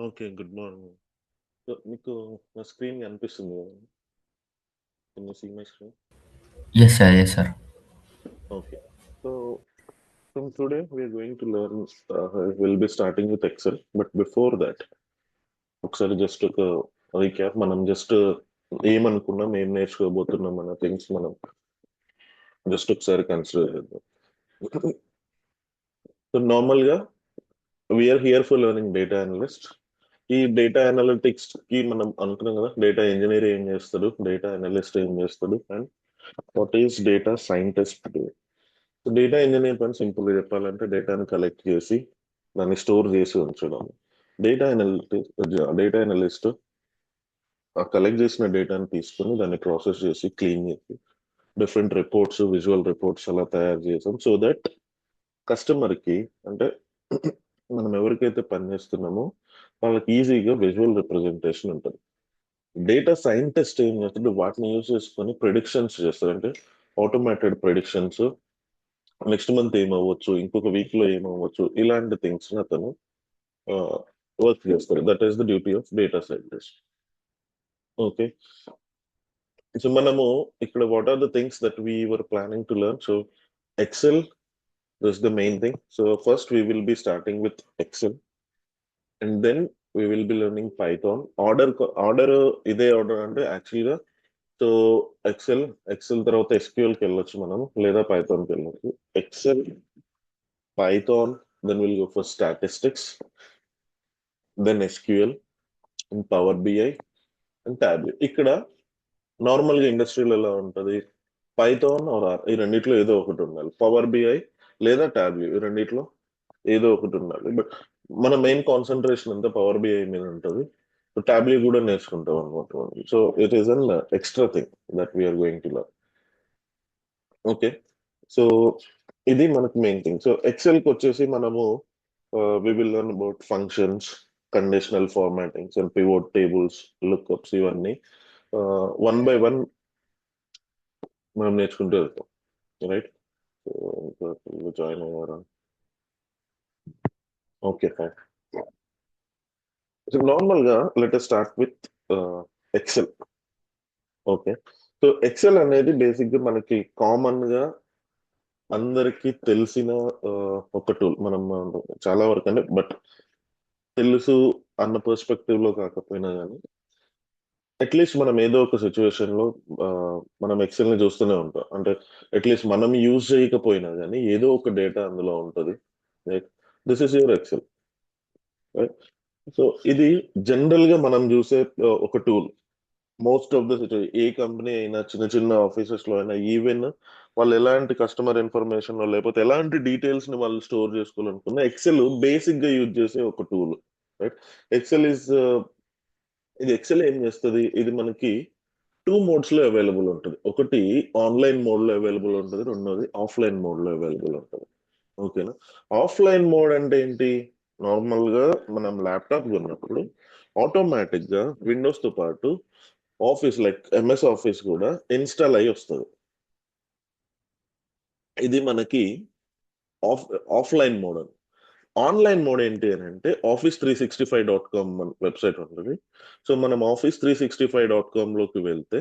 Okay. Good morning. So, మీకు నా screen కనిపిస్తుంది గదా! Can you see my screen? Yes, sir. Okay. So, from today, we are going to learn, we'll be starting with Excel. But before that, ఒకసారి just ఒక recap. మనం just ఏమనుకున్నాం, ఏం నేర్చుకోబోతున్నాం అన్న థింగ్స్ మనం జస్ట్ ఒకసారి కన్సిడర్ చేద్దాం. సో, నార్మల్‌గా we are here for learning data analyst. ఈ డేటా అనలిటిక్స్ కి మనం అనుకున్నాం కదా, డేటా ఇంజనీర్ ఏం చేస్తాడు, డేటా అనలిస్ట్ ఏం చేస్తాడు, and what is data scientist. Data engineer పని సింపుల్ గా చెప్పాలంటే డేటాను కలెక్ట్ చేసి దాన్ని స్టోర్ చేసి ఉంచడం. డేటా అనలిటిక్స్ డేటా అనలిస్ట్ ఆ కలెక్ట్ చేసిన డేటాను తీసుకుని దాన్ని ప్రాసెస్ చేసి క్లీన్ చేసి డిఫరెంట్ రిపోర్ట్స్, విజువల్ రిపోర్ట్స్ అలా తయారు చేసాం. సో దట్ కస్టమర్ కి, అంటే మనం ఎవరికైతే పని చేస్తున్నామో వాళ్ళకి ఈజీగా విజువల్ రిప్రజెంటేషన్ ఉంటుంది. డేటా సైంటిస్ట్ ఏం చేస్తాడు, వాటిని యూజ్ చేసుకొని ప్రిడిక్షన్స్ చేస్తారు. అంటే ఆటోమేటెడ్ ప్రిడిక్షన్స్, నెక్స్ట్ మంత్ ఏమవ్వచ్చు, ఇంకొక వీక్ లో ఏమవ్వచ్చు, ఇలాంటి థింగ్స్ అతను వర్క్ చేస్తాడు. That is the duty of data scientist. Okay. So మనము ఇక్కడ what are the things that we were planning to learn. So Excel is the main thing. So first we will be starting with Excel and then we will be learning Python. Order ఇదే order అంటే యాక్చువల్గా. So XL తర్వాత ఎస్క్యూఎల్కి వెళ్ళొచ్చు మనం, లేదా పైథాన్కి వెళ్ళొచ్చు. Excel, Python, then will go for statistics, then SQL and Power BI and Tableau. ఇక్కడ నార్మల్ గా ఇండస్ట్రీలో ఎలా ఉంటది, పైథాన్ ఆర్ ఆర్ ఈ రెండిట్లో ఏదో ఒకటి ఉండాలి. పవర్ బిఐ లేదా టాబ్లెట్ ఈ రెండిట్లో ఏదో ఒకటి ఉండాలి. బట్ మన మెయిన్ కాన్సన్ట్రేషన్ అంతా పవర్ బిఐ మీద ఉంటుంది. సో టాబ్లెట్ కూడా నేర్చుకుంటాం అనమాట. So it is an extra thing that we are going to learn. Okay. So ఇది మనకు మెయిన్ థింగ్. సో ఎక్సెల్ కి వచ్చేసి మనము we will learn about functions, conditional formattings and pivot tables, lookups, ఇవన్నీ వన్ బై వన్ మనం నేర్చుకుంటూ వెళ్తాం. Right. So join అయ్యారా? Okay, fine. సో నార్మల్ గా let us start with XL. Okay. So XL అనేది బేసిక్ గా మనకి కామన్ గా అందరికి తెలిసిన ఒక టూల్. మనం చాలా వరకు అంటే బట్ తెలుసు అన్న పర్స్పెక్టివ్ లో కాకపోయినా కానీ అట్లీస్ట్ మనం ఏదో ఒక సిచ్యువేషన్ లో ఆ, మనం ఎక్సెల్ ని చూస్తూనే ఉంటాం. అంటే అట్లీస్ట్ మనం యూజ్ చేయకపోయినా కానీ ఏదో ఒక డేటా అందులో ఉంటుంది. Right. This is your Excel. Right. So ఇది జనరల్ గా మనం చూసే ఒక tool. Most of the situation ఏ కంపెనీ అయినా, చిన్న చిన్న ఆఫీసెస్ లో అయినా, ఈవెన్ వాళ్ళు ఎలాంటి కస్టమర్ ఇన్ఫర్మేషన్ లేకపోతే ఎలాంటి డీటెయిల్స్ ని వాళ్ళు స్టోర్ చేసుకోవాలనుకున్నా ఎక్సెల్ బేసిక్ గా యూజ్ చేసే ఒక టూల్. రైట్. ఎక్సెల్ ఇస్ ఇది ఎక్సెల్ ఏం చేస్తుంది, ఇది మనకి టూ మోడ్స్ లో అవైలబుల్ ఉంటుంది. ఒకటి ఆన్లైన్ మోడ్ లో అవైలబుల్ ఉంటుంది, రెండోది ఆఫ్లైన్ మోడ్ లో అవైలబుల్ ఉంటుంది. ఓకేనా. ఆఫ్లైన్ మోడ్ అంటే ఏంటి, నార్మల్ గా మనం ల్యాప్టాప్ కొన్నప్పుడు ఆటోమేటిక్ గా విండోస్ తో పాటు ఆఫీస్ లైక్ ఎంఎస్ ఆఫీస్ కూడా ఇన్స్టాల్ అయ్యి వస్తుంది. ఇది మనకి ఆఫ్ ఆఫ్లైన్ మోడ్ అని. ఆన్లైన్ మోడ్ ఏంటి అని అంటే Office365.com వెబ్సైట్ ఉంటుంది. సో మనం Office365.com లోకి వెళ్తే,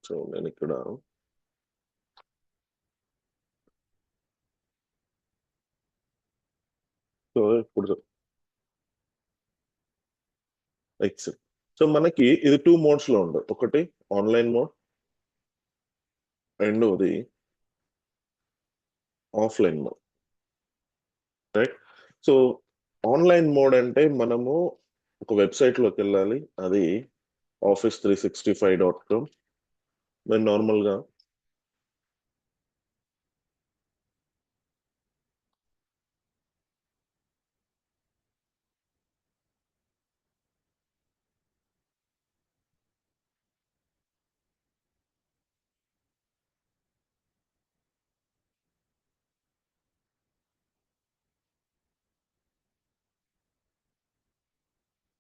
సో నేను ఇక్కడ, సో ఇప్పుడు ఎక్సెల్. సో మనకి ఇది టూ మోడ్స్ లో ఉంటుంది. ఒకటి ఆన్లైన్ మోడ్, రెండోది offline mode. Right. So online mode అంటే మనము ఒక వెబ్సైట్ లోకి వెళ్ళాలి. అది Office365.com. నేను నార్మల్ గా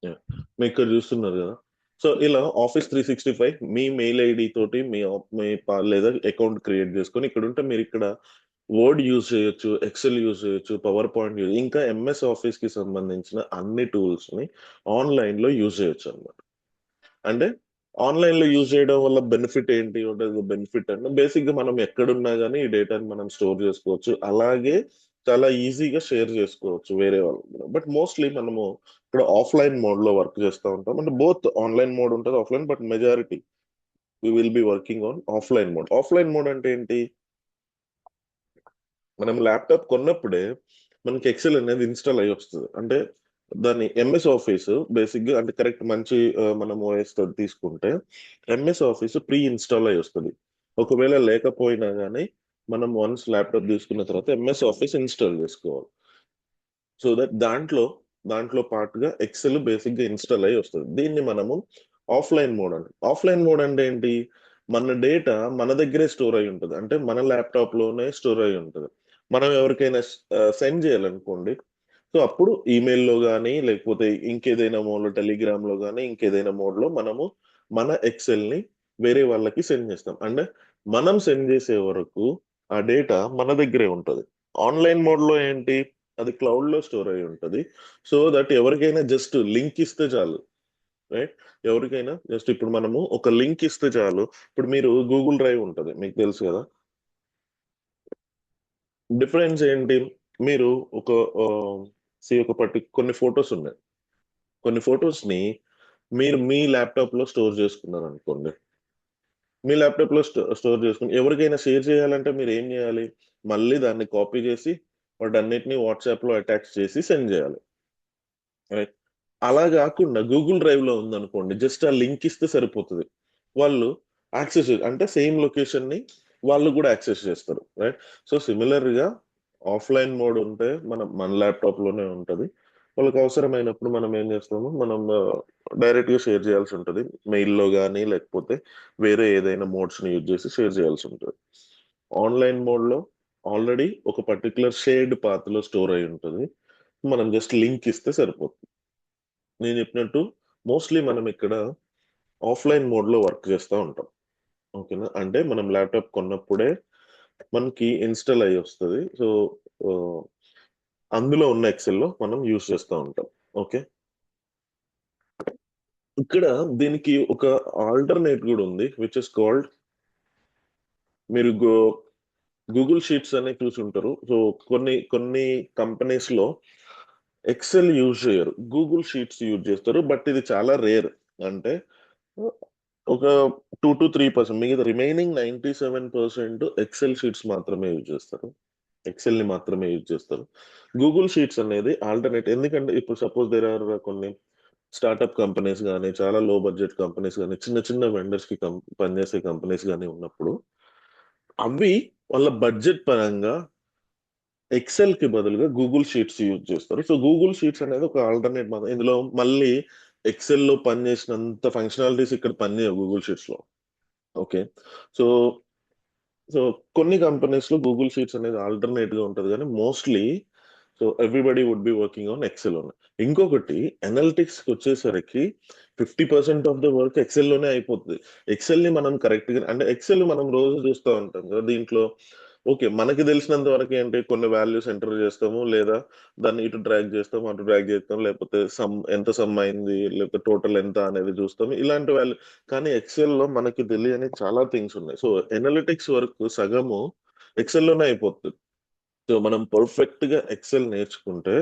yeah, మీరు ఇక్కడ చూస్తున్నారు కదా. సో ఇలా Office365 మీ మెయిల్ ఐడి తోటి మీ లేదా అకౌంట్ క్రియేట్ చేసుకొని ఇక్కడ ఉంటే, మీరు ఇక్కడ వర్డ్ యూజ్ చేయొచ్చు, ఎక్సెల్ యూజ్ చేయొచ్చు, పవర్ పాయింట్ యూజ్, ఇంకా ఎంఎస్ ఆఫీస్ కి సంబంధించిన అన్ని టూల్స్ ని ఆన్లైన్ లో యూజ్ చేయొచ్చు అన్నమాట. అంటే ఆన్లైన్ లో యూజ్ చేయడం వల్ల బెనిఫిట్ ఏంటి ఉంటుంది? బెనిఫిట్ అంటే బేసిక్ గా మనం ఎక్కడున్నా కానీ ఈ డేటాని మనం స్టోర్ చేసుకోవచ్చు, అలాగే చాలా ఈజీగా షేర్ చేసుకోవచ్చు వేరే వాళ్ళు. బట్ మోస్ట్లీ మనము ఇక్కడ ఆఫ్లైన్ మోడ్ లో వర్క్ చేస్తూ ఉంటాం. అంటే బోత్ ఆన్లైన్ మోడ్ ఉంటుంది, offline, but majority we will be working on offline mode. Offline mode అంటే ఏంటి? మనం ల్యాప్టాప్ కొన్నప్పుడే మనకి ఎక్సెల్ అనేది ఇన్స్టాల్ అయ్యి వస్తుంది. అంటే దాన్ని ఎంఎస్ ఆఫీస్ బేసిక్ గా, అంటే కరెక్ట్ మంచి మనం ఓఎస్ తీసుకుంటే ఎంఎస్ ఆఫీస్ ప్రీ ఇన్స్టాల్ అయ్యి వస్తుంది. ఒకవేళ లేకపోయినా కానీ మనం వన్స్ ల్యాప్టాప్ తీసుకున్న తర్వాత ఎంఎస్ ఆఫీస్ ఇన్స్టాల్ చేసుకోవాలి. సో దట్ దాంట్లో పాటుగా ఎక్సెల్ బేసిక్ గా ఇన్స్టాల్ అయ్యి వస్తుంది. దీన్ని మనము ఆఫ్లైన్ మోడ్ అంటే. ఆఫ్లైన్ మోడ్ అంటే ఏంటి? మన డేటా మన దగ్గరే స్టోర్ అయి ఉంటుంది, అంటే మన ల్యాప్టాప్ లోనే స్టోర్ అయి ఉంటుంది. మనం ఎవరికైనా సెండ్ చేయాలనుకోండి, సో అప్పుడు ఈమెయిల్లో కానీ లేకపోతే ఇంకేదైనా మోడ్లో, టెలిగ్రామ్ లో కానీ ఇంకేదైనా మోడ్లో మనము మన ఎక్సెల్ ని వేరే వాళ్ళకి సెండ్ చేస్తాం. అంటే మనం సెండ్ చేసే వరకు ఆ డేటా మన దగ్గరే ఉంటుంది. ఆన్లైన్ మోడ్లో ఏంటి? అది క్లౌడ్ లో స్టోర్ అయి ఉంటుంది. సో దట్ ఎవరికైనా జస్ట్ లింక్ ఇస్తే చాలు, రైట్? ఎవరికైనా జస్ట్ ఇప్పుడు మనము ఒక లింక్ ఇస్తే చాలు. ఇప్పుడు మీరు గూగుల్ డ్రైవ్ ఉంటుంది, మీకు తెలుసు కదా. డిఫరెన్స్ ఏంటి? మీరు ఒక కొన్ని ఫొటోస్ ఉన్నాయి. కొన్ని ఫొటోస్ ని మీరు మీ ల్యాప్టాప్ లో స్టోర్ చేసుకున్నారు అనుకోండి. మీ ల్యాప్టాప్ లో స్టోర్ చేసుకుని ఎవరికైనా షేర్ చేయాలంటే మీరు ఏం చేయాలి? మళ్ళీ దాన్ని కాపీ చేసి వాటన్నిటిని వాట్సాప్ లో అటాచ్ చేసి సెండ్ చేయాలి, రైట్? అలా కాకుండా గూగుల్ డ్రైవ్ లో ఉందనుకోండి, జస్ట్ ఆ లింక్ ఇస్తే సరిపోతుంది. వాళ్ళు అంటే సేమ్ లొకేషన్ ని వాళ్ళు కూడా యాక్సెస్ చేస్తారు, రైట్? సో సిమిలర్ గా ఆఫ్లైన్ మోడ్ ఉంటే మన ల్యాప్టాప్ లోనే ఉంటది. వాళ్ళకి అవసరమైనప్పుడు మనం ఏం చేస్తాము, మనం డైరెక్ట్ గా షేర్ చేయాల్సి ఉంటుంది, మెయిల్లో కానీ లేకపోతే వేరే ఏదైనా మోడ్స్ ని యూజ్ చేసి షేర్ చేయాల్సి ఉంటుంది. ఆన్లైన్ మోడ్ లో ఆల్రెడీ ఒక పర్టికులర్ షేర్డ్ పాత్ లో స్టోర్ అయి ఉంటుంది. మనం జస్ట్ లింక్ ఇస్తే సరిపోతుంది. నేను చెప్పినట్టు మోస్ట్లీ మనం ఇక్కడ ఆఫ్లైన్ మోడ్ లో వర్క్ చేస్తూ ఉంటాం, ఓకేనా? అంటే మనం ల్యాప్టాప్ కొన్నప్పుడే మనకి ఇన్స్టాల్ అయ్యి వస్తుంది. సో అందులో ఉన్న ఎక్సెల్ లో మనం యూస్ చేస్తూ ఉంటాం, ఓకే? ఇక్కడ దీనికి ఒక ఆల్టర్నేట్ కూడా ఉంది, విచ్ ఇస్ కాల్డ్, మీరు గూగుల్ షీట్స్ అనే చూసుంటారు. సో కొన్ని కొన్ని కంపెనీస్ లో ఎక్సెల్ యూజ్ చేయరు, గూగుల్ షీట్స్ యూజ్ చేస్తారు. బట్ ఇది చాలా రేర్. అంటే ఒక 2 to 3%, మిగతా రిమైనింగ్ 97% ఎక్సెల్ షీట్స్ మాత్రమే యూజ్ చేస్తారు, ఎక్సెల్ ని మాత్రమే యూజ్ చేస్తారు. గూగుల్ షీట్స్ అనేది ఆల్టర్నేట్. ఎందుకంటే ఇప్పుడు సపోజ్ దేర్ ఆర్ కొన్ని స్టార్ట్అప్ కంపెనీస్ కానీ, చాలా లో బడ్జెట్ కంపెనీస్ కానీ, చిన్న చిన్న వెండర్స్ కి పనిచేసే కంపెనీస్ కానీ ఉన్నప్పుడు అవి వాళ్ళ బడ్జెట్ పరంగా ఎక్సెల్ కి బదులుగా గూగుల్ షీట్స్ యూజ్ చేస్తారు. సో గూగుల్ షీట్స్ అనేది ఒక ఆల్టర్నేట్. ఇందులో మళ్ళీ ఎక్సెల్ లో పనిచేసినంత ఫంక్షనాలిటీస్ ఇక్కడ పనిచేయవు గూగుల్ షీట్స్ లో, ఓకే? సో సో కొన్ని కంపెనీస్ లో గూగుల్ షీట్స్ అనేది ఆల్టర్నేట్ గా ఉంటది, కానీ mostly so everybody would be working on Excel. ఇంకొకటి, అనలిటిక్స్ కి వచ్చేసరికి 50% ఆఫ్ ద వర్క్ ఎక్సెల్ లోనే అయిపోతుంది. ఎక్సెల్ ని మనం కరెక్ట్ గా, అంటే ఎక్సెల్ మనం రోజు చూస్తూ ఉంటాం కదా. దీంట్లో ఓకే, మనకి తెలిసినంత వరకు ఏంటి, కొన్ని వాల్యూస్ ఎంటర్ చేస్తాము, లేదా దాన్ని ఇటు డ్రాగ్ చేస్తాము, అటు డ్రాగ్ చేస్తాం, లేకపోతే ఎంత సమ్ అయింది, లేకపోతే టోటల్ ఎంత అనేది చూస్తాము, ఇలాంటి వాల్యూ. కానీ ఎక్సెల్ లో మనకి తెలియని చాలా థింగ్స్ ఉన్నాయి. సో ఎనాలిటిక్స్ వర్క్ సగము ఎక్సెల్ లోనే అయిపోతుంది. సో మనం పర్ఫెక్ట్ గా ఎక్సెల్ నేర్చుకుంటే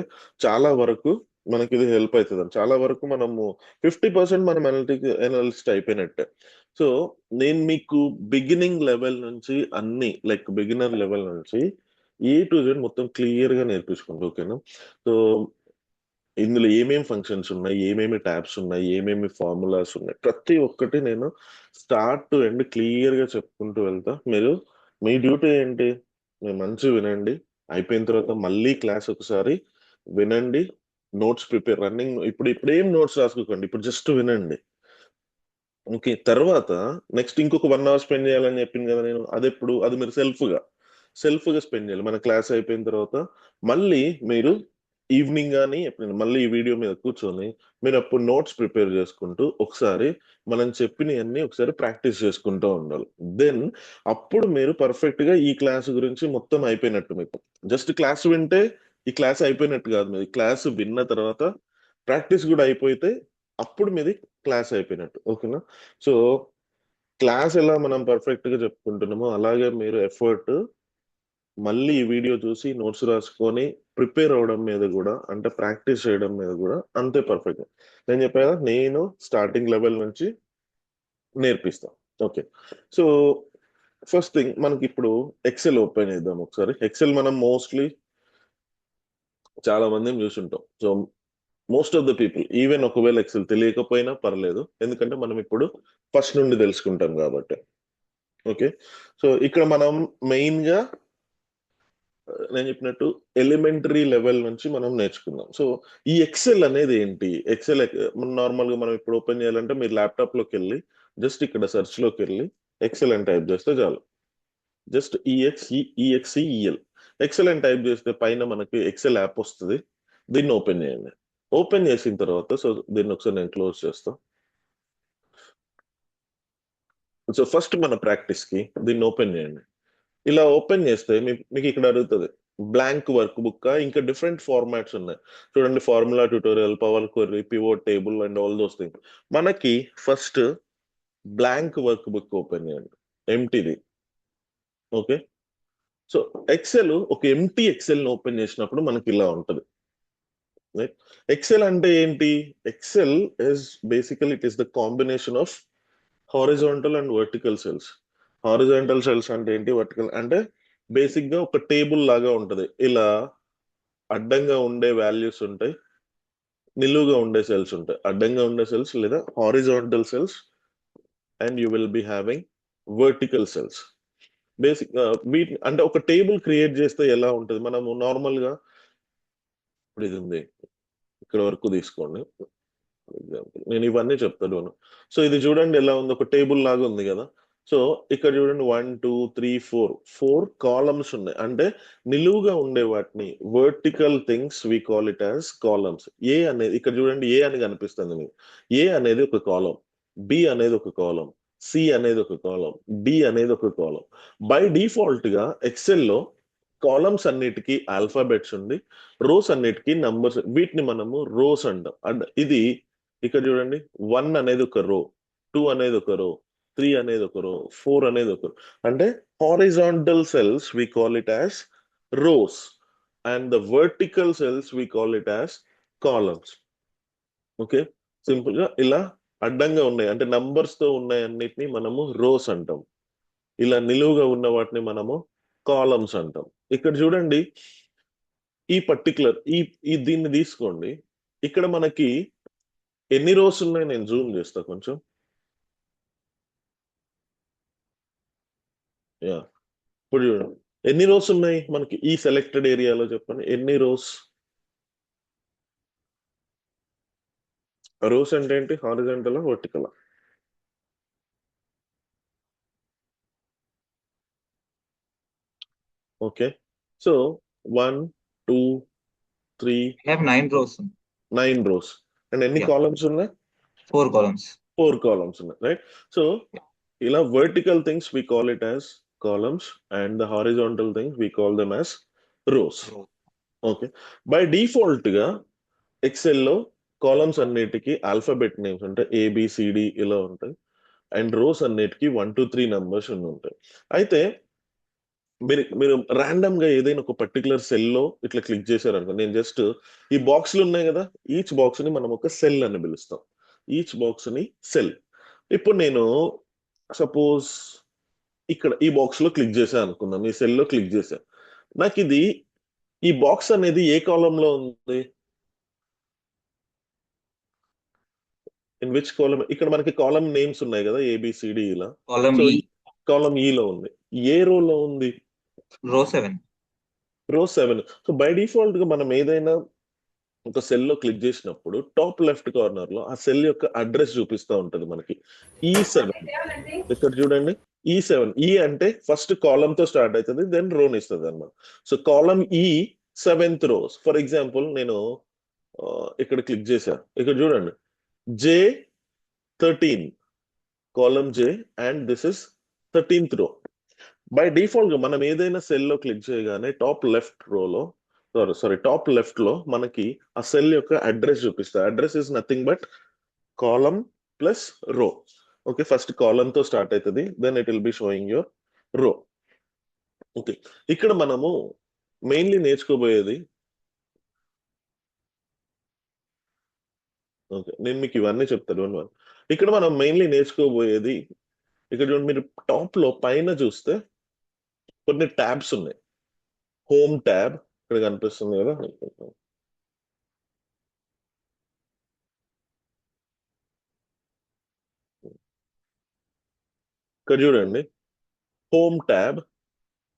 చాలా వరకు మనకి ఇది హెల్ప్ అవుతుంది. చాలా వరకు మనము 50% మనం ఎనాలిస్ట్ అయిపోయినట్టే. సో నేను మీకు బిగినింగ్ లెవెల్ నుంచి అన్ని, లైక్ బిగినర్ లెవెల్ నుంచి A to Z మొత్తం క్లియర్ గా నేర్పించుకోండి, ఓకేనా? సో ఇందులో ఏమేమి ఫంక్షన్స్ ఉన్నాయి, ఏమేమి ట్యాబ్స్ ఉన్నాయి, ఏమేమి ఫార్ములాస్ ఉన్నాయి, ప్రతి ఒక్కటి నేను స్టార్ట్ టు ఎండ్ క్లియర్ గా చెప్పుకుంటూ వెళ్తా. మీ డ్యూటీ ఏంటి? మీరు మంచిగా వినండి, అయిపోయిన తర్వాత మళ్ళీ క్లాస్ ఒకసారి వినండి, నోట్స్ ప్రిపేర్, రన్నింగ్ ఇప్పుడేం నోట్స్ రాసుకోకండి, ఇప్పుడు జస్ట్ వినండి, ఓకే? తర్వాత నెక్స్ట్ ఇంకొక 1 hour స్పెండ్ చేయాలని చెప్పింది కదా నేను, అది మీరు సెల్ఫ్ గా స్పెండ్ చేయాలి. మన క్లాస్ అయిపోయిన తర్వాత మళ్ళీ మీరు ఈవినింగ్ కానీ ఎప్పుడైనా మళ్ళీ ఈ వీడియో మీద కూర్చొని మీరు అప్పుడు నోట్స్ ప్రిపేర్ చేసుకుంటూ ఒకసారి మనం చెప్పినవన్నీ ఒకసారి ప్రాక్టీస్ చేసుకుంటూ ఉండాలి. దెన్ అప్పుడు మీరు పర్ఫెక్ట్ గా ఈ క్లాస్ గురించి మొత్తం అయిపోయినట్టు. మీకు జస్ట్ క్లాస్ వింటే ఈ క్లాస్ అయిపోయినట్టు కాదు, మీది క్లాస్ విన్న తర్వాత ప్రాక్టీస్ కూడా అయిపోతే అప్పుడు మీది క్లాస్ అయిపోయినట్టు. ఓకేనా? సో క్లాస్ ఎలా మనం పర్ఫెక్ట్ గా చెప్పుకుంటున్నామో అలాగే మీరు ఎఫర్ట్ మళ్ళీ ఈ వీడియో చూసి నోట్స్ రాసుకొని ప్రిపేర్ అవ్వడం మీద కూడా, అంటే ప్రాక్టీస్ చేయడం మీద కూడా అంతే పర్ఫెక్ట్. నేను చెప్పా కదా, నేను స్టార్టింగ్ లెవెల్ నుంచి నేర్పిస్తాను. ఓకే. సో ఫస్ట్ థింగ్ మనకి ఇప్పుడు ఎక్సెల్ ఓపెన్ చేద్దాం ఒకసారి. ఎక్సెల్ మనం మోస్ట్లీ చాలా మందిని చూసుంటాం. So most of the people, even ఒకవేళ ఎక్సెల్ తెలియకపోయినా పర్లేదు, ఎందుకంటే మనం ఇప్పుడు ఫస్ట్ నుండి తెలుసుకుంటాం కాబట్టి. ఓకే. సో ఇక్కడ మనం మెయిన్ గా నేను చెప్పినట్టు ఎలిమెంటరీ లెవెల్ నుంచి మనం నేర్చుకుందాం. సో ఈ ఎక్సెల్ అనేది ఏంటి? ఎక్సెల్ నార్మల్ గా మనం ఇప్పుడు ఓపెన్ చేయాలంటే మీరు ల్యాప్టాప్ లోకి వెళ్ళి జస్ట్ ఇక్కడ సెర్చ్ లోకి వెళ్ళి ఎక్సెల్ అని టైప్ చేస్తే చాలు. జస్ట్ ఈఎక్స్ఈఎల్ ఎక్సెల్ అని టైప్ చేస్తే పైన మనకి ఎక్సెల్ యాప్ వస్తుంది. దీన్ని ఓపెన్ చేయండి. ఓపెన్ చేసిన తర్వాత సో దీన్ని ఒకసారి నేను క్లోజ్ చేస్తా. సో ఫస్ట్ మన ప్రాక్టీస్ కి దీన్ని ఓపెన్ చేయండి. ఇలా ఓపెన్ చేస్తే మీకు ఇక్కడ అడుగుతుంది బ్లాంక్ వర్క్ బుక్, ఇంకా డిఫరెంట్ ఫార్మాట్స్ ఉన్నాయి చూడండి. Formula tutorial, power query, pivot table and all those things. మనకి first blank workbook open చేయండి, ఎంటీది. ఓకే. సో ఎక్సెల్ ఒక ఎంటీ ఎక్సెల్ ని ఓపెన్ చేసినప్పుడు మనకి ఇలా ఉంటది. ఎక్సెల్ అంటే ఏంటి? Excel is basical it is the combination of horizontal and vertical cells. Horizontal cells అంటే ఏంటి, వర్టికల్ అంటే బేసిక్ గా ఒక టేబుల్ లాగా ఉంటది. ఇలా అడ్డంగా ఉండే వాల్యూస్ ఉంటాయి, నిలువుగా ఉండే సెల్స్ ఉంటాయి. అడ్డంగా ఉండే సెల్స్ లేదా horizontal cells, and you will be having vertical cells. Basic వీటి అంటే ఒక టేబుల్ క్రియేట్ చేస్తే ఎలా ఉంటుంది, మనము నార్మల్ గా ఇప్పుడు ఇది ఉంది ఇక్కడ వరకు తీసుకోండి ఎగ్జాంపుల్, నేను ఇవన్నీ చెప్తాను. సో ఇది చూడండి ఎలా ఉంది, ఒక టేబుల్ లాగా ఉంది కదా. సో ఇక్కడ చూడండి 1 2 3 4 కాలమ్స్ ఉన్నాయి. అంటే నిలువుగా ఉండే వాటిని vertical things we call it as columns. A అనేది ఇక్కడ చూడండి, ఏ అని కనిపిస్తుంది మీకు. ఏ అనేది ఒక కాలం, బి అనేది ఒక కాలం, సి అనేది ఒక కాలం, డి అనేది ఒక కాలం. బై డిఫాల్ట్ గా ఎక్సెల్ లో కాలమ్స్ అన్నిటికీ ఆల్ఫాబెట్స్ ఉంది, రోస్ అన్నిటికీ నంబర్స్. వీటిని మనము రోస్ అంటాం. అండ్ ఇది ఇక్కడ చూడండి 1 అనేది ఒక రో, 2 అనేది ఒక రో, 3 అనేది ఒక రో, 4 అనేది ఒక రో. అంటే horizontal cells we call it as rows, and the vertical cells we call it as columns. Okay. Simple గా ఇలా అడ్డంగా ఉన్నాయి అంటే నంబర్స్ తో ఉన్నాయి అన్నిటిని మనము రోస్ అంటాం. ఇలా నిలువుగా ఉన్న వాటిని మనము కాలమ్స్ అంటాం. ఇక్కడ చూడండి ఈ పర్టికులర్ ఈ దీన్ని తీసుకోండి. ఇక్కడ మనకి ఎన్ని రోస్ ఉన్నాయి, నేను జూమ్ చేస్తా కొంచెం. యా, ఇప్పుడు చూడండి ఎన్ని రోస్ ఉన్నాయి మనకి ఈ సెలెక్టెడ్ ఏరియాలో. చెప్పండి ఎన్ని రోస్. రోస్ అంటే ఏంటి, horizontal vertical? Okay. So 1 2 3 I have 9 rows. 9 rows. And ఎన్ని Yeah. కాలమ్స్ ఉన్నాయి? 4 columns. 4 కాలమ్స్ ఉన్నాయి, రైట్? సో ఇలా vertical things we call it as columns, and the horizontal things we call them as rows. Okay. By default గా Excel లో columns అన్నిటికీ alphabet names ఉంటాయి, A B C D ఇలా ఉంటాయి. అండ్ రోస్ అన్నిటికీ 1 2 3 నంబర్స్ ఉంటాయి. అయితే మీరు మీరు ర్యాండమ్ గా ఏదైనా ఒక పర్టికులర్ సెల్ లో ఇట్లా క్లిక్ చేశారనుకో, నేను జస్ట్ ఈ బాక్స్లు ఉన్నాయి కదా, ఈచ్ బాక్స్ ని మనం ఒక సెల్ అని పిలుస్తాం. ఈచ్ బాక్స్ ని సెల్. ఇప్పుడు నేను సపోజ్ ఇక్కడ ఈ బాక్స్ లో క్లిక్ చేశా అనుకుందాం, ఈ సెల్ లో క్లిక్ చేశా. నాకు ఇది ఈ బాక్స్ అనేది ఏ కాలం లో ఉంది, ఇన్ విచ్ కాలం? ఇక్కడ మనకి కాలం నేమ్స్ ఉన్నాయి కదా, ఏబిసిడి ఇలా. Column సో E, కాలం ఈ లో ఉంది. ఏ రో లో ఉంది? row 7. రో 7. సో బై డిఫాల్ట్ గా మనం ఏదైనా ఒక సెల్ లో క్లిక్ చేసినప్పుడు టాప్ లెఫ్ట్ కార్నర్ లో ఆ సెల్ యొక్క అడ్రస్ చూపిస్తూ ఉంటది మనకి, E7. ఇక్కడ చూడండి E7. ఈ అంటే ఫస్ట్ కాలం తో స్టార్ట్ అవుతుంది, దెన్ రోన్ ఇస్తుంది అన్నమాట. సో కాలం ఈ సెవెంత్ రోస్. ఫర్ ఎగ్జాంపుల్ నేను ఇక్కడ క్లిక్ చేశా, ఇక్కడ చూడండి J13 column J and this is 13th రో. బై డిఫాల్ట్ గా మనం ఏదైనా సెల్ లో క్లిక్ చేయగానే టాప్ లెఫ్ట్ రోలో టాప్ లెఫ్ట్ లో మనకి ఆ సెల్ యొక్క అడ్రస్ చూపిస్తుంది. Address is nothing but column plus row. Okay, first column తో స్టార్ట్ అవుతుంది, then it will be showing your row. Okay, ఇక్కడ మనము మెయిన్లీ నేర్చుకోబోయేది, ఓకే నేను మీకు ఇవన్నీ చెప్తాను. ఇక్కడ మనం మెయిన్లీ నేర్చుకోబోయేది, ఇక్కడ చూడండి మీరు టాప్ లో పైన చూస్తే కొన్ని ట్యాబ్స్ ఉన్నాయి. హోమ్ ట్యాబ్ ఇక్కడ కనిపిస్తుంది కదా, ఇక్కడ చూడండి home tab,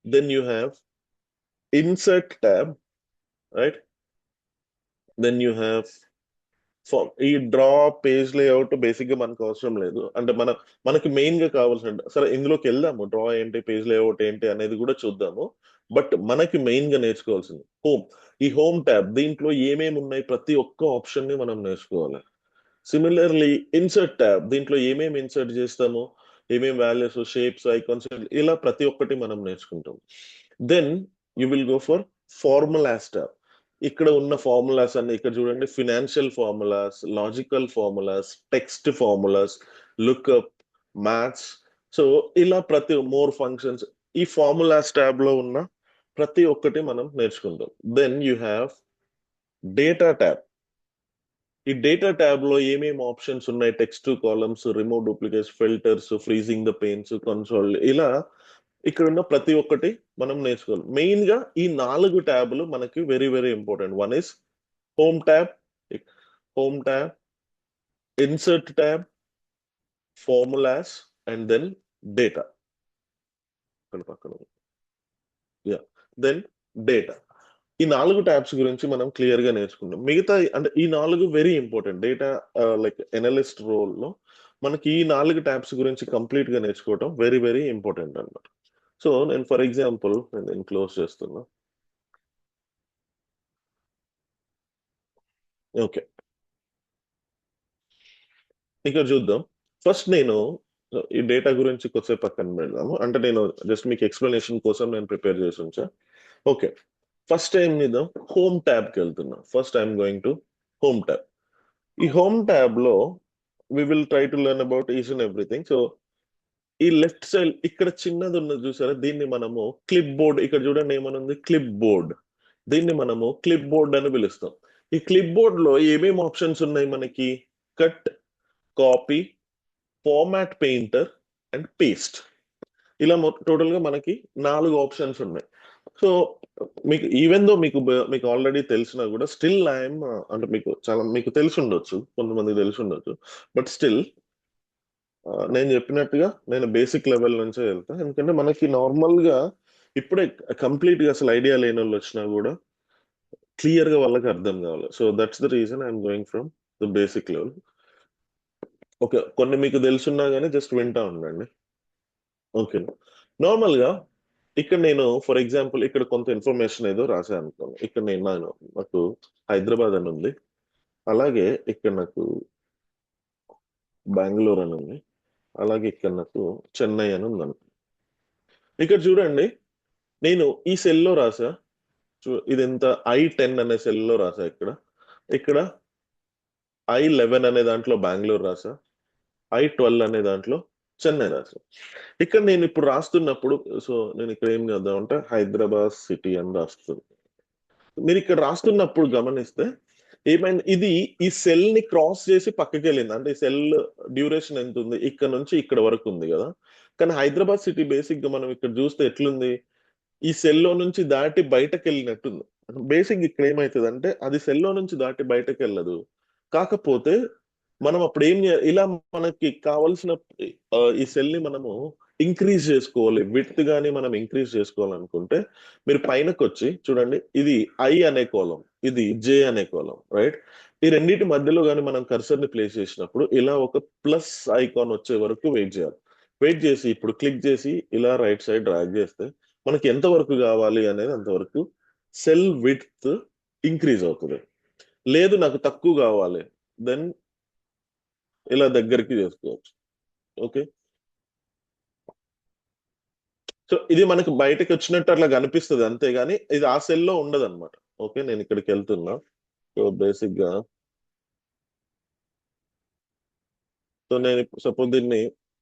then you have insert tab, right, then you have ఈ డ్రా పేజ్ లేఅవుట్ బేసిక్ గా మనకు అవసరం లేదు. అంటే మనకి మెయిన్ గా కావాల్సిన, సరే ఇందులోకి వెళ్దాము, డ్రా ఏంటి పేజ్ లేఅవుట్ ఏంటి అనేది కూడా చూద్దాము. బట్ మనకి మెయిన్ గా నేర్చుకోవాల్సింది హోమ్. ఈ హోమ్ ట్యాబ్ దీంట్లో ఏమేమి ఉన్నాయి ప్రతి ఒక్క ఆప్షన్ ని మనం నేర్చుకోవాలి. సిమిలర్లీ ఇన్సర్ట్ ట్యాబ్, దీంట్లో ఏమేమి ఇన్సర్ట్ చేస్తాము, ఏమేమి వాల్యూస్, షేప్స్, ఐకాన్స్, ఇలా ప్రతి ఒక్కటి మనం నేర్చుకుంటాం. Then you will go for formulas tab. ఇక్కడ ఉన్న ఫార్ములాస్ అన్ని ఇక్కడ చూడండి, financial formulas, logical formulas, text formulas, lookup, maths. So ఇలా ప్రతి మోర్ ఫంక్షన్స్ ఈ ఫార్ములాస్ ట్యాబ్ లో ఉన్న ప్రతి ఒక్కటి మనం నేర్చుకుంటాం. Then you have data tab. ఈ డేటా ట్యాబ్ లో ఏమేమి ఆప్షన్స్ ఉన్నాయి, text, columns, remove duplicates, filters, freezing the panes, console, ఇలా ఇక్కడ ఉన్న ప్రతి ఒక్కటి మనం నేర్చుకోవాలి. మెయిన్ గా ఈ 4 ట్యాబ్లు మనకి very very important. One is home tab, insert tab, formulas and then data. ఇక్కడ పక్కన దెన్ డేటా. ఈ 4 ట్యాబ్స్ గురించి మనం క్లియర్ గా నేర్చుకుంటాం. మిగతా అంటే ఈ 4 very important data like analyst role లో మనకి ఈ 4 ట్యాబ్స్ గురించి కంప్లీట్ గా నేర్చుకోవటం వెరీ వెరీ ఇంపార్టెంట్ అన్నమాట. సో నేను ఫర్ ఎగ్జాంపుల్ నేను క్లోజ్ చేస్తున్నా. ఓకే, ఇక్కడ చూద్దాం. ఫస్ట్ నేను ఈ డేటా గురించి కొద్దిసేపు పక్కన పెడదాము. అంటే నేను జస్ట్ మీకు ఎక్స్ప్లెనేషన్ కోసం నేను ప్రిపేర్ చేసి ఉంచా. ఓకే, ఫస్ట్ టైం మీద హోమ్ ట్యాబ్కి వెళ్తున్నా. First I'm going to home tab. ఈ హోమ్ ట్యాబ్ లో we will try to learn about each and everything. So ఈ లెఫ్ట్ సైడ్ ఇక్కడ చిన్నది ఉన్నది చూసారా, దీన్ని మనము క్లిప్ బోర్డ్, ఇక్కడ చూడండి ఏమనుంది క్లిప్ బోర్డ్, దీన్ని మనము క్లిప్ బోర్డ్ అని పిలుస్తాం. ఈ క్లిప్ బోర్డ్ లో ఏమేమి ఆప్షన్స్ ఉన్నాయి మనకి, cut, copy, format painter and paste. ఇలా టోటల్ గా మనకి 4 ఆప్షన్స్ ఉన్నాయి. సో మీకు ఈవెన్ దో మీకు ఆల్రెడీ తెలిసినా కూడా స్టిల్ ఐఎమ్ అంటే మీకు తెలిసి ఉండొచ్చు, కొంతమంది తెలిసి ఉండొచ్చు, బట్ స్టిల్ నేను చెప్పినట్టుగా నేను బేసిక్ లెవెల్ నుంచే వెళ్తా. ఎందుకంటే మనకి నార్మల్ గా ఇప్పుడే కంప్లీట్ గా అసలు ఐడియా లేని వాళ్ళు వచ్చినా కూడా క్లియర్ గా వాళ్ళకి అర్థం కావాలి. So that's the reason I'm going from the basic level. Okay, కొన్ని మీకు తెలుసున్నా కానీ జస్ట్ వింటా ఉండండి. ఓకే, నార్మల్ గా ఇక్కడ నేను ఫర్ ఎగ్జాంపుల్ ఇక్కడ కొంత ఇన్ఫర్మేషన్ ఏదో రాశాను అనుకోండి. ఇక్కడ నాకు హైదరాబాద్ అని ఉంది, అలాగే ఇక్కడ నాకు బెంగళూరు అని ఉంది, అలాగే ఇక్కడ నాకు చెన్నై అని ఉంది అనుకో. ఇక్కడ చూడండి నేను ఈ సెల్లో రాసా, ఇది ఎంత I10 అనే సెల్లో రాసా, ఇక్కడ I11 అనే దాంట్లో బెంగళూరు రాసా, I12 అనే దాంట్లో చెన్నై రాసా. ఇక్కడ నేను ఇప్పుడు రాస్తున్నప్పుడు సో నేను ఇక్కడ ఏం చేద్దామంటే హైదరాబాద్ సిటీ అని రాస్తుంది. మీరు ఇక్కడ రాస్తున్నప్పుడు గమనిస్తే ఏమైంది, ఇది ఈ సెల్ ని క్రాస్ చేసి పక్కకి వెళ్ళింది. అంటే ఈ సెల్ డ్యూరేషన్ ఎంత ఉంది, ఇక్కడ నుంచి ఇక్కడ వరకు ఉంది కదా. కానీ హైదరాబాద్ సిటీ బేసిక్ గా మనం ఇక్కడ చూస్తే ఎట్లుంది, ఈ సెల్లో నుంచి దాటి బయటకు వెళ్ళినట్టుంది. బేసిక్ ఇక్కడ ఏమవుతుంది అంటే అది సెల్లో నుంచి దాటి బయటకు వెళ్ళదు. కాకపోతే మనం అప్పుడు ఏం చేయాలి, ఇలా మనకి కావాల్సిన ఈ సెల్ ని మనము ఇంక్రీజ్ చేసుకోవాలి, విడ్త్ గానీ మనం ఇంక్రీజ్ చేసుకోవాలనుకుంటే మీరు పైనకి వచ్చి చూడండి, ఇది I అనే కాలం, ఇది J అనే కాలం, రైట్. ఈ రెండింటి మధ్యలో కానీ మనం కర్సర్ ని ప్లేస్ చేసినప్పుడు ఇలా ఒక ప్లస్ ఐకాన్ వచ్చే వరకు వెయిట్ చేయాలి. వెయిట్ చేసి ఇప్పుడు క్లిక్ చేసి ఇలా రైట్ సైడ్ డ్రాగ్ చేస్తే మనకి ఎంత వరకు కావాలి అనేది అంతవరకు సెల్ విడ్త్ ఇంక్రీజ్ అవుతుంది. లేదు నాకు తక్కువ కావాలి, దెన్ ఇలా దగ్గరికి చేసుకోవచ్చు. ఓకే, సో ఇది మనకు బయటకు వచ్చినట్టు అట్లా కనిపిస్తుంది అంతేగాని ఇది ఆ సెల్లో ఉండదు అనమాట. ఓకే, నేను ఇక్కడికి వెళ్తున్నా. సో బేసిక్ గా సో నేను సపోజ్ దీన్ని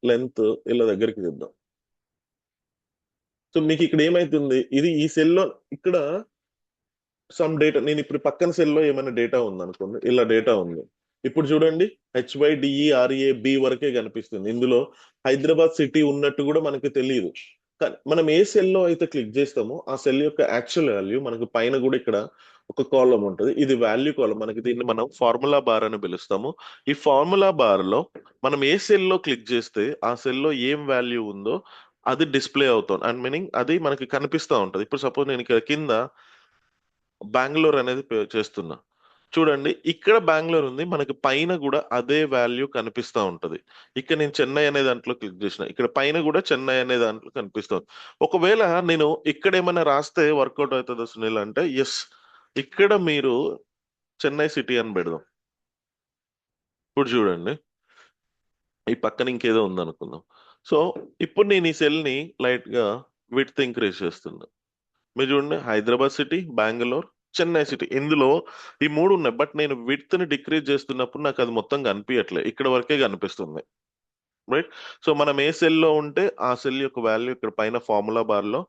లెంత్ ఇలా దగ్గరికి చూద్దాం. సో మీకు ఇక్కడ ఏమైతుంది, ఇది ఈ సెల్లో ఇక్కడ సమ్ డేటా, నేను ఇప్పుడు పక్కన సెల్లో ఏమైనా డేటా ఉంది అనుకోండి, ఇలా డేటా ఉంది. ఇప్పుడు చూడండి HYDERAB వరకే కనిపిస్తుంది. ఇందులో హైదరాబాద్ సిటీ ఉన్నట్టు కూడా మనకి తెలియదు. కానీ మనం ఏ సెల్లో అయితే క్లిక్ చేస్తామో ఆ సెల్ యొక్క యాక్చువల్ వాల్యూ మనకు పైన కూడా ఇక్కడ ఒక కాలం ఉంటుంది. ఇది వాల్యూ కాలం. మనకి దీన్ని మనం ఫార్ములా బార్ అని పిలుస్తాము. ఈ ఫార్ములా బార్ లో మనం ఏ సెల్లో క్లిక్ చేస్తే ఆ సెల్లో ఏం వాల్యూ ఉందో అది డిస్ప్లే అవుతుంది. అండ్ మీనింగ్ అది మనకి కనిపిస్తూ ఉంటుంది. ఇప్పుడు సపోజ్ నేను ఇక్కడ కింద బెంగళూరు అనేది చేస్తున్నా. చూడండి ఇక్కడ బెంగళూరు ఉంది, మనకి పైన కూడా అదే వాల్యూ కనిపిస్తూ ఉంటది. ఇక్కడ నేను చెన్నై అనే దాంట్లో క్లిక్ చేసిన, ఇక్కడ పైన కూడా చెన్నై అనే దాంట్లో కనిపిస్తుంది. ఒకవేళ నేను ఇక్కడ ఏమైనా రాస్తే వర్కౌట్ అవుతుందో సునీల్ అంటే ఎస్, ఇక్కడ మీరు చెన్నై సిటీ అని పెడదాం. ఇప్పుడు చూడండి ఈ పక్కన ఇంకేదో ఉంది అనుకుందాం. సో ఇప్పుడు నేను ఈ సెల్ ని లైట్ గా విడ్త్ ఇంక్రీజ్ చేస్తున్నా. మీరు చూడండి హైదరాబాద్ సిటీ, బెంగళూరు, చెన్నై సిటీ, ఇందులో ఈ మూడు ఉన్నాయి. బట్ నేను విడ్త్ ని డిక్రీజ్ చేస్తున్నప్పుడు నాకు అది మొత్తం కనిపించట్లే, ఇక్కడ వరకే కనిపిస్తుంది. రైట్, సో మనం ఏ సెల్లో ఉంటే ఆ సెల్ యొక్క వాల్యూ ఇక్కడ పైన ఫార్ములా బార్ లో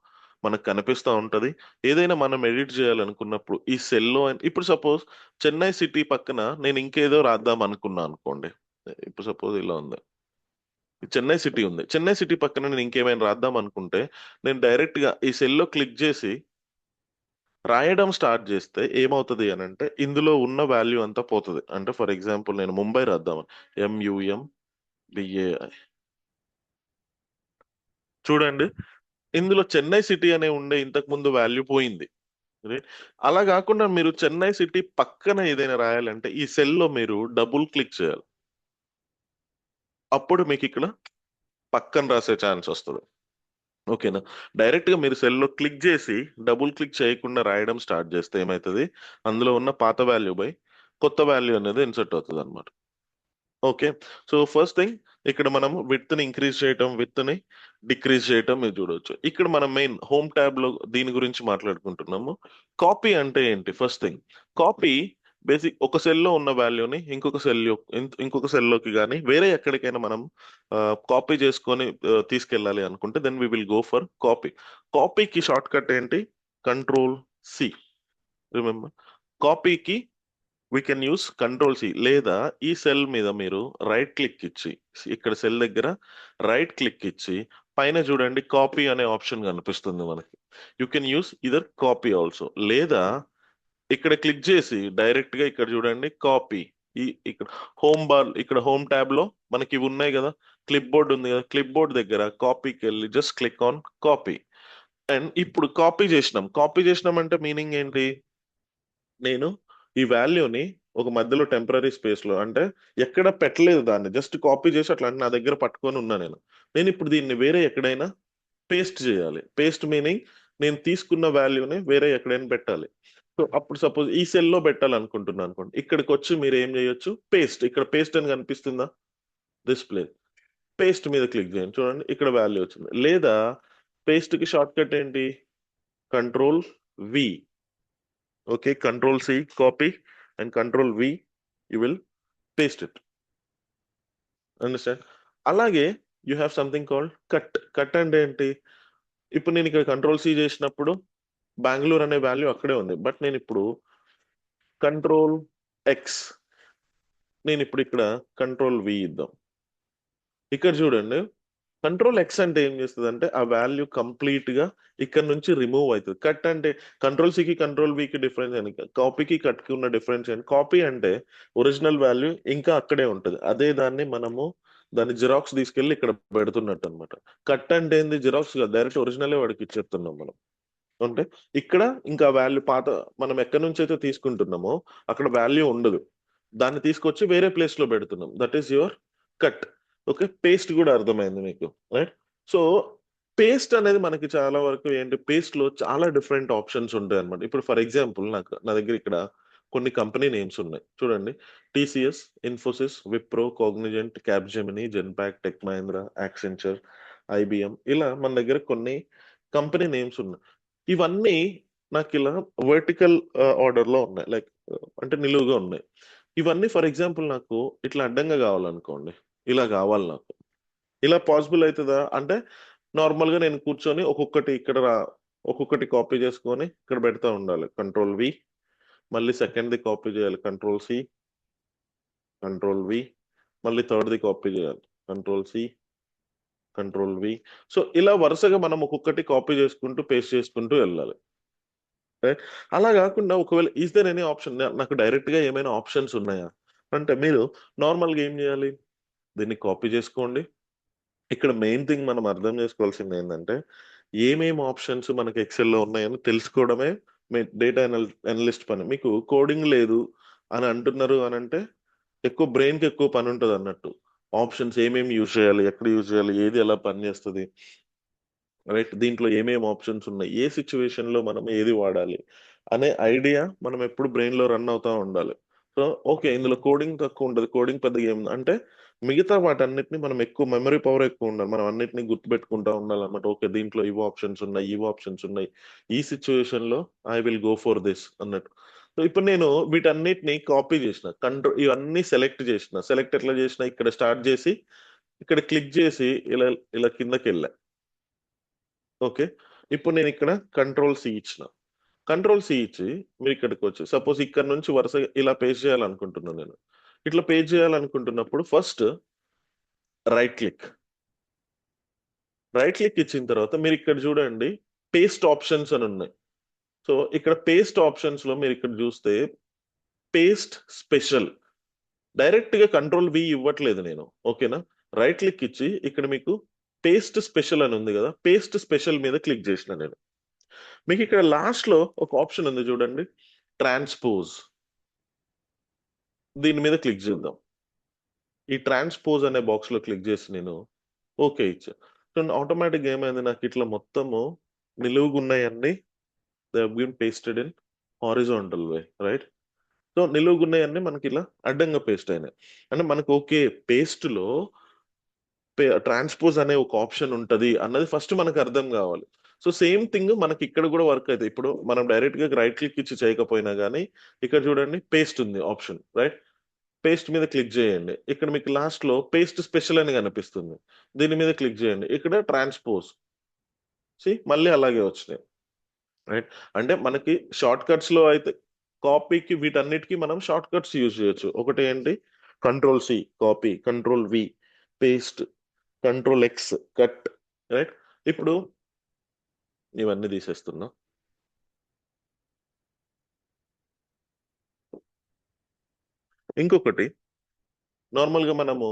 మనకు కనిపిస్తూ ఉంటది. ఏదైనా మనం ఎడిట్ చేయాలనుకున్నప్పుడు ఈ సెల్లో, ఇప్పుడు సపోజ్ చెన్నై సిటీ పక్కన నేను ఇంకేదో రాద్దాం అనుకున్నా అనుకోండి. ఇప్పుడు సపోజ్ ఇలా ఉంది, చెన్నై సిటీ ఉంది, చెన్నై సిటీ పక్కన నేను ఇంకేమైనా రాద్దాం అనుకుంటే నేను డైరెక్ట్ గా ఈ సెల్లో క్లిక్ చేసి రాయడం స్టార్ట్ చేస్తే ఏమవుతుంది అని అంటే ఇందులో ఉన్న వాల్యూ అంతా పోతుంది. అంటే ఫర్ ఎగ్జాంపుల్ నేను ముంబై రాద్దాం, MUMBAI. చూడండి ఇందులో చెన్నై సిటీ అనే ఉండే ఇంతకు ముందు వాల్యూ పోయింది. Right? అలా కాకుండా మీరు చెన్నై సిటీ పక్కన ఏదైనా రాయాలంటే ఈ సెల్లో మీరు డబుల్ క్లిక్ చేయాలి. అప్పుడు మీకు ఇక్కడ పక్కన రాసే ఛాన్స్ వస్తుంది. ఓకేనా, డైరెక్ట్ గా మీరు సెల్లో క్లిక్ చేసి డబుల్ క్లిక్ చేయకుండా రాయడం స్టార్ట్ చేస్తే ఏమవుతుంది, అందులో ఉన్న పాత వాల్యూ బై కొత్త వాల్యూ అనేది ఇన్సర్ట్ అవుతుంది అనమాట. ఓకే, సో ఫస్ట్ థింగ్ ఇక్కడ మనం విడ్త్ ని ఇంక్రీజ్ చేయటం, విడ్త్ ని డిక్రీజ్ చేయటం మీరు చూడవచ్చు. ఇక్కడ మనం మెయిన్ హోమ్ ట్యాబ్ లో దీని గురించి మాట్లాడుకుంటున్నాము. కాపీ అంటే ఏంటి? ఫస్ట్ థింగ్, కాపీ బేసిక్ ఒక సెల్లో ఉన్న వాల్యూని ఇంకొక సెల్లోకి కానీ వేరే ఎక్కడికైనా మనం కాపీ చేసుకొని తీసుకెళ్ళాలి అనుకుంటే then we will go for copy. కాపీకి షార్ట్ కట్ ఏంటి? Ctrl+C. రిమెంబర్, కాపీకి వీ కెన్ యూస్ Ctrl+C. లేదా ఈ సెల్ మీద మీరు రైట్ క్లిక్ ఇచ్చి, ఇక్కడ సెల్ దగ్గర రైట్ క్లిక్ ఇచ్చి పైన చూడండి కాపీ అనే ఆప్షన్ కనిపిస్తుంది మనకి. You can use either copy also, లేదా ఇక్కడ క్లిక్ చేసి డైరెక్ట్ గా ఇక్కడ చూడండి కాపీ, ఇక్కడ హోమ్ బార్, ఇక్కడ హోమ్ ట్యాబ్ లో మనకి ఇవి ఉన్నాయి కదా, క్లిప్ బోర్డ్ ఉంది కదా, క్లిప్ బోర్డ్ దగ్గర కాపీకి వెళ్ళి just click on copy. And ఇప్పుడు కాపీ చేసినాం అంటే మీనింగ్ ఏంటి, నేను ఈ వాల్యూని ఒక మధ్యలో టెంపరీ స్పేస్ లో, అంటే ఎక్కడ పెట్టలేదు దాన్ని, జస్ట్ కాపీ చేసి అట్లా నా దగ్గర పట్టుకొని ఉన్నా. నేను ఇప్పుడు దీన్ని వేరే ఎక్కడైనా పేస్ట్ చేయాలి. పేస్ట్ మీనింగ్ నేను తీసుకున్న వాల్యూని వేరే ఎక్కడైనా పెట్టాలి. సో అప్పుడు సపోజ్ ఈ సెల్ లో పెట్టాలనుకుంటున్నాను అనుకోండి, ఇక్కడికి వచ్చి మీరు ఏం చేయొచ్చు, పేస్ట్, ఇక్కడ పేస్ట్ అని కనిపిస్తుందా డిస్ప్లే, పేస్ట్ మీద క్లిక్ చేయండి. చూడండి ఇక్కడ వాల్యూ వచ్చింది. లేదా పేస్ట్ కి షార్ట్ కట్ ఏంటి, Ctrl+V. Okay, Ctrl+C copy and Ctrl+V you will paste it. Understand? అలాగే you have something called cut అంటే ఏంటి, ఇప్పుడు నేను ఇక్కడ Ctrl+C చేసినప్పుడు బెంగళూరు అనే వాల్యూ అక్కడే ఉంది. బట్ నేను ఇప్పుడు Ctrl+X, నేను ఇప్పుడు ఇక్కడ Ctrl+V ఇద్దాం. ఇక్కడ చూడండి Ctrl+X అంటే ఏం చేస్తుంది అంటే ఆ వాల్యూ కంప్లీట్ గా ఇక్కడ నుంచి రిమూవ్ అవుతుంది. కట్ అంటే Ctrl+C కి Ctrl+V కి డిఫరెన్స్ అని, కాపీకి కట్ కి ఉన్న డిఫరెన్స్ అని. కాపీ అంటే ఒరిజినల్ వాల్యూ ఇంకా అక్కడే ఉంటుంది, అదే దాన్ని మనము దాన్ని జిరాక్స్ తీసుకెళ్లి ఇక్కడ పెడుతున్నట్టు అనమాట. కట్ అంటే ఏంది, జిరాక్స్ కాదు, డైరెక్ట్ ఒరిజినలే వాడికి ఇచ్చేస్తున్నాం మనం. అంటే ఇక్కడ ఇంకా వాల్యూ పాత మనం ఎక్కడి నుంచి అయితే తీసుకుంటున్నామో అక్కడ వాల్యూ ఉండదు, దాన్ని తీసుకొచ్చి వేరే ప్లేస్ లో పెడుతున్నాం. That is your cut. Okay, paste కూడా అర్థమైంది మీకు, రైట్? సో పేస్ట్ అనేది మనకి చాలా వరకు ఏంటి, పేస్ట్ లో చాలా డిఫరెంట్ ఆప్షన్స్ ఉంటాయి అనమాట. ఇప్పుడు ఫర్ ఎగ్జాంపుల్ నా దగ్గర ఇక్కడ కొన్ని కంపెనీ నేమ్స్ ఉన్నాయి చూడండి. TCS, Infosys, Wipro, Cognizant, Capgemini, Genpact, tech Mahindra, Accenture, IBM, ఇలా మన దగ్గర కొన్ని కంపెనీ నేమ్స్ ఉన్నాయి. ఇవన్నీ నాకు ఇలా వర్టికల్ ఆర్డర్ లో ఉన్నాయి, లైక్ అంటే నిలువుగా ఉన్నాయి. ఇవన్నీ ఫర్ ఎగ్జాంపుల్ నాకు ఇట్లా అడ్డంగా కావాలనుకోండి, ఇలా కావాలి నాకు, ఇలా పాసిబుల్ అవుతుందా అంటే నార్మల్ గా నేను కూర్చొని ఒక్కొక్కటి ఒక్కొక్కటి కాపీ చేసుకొని ఇక్కడ పెడతా ఉండాలి. కంట్రోల్ వి, మళ్ళీ సెకండ్ ది కాపీ చేయాలి, కంట్రోల్ సి, కంట్రోల్ వి, మళ్ళీ థర్డ్ ది కాపీ చేయాలి, control C, control V. So ఇలా వరుసగా మనం ఒక్కొక్కటి కాపీ చేసుకుంటూ పేస్ట్ చేసుకుంటూ వెళ్ళాలి. రైట్? అలా కాకుండా ఒకవేళ ఈస్ దర్ ఎనీ ఆప్షన్, నాకు డైరెక్ట్ గా ఏమైనా ఆప్షన్స్ ఉన్నాయా అంటే మీరు నార్మల్ గా ఏం చేయాలి, దీన్ని కాపీ చేసుకోండి. ఇక్కడ మెయిన్ థింగ్ మనం అర్థం చేసుకోవాల్సింది ఏంటంటే ఏమేమి ఆప్షన్స్ మనకి ఎక్సెల్లో ఉన్నాయని తెలుసుకోవడమే మీ డేటా అనలిస్ట్ పని. మీకు కోడింగ్ లేదు అని అంటున్నారు అని అంటే ఎక్కువ బ్రెయిన్ కి ఎక్కువ పని ఉంటుంది అన్నట్టు. ఆప్షన్స్ ఏమేమి యూజ్ చేయాలి, ఎక్కడ యూజ్ చేయాలి, ఏది ఎలా పనిచేస్తుంది, రైట్, దీంట్లో ఏమేమి ఆప్షన్స్ ఉన్నాయి, ఏ సిచ్యువేషన్ లో మనం ఏది వాడాలి అనే ఐడియా మనం ఎప్పుడు బ్రెయిన్ లో రన్ అవుతా ఉండాలి. సో ఓకే, ఇందులో కోడింగ్ తక్కువ ఉంటుంది, కోడింగ్ పెద్దగా ఏం అంటే మిగతా వాటన్నిటిని మనం ఎక్కువ మెమరీ పవర్ ఎక్కువ ఉండాలి, మనం అన్నిటిని గుర్తుపెట్టుకుంటా ఉండాలన్నమాట. ఓకే, దీంట్లో ఇవి ఆప్షన్స్ ఉన్నాయి, ఇవి ఆప్షన్స్ ఉన్నాయి, ఈ సిచ్యువేషన్ లో I will go for this అన్నట్టు. సో ఇప్పుడు నేను వీటన్నిటిని కాపీ చేసిన, కంట్రోల్ ఇవన్నీ సెలెక్ట్ ఎట్లా చేసిన, ఇక్కడ స్టార్ట్ చేసి ఇక్కడ క్లిక్ చేసి ఇలా ఇలా కిందకి వెళ్ళా. ఓకే, ఇప్పుడు నేను ఇక్కడ కంట్రోల్ సి ఇచ్చిన, కంట్రోల్ సి ఇచ్చి మీరు ఇక్కడికి వచ్చి సపోజ్ ఇక్కడ నుంచి వరుసగా ఇలా పేస్ట్ చేయాలనుకుంటున్నాను నేను. ఇట్లా పేస్ట్ చేయాలనుకుంటున్నప్పుడు first right click, right click ఇచ్చిన తర్వాత మీరు ఇక్కడ చూడండి పేస్ట్ ఆప్షన్స్ అని ఉన్నాయి. సో ఇక్కడ పేస్ట్ ఆప్షన్స్ లో మీరు ఇక్కడ చూస్తే పేస్ట్ స్పెషల్, డైరెక్ట్ గా కంట్రోల్ వి ఇవ్వట్లేదు నేను. ఓకేనా, రైట్ క్లిక్ ఇచ్చి ఇక్కడ మీకు పేస్ట్ స్పెషల్ అని ఉంది కదా, పేస్ట్ స్పెషల్ మీద క్లిక్ చేసిన నేను. మీకు ఇక్కడ లాస్ట్ లో ఒక ఆప్షన్ ఉంది చూడండి, ట్రాన్స్పోజ్, దీని మీద క్లిక్ చేద్దాం. ఈ ట్రాన్స్పోజ్ అనే బాక్స్ లో క్లిక్ చేసి నేను ఓకే ఇచ్చా. చూడండి ఆటోమేటిక్ ఏమైంది, నాకు ఇట్లా మొత్తము నిలువుగున్నాయన్నీ they have been pasted in horizontal way, right. So నిలువుగున్నాయన్నీ మనకి ఇలా అడ్డంగా పేస్ట్ అయినాయి. అంటే మనకు ఓకే, పేస్ట్ లో ట్రాన్స్పోజ్ అనే ఒక ఆప్షన్ ఉంటది అన్నది ఫస్ట్ మనకు అర్థం కావాలి. సో సేమ్ థింగ్ మనకి ఇక్కడ కూడా వర్క్ అవుతుంది. ఇప్పుడు మనం డైరెక్ట్ గా రైట్ క్లిక్ ఇచ్చి చేయకపోయినా కానీ ఇక్కడ చూడండి పేస్ట్ ఉంది ఆప్షన్, రైట్. పేస్ట్ మీద క్లిక్ చేయండి, ఇక్కడ మీకు లాస్ట్ లో పేస్ట్ స్పెషల్ అని కనిపిస్తుంది, దీని మీద క్లిక్ చేయండి, ఇక్కడ ట్రాన్స్పోజ్, మళ్ళీ అలాగే వచ్చినాయి, రైట్. అంటే మనకి షార్ట్ కట్స్ లో అయితే కాపీకి వీటన్నిటికీ మనం షార్ట్ కట్స్ యూజ్ చేయొచ్చు. ఒకటి ఏంటి, control C copy, control V paste, control X cut, right. ఇప్పుడు ఇవన్నీ తీసేస్తున్నా. ఇంకొకటి నార్మల్ గా మనము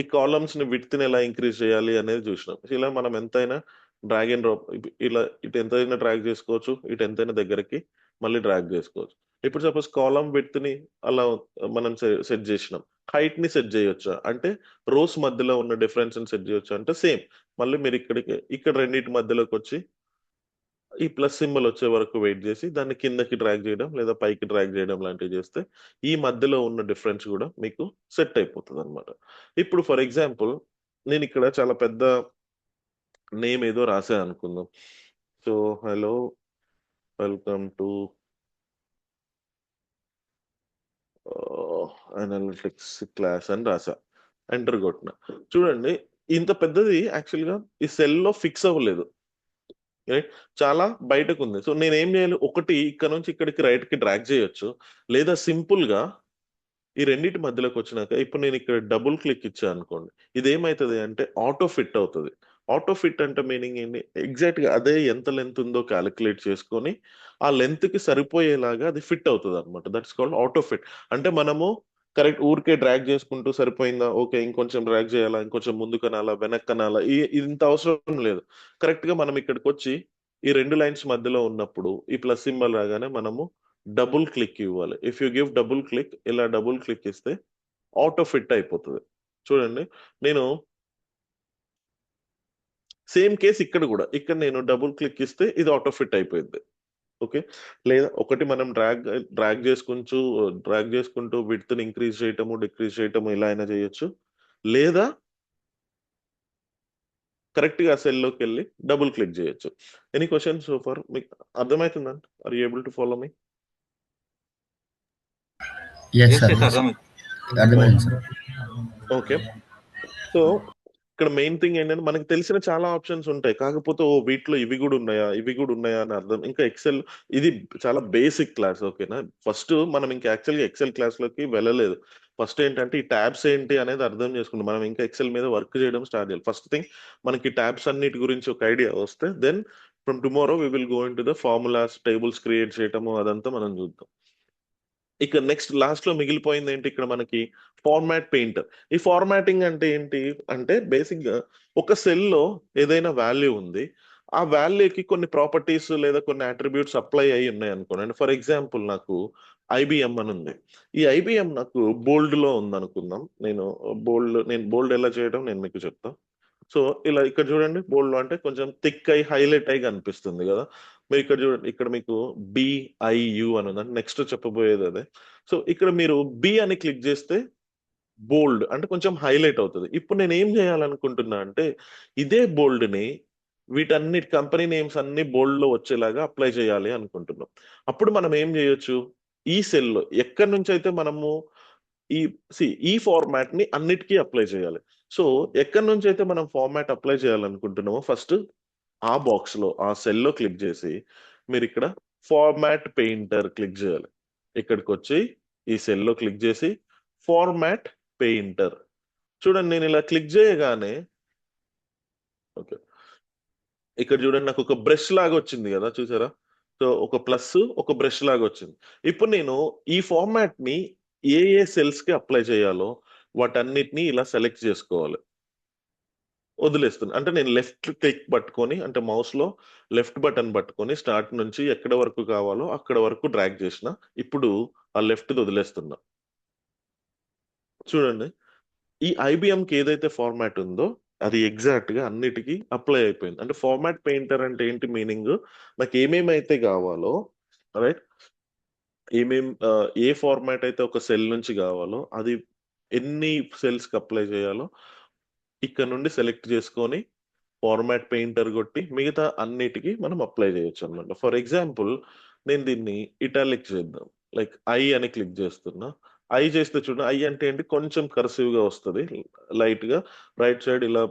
ఈ కాలమ్స్ ని విడ్త్ ని ఎలా ఇంక్రీజ్ చేయాలి అనేది చూసినాం. ఇలా మనం ఎంతైనా డ్రాగ్ అండ్ డ్రాప్, ఇలా ఇటు ఎంతైనా డ్రాగ్ చేసుకోవచ్చు, ఇటు ఎంతైనా దగ్గరికి మళ్ళీ డ్రాగ్ చేసుకోవచ్చు. ఇప్పుడు సపోజ్ కాలమ్ విడ్త్ ని అలా మనం సెట్ చేసినాం, హైట్ ని సెట్ చేయొచ్చా అంటే రోస్ మధ్యలో ఉన్న డిఫరెన్స్ ని సెట్ చేయొచ్చా అంటే సేమ్, మళ్ళీ మీరు ఇక్కడ రెండింటి మధ్యలోకి వచ్చి ఈ ప్లస్ సింబల్ వచ్చే వరకు వెయిట్ చేసి దాన్ని కిందకి డ్రాగ్ చేయడం లేదా పైకి డ్రాగ్ చేయడం లాంటివి చేస్తే ఈ మధ్యలో ఉన్న డిఫరెన్స్ కూడా మీకు సెట్ అయిపోతుంది అనమాట. ఇప్పుడు ఫర్ ఎగ్జాంపుల్ నేను ఇక్కడ చాలా పెద్ద నేమ్ ఏదో రాసా అనుకుందాం. So hello, welcome to analytics class అని రాసా, ఎంటర్ కొట్టిన. చూడండి ఇంత పెద్దది యాక్చువల్ గా ఈ సెల్ లో ఫిక్స్ అవ్వలేదు, రైట్, చాలా బయటకు ఉంది. సో నేను ఏం చేయాలి, ఒకటి ఇక్కడ నుంచి ఇక్కడికి రైట్ కి డ్రాగ్ చేయొచ్చు, లేదా సింపుల్ గా ఈ రెండింటి మధ్యలోకి వచ్చినాక ఇప్పుడు నేను ఇక్కడ డబుల్ క్లిక్ ఇచ్చా అనుకోండి, ఇది ఏమైతుంది అంటే ఆటో ఫిట్ అవుతుంది. ఆటో ఫిట్ అంటే మీనింగ్ ఏంటి, ఎగ్జాక్ట్ గా అదే ఎంత లెంత్ ఉందో క్యాలిక్యులేట్ చేసుకొని ఆ లెంత్ కి సరిపోయేలాగా అది ఫిట్ అవుతుంది అనమాట. That's called auto fit. అంటే మనము కరెక్ట్ ఊరికే డ్రాగ్ చేసుకుంటూ సరిపోయిందా, ఓకే ఇంకొంచెం డ్రాగ్ చేయాలా, ఇంకొంచెం ముందు కనాలా వెనక్ కనాలా, ఇంత అవసరం లేదు. కరెక్ట్ గా మనం ఇక్కడికి వచ్చి ఈ రెండు లైన్స్ మధ్యలో ఉన్నప్పుడు ఈ ప్లస్ సింబల్ రాగానే మనము డబుల్ క్లిక్ ఇవ్వాలి. If you give double click, ఇలా డబుల్ క్లిక్ ఇస్తే ఆటో ఫిట్ అయిపోతుంది. చూడండి నేను సేమ్ కేస్ ఇక్కడ కూడా, ఇక్కడ నేను డబుల్ క్లిక్ ఇస్తే ఇది ఆటో ఫిట్ అయిపోయింది. ఓకే, లేదా ఒకటి మనం డ్రాగ్ చేసుకుంటూ విడ్త్ ని ఇంక్రీజ్ చేయటము డిక్రీజ్ చేయటము ఇలా అయినా చేయొచ్చు, లేదా కరెక్ట్ గా సెల్లోకి వెళ్ళి డబుల్ క్లిక్ చేయొచ్చు. Any question so far? మీకు అర్థమవుతుందండి? Are you able to follow me? Yes Yes, sir, yes, అర్థమైంది. అర్థమైంది సార్. ఓకే, సో ఇక్కడ మెయిన్ థింగ్ ఏంటంటే మనకి తెలిసిన చాలా ఆప్షన్స్ ఉంటాయి, కాకపోతే ఓ వీటిలో ఇవి కూడా ఉన్నాయా అని అర్థం. ఇంకా ఎక్సెల్ ఇది చాలా బేసిక్ క్లాస్, ఓకేనా? ఫస్ట్ మనం ఇంకా యాక్చువల్గా ఎక్సెల్ క్లాస్ లోకి వెళ్ళలేదు. ఫస్ట్ ఏంటంటే ఈ ట్యాబ్స్ ఏంటి అనేది అర్థం చేసుకుంటాం. మనం ఇంకా ఎక్సెల్ మీద వర్క్ చేయడం స్టార్ట్ చేయాలి. ఫస్ట్ థింగ్ మనకి ట్యాబ్స్ అన్నిటి గురించి ఒక ఐడియా వస్తే then from tomorrow we will go into the formulas, tables create చేయటము అదంతా మనం చూద్దాం. ఇక నెక్స్ట్ లాస్ట్ లో మిగిలిపోయింది ఏంటి ఇక్కడ మనకి? Format painter. ఈ ఫార్మాటింగ్ అంటే ఏంటి అంటే బేసిక్ గా ఒక సెల్ లో ఏదైనా వాల్యూ ఉంది, ఆ వాల్యూకి కొన్ని ప్రాపర్టీస్ లేదా కొన్ని అట్రిబ్యూట్స్ అప్లై అయి ఉన్నాయి అనుకోండి. ఫర్ ఎగ్జాంపుల్ నాకు ఐబిఎం అని ఉంది. ఈ ఐబిఎం నాకు బోల్డ్ లో ఉంది అనుకుందాం. నేను బోల్డ్ ఎలా చేయడం నేను మీకు చెప్తాను. సో ఇలా ఇక్కడ చూడండి, బోల్డ్ లో అంటే కొంచెం థిక్ అయి హైలైట్ అయి కనిపిస్తుంది కదా. మీరు ఇక్కడ చూడండి, ఇక్కడ మీకు బిఐయు అని ఉందండి. నెక్స్ట్ చెప్పబోయేది అదే. సో ఇక్కడ మీరు బి అని క్లిక్ చేస్తే బోల్డ్ అంటే కొంచెం హైలైట్ అవుతుంది. ఇప్పుడు నేను ఏం చేయాలనుకుంటున్నా అంటే ఇదే బోల్డ్ ని వీటన్ని కంపెనీ నేమ్స్ అన్ని బోల్డ్ లో వచ్చేలాగా అప్లై చేయాలి అనుకుంటున్నాం. అప్పుడు మనం ఏం చేయొచ్చు? ఈ సెల్ లో ఎక్కడి నుంచి అయితే మనము ఈ ఈ ఫార్మాట్ ని అన్నిటికీ అప్లై చేయాలి. సో ఎక్కడి నుంచి అయితే మనం ఫార్మాట్ అప్లై చేయాలనుకుంటున్నామో ఫస్ట్ ఆ బాక్స్ లో ఆ సెల్ లో క్లిక్ చేసి మీరు ఇక్కడ ఫార్మాట్ పెయింటర్ క్లిక్ చేయాలి. ఇక్కడికి వచ్చి ఈ సెల్ లో క్లిక్ చేసి ఫార్మాట్ పెయింటర్ చూడండి. నేను ఇలా క్లిక్ చేయగానే ఓకే, ఇక్కడ చూడండి నాకు ఒక బ్రష్ లాగా వచ్చింది కదా, చూసారా? సో ఒక ప్లస్ ఒక బ్రష్ లాగా వచ్చింది. ఇప్పుడు నేను ఈ ఫార్మాట్ ని ఏ సెల్స్ కి అప్లై చేయాలో వాటన్నిటిని ఇలా సెలెక్ట్ చేసుకోవాలి. వదిలేస్తుంది అంటే నేను లెఫ్ట్ క్లిక్ పట్టుకొని అంటే మౌస్ లో లెఫ్ట్ బటన్ పట్టుకొని స్టార్ట్ నుంచి ఎక్కడ వరకు కావాలో అక్కడ వరకు డ్రాగ్ చేసిన. ఇప్పుడు ఆ లెఫ్ట్ వదిలేస్తున్నా. చూడండి, ఈ ఐబిఎం కి ఏదైతే ఫార్మాట్ ఉందో అది ఎగ్జాక్ట్ గా అన్నిటికీ అప్లై అయిపోయింది. అంటే ఫార్మాట్ పెయింటర్ అంటే ఏంటి మీనింగ్? నాకు ఏమేమైతే కావాలో, రైట్, ఏ ఫార్మాట్ అయితే ఒక సెల్ నుంచి కావాలో అది ఎన్ని సెల్స్ కి అప్లై చేయాలో ఇక్కడ నుండి సెలెక్ట్ చేసుకొని ఫార్మాట్ పెయింటర్ కొట్టి మిగతా అన్నిటికీ మనం అప్లై చేయొచ్చు అనమాట. ఫర్ ఎగ్జాంపుల్ నేను దీన్ని ఇటాలిక్ చేద్దాం. లైక్ ఐ అని క్లిక్ చేస్తున్నా. ఐ చేస్తే చూడండి, ఐ అంటే ఏంటి, కొంచెం కర్సివ్ గా వస్తుంది, లైట్ గా రైట్ సైడ్ ఇలా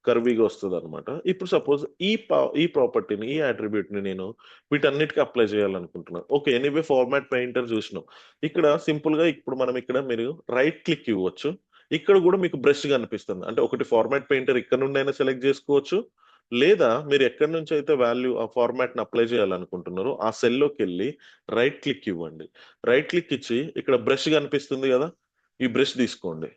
కర్వీగా వస్తుంది అనమాట. ఇప్పుడు సపోజ్ ఈ ప్రాపర్టీని ఈ అట్రిబ్యూట్ ని నేను వీటన్నిటికీ అప్లై చేయాలనుకుంటున్నాను. ఓకే, ఎనీవే ఫార్మాట్ పెయింటర్ చూసినాం. ఇక్కడ సింపుల్ గా ఇప్పుడు మనం ఇక్కడ మీరు రైట్ క్లిక్ ఇవ్వచ్చు. ఇక్కడ కూడా మీకు బ్రష్ కనిపిస్తుంది. అంటే ఒకటి ఫార్మాట్ పెయింటర్ ఇక్కడ నుండి అయినా సెలెక్ట్ చేసుకోవచ్చు, లేదా మీరు ఎక్కడి నుంచి అయితే వాల్యూ ఆ ఫార్మాట్ ని అప్లై చేయాలనుకుంటున్నారో ఆ సెల్ లోకి వెళ్ళి రైట్ క్లిక్ ఇవ్వండి. రైట్ క్లిక్ ఇచ్చి ఇక్కడ బ్రష్ కనిపిస్తుంది కదా, ఈ బ్రష్ తీసుకోండి.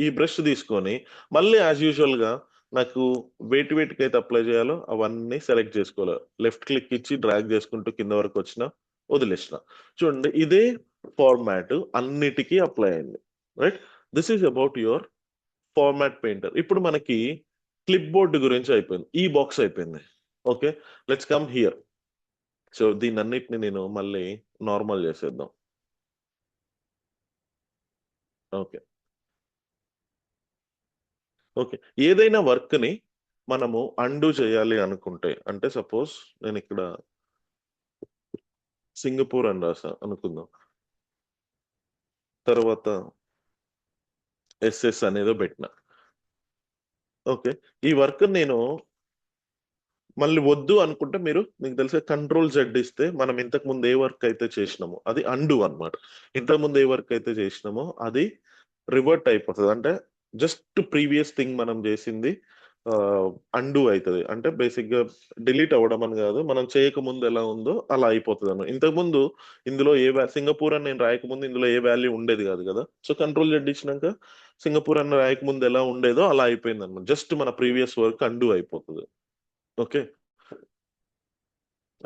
ఈ బ్రష్ తీసుకొని మళ్ళీ యాజ్ యూజువల్ గా నాకు వేటికి అయితే అప్లై చేయాలో అవన్నీ సెలెక్ట్ చేసుకోవాలి. లెఫ్ట్ క్లిక్ ఇచ్చి డ్రాగ్ చేసుకుంటూ కింద వరకు వచ్చిన వదిలేసిన. చూడండి, ఇదే ఫార్మాట్ అన్నిటికీ అప్లై అయింది. Right, this is about your format painter. ఇప్పుడు మనకి క్లిప్ బోర్డ్ గురించి అయిపోయింది, ఈ బాక్స్ అయిపోయింది. Okay, let's come here. So దీని అన్నిటిని నేను మళ్ళీ నార్మల్ చేసేద్దాం. ఓకే ఓకే, ఏదైనా వర్క్ ని మనము అండు చేయాలి అనుకుంటే, అంటే సపోజ్ నేను ఇక్కడ సింగపూర్ అని రాసా అనుకుందాం, తర్వాత ఎస్ఎస్ అనేదో పెట్టిన. ఓకే, ఈ వర్క్ నేను మళ్ళీ వద్దు అనుకుంటే మీకు తెలిసే కంట్రోల్ జెడ్ ఇస్తే మనం ఇంతకు ముందు ఏ వర్క్ అయితే చేసినామో అది అండు అనమాట. ఇంతకు ముందు ఏ వర్క్ అయితే చేసినామో అది రివర్ట్ అయిపోతుంది. అంటే జస్ట్ ప్రీవియస్ థింగ్ మనం చేసింది అండు అవుతుంది. అంటే బేసిక్ గా డిలీట్ అవ్వడం అని కాదు, మనం చేయక ముందు ఎలా ఉందో అలా అయిపోతుంది అన్నమాట. ఇంతకు ముందు ఇందులో సింగపూర్ అని నేను రాయకముందు ఇందులో ఏ వాల్యూ ఉండేది కాదు కదా. సో కంట్రోల్ జెడ్ ఇచ్చినాక సింగపూర్ అని రాయకముందు ఎలా ఉండేదో అలా అయిపోయింది అనమాట. జస్ట్ మన ప్రీవియస్ వర్క్ అండు అయిపోతుంది. Okay,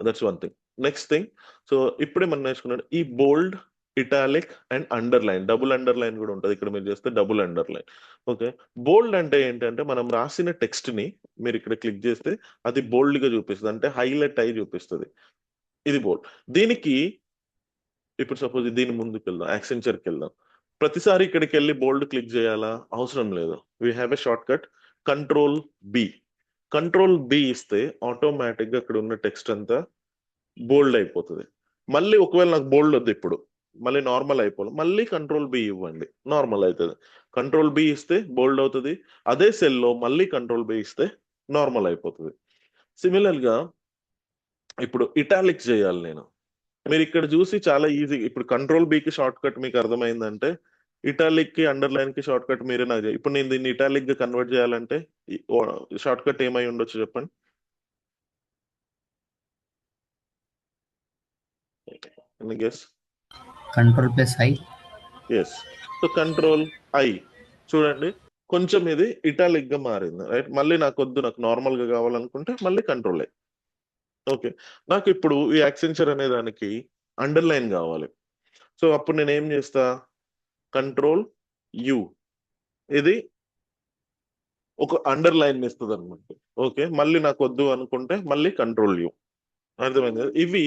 that's one thing. Next thing, so ఇప్పుడే మనం నేర్చుకున్నాడు ఈ bold, italic and underline, double underline కూడా ఉంటుంది. ఇక్కడ మీరు చేస్తే డబుల్ అండర్లైన్. ఓకే. బోల్డ్ అంటే ఏంటంటే మనం రాసిన టెక్స్ట్ ని మీరు ఇక్కడ క్లిక్ చేస్తే అది బోల్డ్ గా చూపిస్తుంది, అంటే హైలైట్ అయి చూపిస్తుంది. ఇది బోల్డ్. దీనికి ఇప్పుడు సపోజ్ దీని ముందుకు వెళ్దాం, యాక్సెంచర్కి వెళ్దాం. ప్రతిసారి ఇక్కడికి వెళ్ళి బోల్డ్ క్లిక్ చేయాలా? అవసరం లేదు. We have a shortcut control B. Control B ఇస్తే ఆటోమేటిక్ గా అక్కడ ఉన్న టెక్స్ట్ అంతా బోల్డ్ అయిపోతుంది. మళ్ళీ ఒకవేళ నాకు బోల్డ్ వద్దు, ఇప్పుడు మళ్ళీ నార్మల్ అయిపోవాలి, మళ్ళీ కంట్రోల్ బి ఇవ్వండి, నార్మల్ అవుతుంది. కంట్రోల్ బి ఇస్తే బోల్డ్ అవుతుంది. అదే సెల్లో మళ్ళీ కంట్రోల్ బి ఇస్తే నార్మల్ అయిపోతుంది. సిమిలర్ గా ఇప్పుడు ఇటాలిక్ చేయాలి నేను. మీరు ఇక్కడ చూసి చాలా ఈజీ. ఇప్పుడు కంట్రోల్ బికి షార్ట్ కట్ మీకు అర్థమైందంటే ఇటాలిక్ కి అండర్లైన్ కి షార్ట్ కట్ మీరే నాకు ఇప్పుడు నేను దీన్ని ఇటాలిక్ గా కన్వర్ట్ చేయాలంటే షార్ట్ కట్ ఏమై ఉండొచ్చు చెప్పండి. Guess. Control plus I. Yes. So control I చూడండి, కొంచెం ఇది ఇటాలిక్ గా మారింది, రైట్. మళ్ళీ నాకు వద్దు, నాకు నార్మల్ గా కావాలనుకుంటే మళ్ళీ కంట్రోల్ ఐ. ఓకే. నాకు ఇప్పుడు ఈ యాక్సెంచర్ అనే దానికి అండర్లైన్ కావాలి. సో అప్పుడు నేను ఏం చేస్తా? Control you. ఇది ఒక అండర్లైన్ ఇస్తుంది అనమాట. ఓకే. మళ్ళీ నాకు వద్దు అనుకుంటే మళ్ళీ కంట్రోల్ యు. అర్థమైంది కదా? ఇవి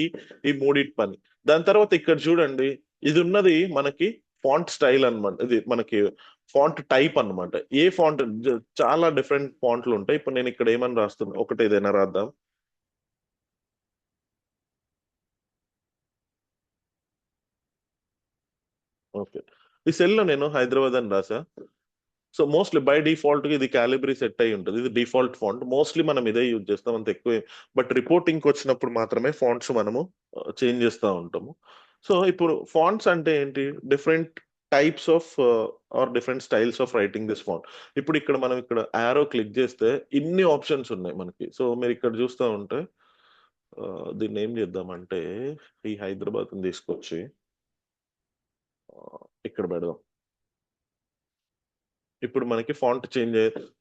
ఈ మూడిటి పని. దాని తర్వాత ఇక్కడ చూడండి, ఇది ఉన్నది మనకి ఫాంట్ స్టైల్ అన్నమాట. ఇది మనకి ఫాంట్ టైప్ అన్నమాట. ఏ ఫాంట్, చాలా డిఫరెంట్ ఫాంట్లు ఉంటాయి. ఇప్పుడు నేను ఇక్కడ ఏమని రాస్తున్నా, ఒకటి ఏదైనా రాద్దాం. ఓకే. ఈ సెల్ లో నేను హైదరాబాద్ అని రాసా. సో మోస్ట్లీ బై డిఫాల్ట్ గా ఇది క్యాలిబ్రీ సెట్ అయి ఉంటుంది. ఇది డిఫాల్ట్ ఫాంట్. మోస్ట్లీ మనం ఇదే యూజ్ చేస్తాం, అంత ఎక్కువ. బట్ రిపోర్టింగ్ కి వచ్చినప్పుడు మాత్రమే ఫాంట్స్ మనము చేంజ్ చేస్తూ ఉంటాము. సో ఇప్పుడు ఫాంట్స్ అంటే ఏంటి? Different types of or different styles of writing this font. ఇప్పుడు ఇక్కడ మనం ఇక్కడ యారో క్లిక్ చేస్తే ఇన్ని ఆప్షన్స్ ఉన్నాయి మనకి. సో మీరు ఇక్కడ చూస్తూ ఉంటే దీన్ని ఏం చేద్దామంటే ఈ హైదరాబాద్ తీసుకొచ్చి ఇక్కడ పెడదాం. ఇప్పుడు మనకి ఫాంట్ చేంజ్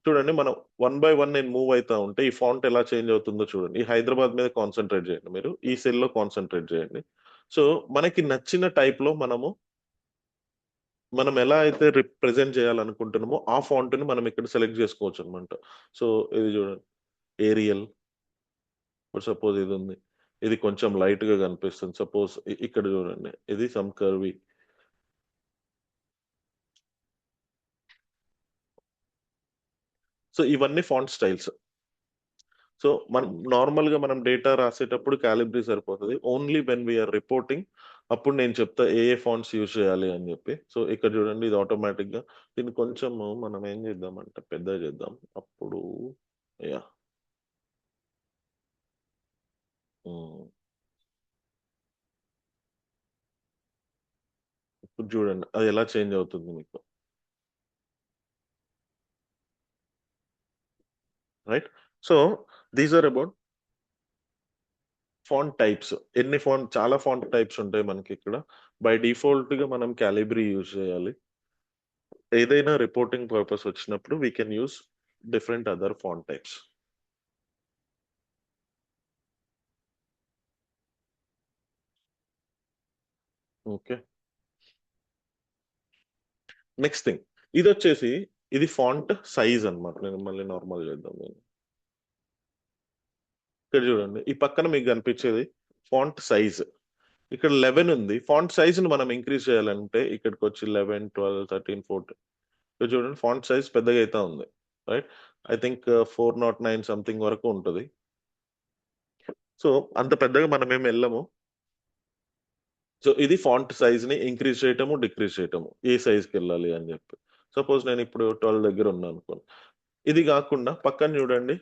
చూడండి. మనం 1 by 1 నేను మూవ్ అవుతా ఉంటే ఈ ఫాంట్ ఎలా చేంజ్ అవుతుందో చూడండి. ఈ హైదరాబాద్ మీద కాన్సన్ట్రేట్ చేయండి, మీరు ఈ సెల్ లో కాన్సన్ట్రేట్ చేయండి. సో మనకి నచ్చిన టైప్ లో మనం ఎలా అయితే రిప్రజెంట్ చేయాలనుకుంటున్నామో ఆ ఫాంట్ ని మనం ఇక్కడ సెలెక్ట్ చేసుకోవచ్చు అనమాట. సో ఇది చూడండి, ఏరియల్. ఇప్పుడు సపోజ్ ఇది ఉంది, ఇది కొంచెం లైట్ గా కనిపిస్తుంది. సపోజ్ ఇక్కడ చూడండి, ఇది సమ్ కర్వీ. సో ఇవన్నీ ఫాంట్ స్టైల్స్. సో మనం నార్మల్ గా మనం డేటా రాసేటప్పుడు క్యాలిబ్రీ సరిపోతుంది. ఓన్లీ వెన్ వీఆర్ రిపోర్టింగ్ అప్పుడు నేను చెప్తా ఏ ఫాంట్స్ యూజ్ చేయాలి అని చెప్పి. సో ఇక్కడ చూడండి, ఇది ఆటోమేటిక్ గా దీన్ని కొంచెం మనం ఏం చేద్దామంటే పెద్దగా చేద్దాం. అప్పుడు యా ఇప్పుడు చూడండి అది ఎలా చేంజ్ అవుతుంది మీకు, right. So these are about font types. చాలా ఫాంట్ టైప్స్ ఉంటాయి మనకి ఇక్కడ. బై డిఫాల్ట్ గా మనం క్యాలిబ్రీ యూజ్ చేయాలి. ఏదైనా రిపోర్టింగ్ పర్పస్ వచ్చినప్పుడు we can use different other font types. Okay. Next thing, ఇది వచ్చేసి ఇది ఫాంట్ సైజ్ అన్నమాట. నేను మళ్ళీ నార్మల్ చేద్దాం. నేను ఇక్కడ చూడండి, ఈ పక్కన మీకు కనిపించేది ఫాంట్ సైజ్. ఇక్కడ 11 ఉంది. ఫాంట్ సైజ్ ని మనం ఇంక్రీజ్ చేయాలంటే ఇక్కడికి వచ్చి 11, 12, 13, 14. ఇక్కడ చూడండి ఫాంట్ సైజ్ పెద్దగా అయితే ఉంది, రైట్. ఐ థింక్ 409 సంథింగ్ వరకు ఉంటుంది. సో అంత పెద్దగా మనం ఏమి వెళ్ళము. సో ఇది ఫాంట్ సైజ్ ని ఇంక్రీజ్ చేయటము, డిక్రీజ్ చేయటము, ఏ సైజ్కి వెళ్ళాలి అని చెప్పి. సపోజ్ నేను ఇప్పుడు 12 దగ్గర ఉన్నాను అనుకోండి. ఇది కాకుండా పక్కన చూడండి,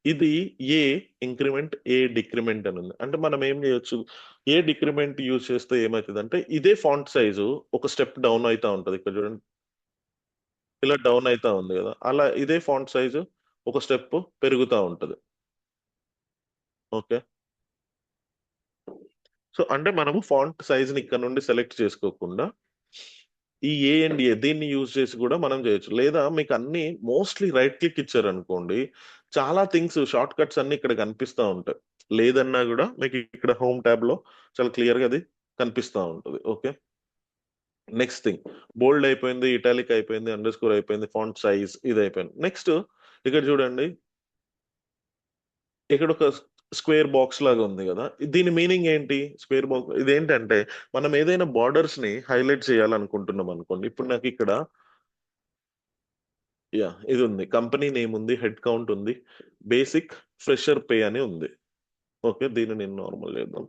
ఇది ఏ ఇంక్రిమెంట్, ఏ డిక్రిమెంట్ అని ఉంది. అంటే మనం ఏం చేయొచ్చు, ఏ డిక్రిమెంట్ యూజ్ చేస్తే ఏమవుతుంది అంటే ఇదే ఫాంట్ సైజు ఒక స్టెప్ డౌన్ అవుతా ఉంటది. ఇక్కడ చూడండి ఇలా డౌన్ అవుతా ఉంది కదా, అలా ఇదే ఫాంట్ సైజు ఒక స్టెప్ పెరుగుతూ ఉంటది. ఓకే. సో అంటే మనము ఫాంట్ సైజ్ ని ఇక్కడ నుండి సెలెక్ట్ చేసుకోకుండా ఈ ఏ అండ్ ఏ దీన్ని యూజ్ చేసి కూడా మనం చేయొచ్చు. లేదా మీకు అన్ని మోస్ట్లీ రైట్ క్లిక్ ఇచ్చారు అనుకోండి, చాలా థింగ్స్ షార్ట్ కట్స్ అన్ని ఇక్కడ కనిపిస్తూ ఉంటాయి. లేదన్నా కూడా మీకు ఇక్కడ హోమ్ ట్యాబ్ లో చాలా క్లియర్ గా అది కనిపిస్తూ ఉంటుంది. ఓకే. నెక్స్ట్ థింగ్, బోల్డ్ అయిపోయింది, ఇటాలిక్ అయిపోయింది, అండర్ స్కోర్ అయిపోయింది, ఫాంట్ సైజ్ ఇది అయిపోయింది. నెక్స్ట్ ఇక్కడ చూడండి, ఇక్కడ ఒక స్క్వేర్ బాక్స్ లాగా ఉంది కదా, దీని మీనింగ్ ఏంటి? స్క్వేర్ బాక్స్ ఇదేంటంటే మనం ఏదైనా బార్డర్స్ ని హైలైట్ చేయాలనుకుంటున్నాం అనుకోండి. ఇప్పుడు నాకు ఇక్కడ ఇది ఉంది, కంపెనీ నేమ్ ఉంది, హెడ్ కౌంట్ ఉంది, బేసిక్, ఫ్రెషర్ పే అని ఉంది. ఓకే, దీన్ని నేను నార్మల్ చేద్దాం.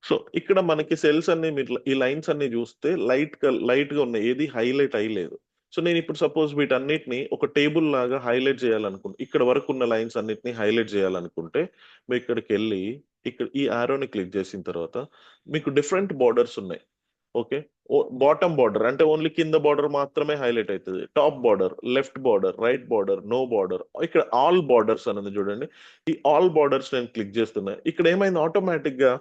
సో ఇక్కడ మనకి సెల్స్ అన్ని మీరు ఈ లైన్స్ అన్ని చూస్తే లైట్ గా ఉన్నాయి, ఏది హైలైట్ అయ్యలేదు. సో నేను ఇప్పుడు సపోజ్ వీటన్నిటిని ఒక టేబుల్ లాగా హైలైట్ చేయాలనుకుంటే, ఇక్కడ వరకు ఉన్న లైన్స్ అన్నిటిని హైలైట్ చేయాలనుకుంటే మీరు ఇక్కడికి వెళ్ళి ఇక్కడ ఈ ఆరోని క్లిక్ చేసిన తర్వాత మీకు డిఫరెంట్ బార్డర్స్ ఉన్నాయి. ఓకే, బాటమ్ బార్డర్ అంటే ఓన్లీ కింద బార్డర్ మాత్రమే హైలైట్ అవుతుంది, top border, left border, right border, no border, ఇక్కడ ఆల్ బార్డర్స్ అనేది చూడండి. ఈ ఆల్ బార్డర్స్ నేను క్లిక్ చేస్తున్నా, ఇక్కడ ఏమైంది ఆటోమేటిక్ గా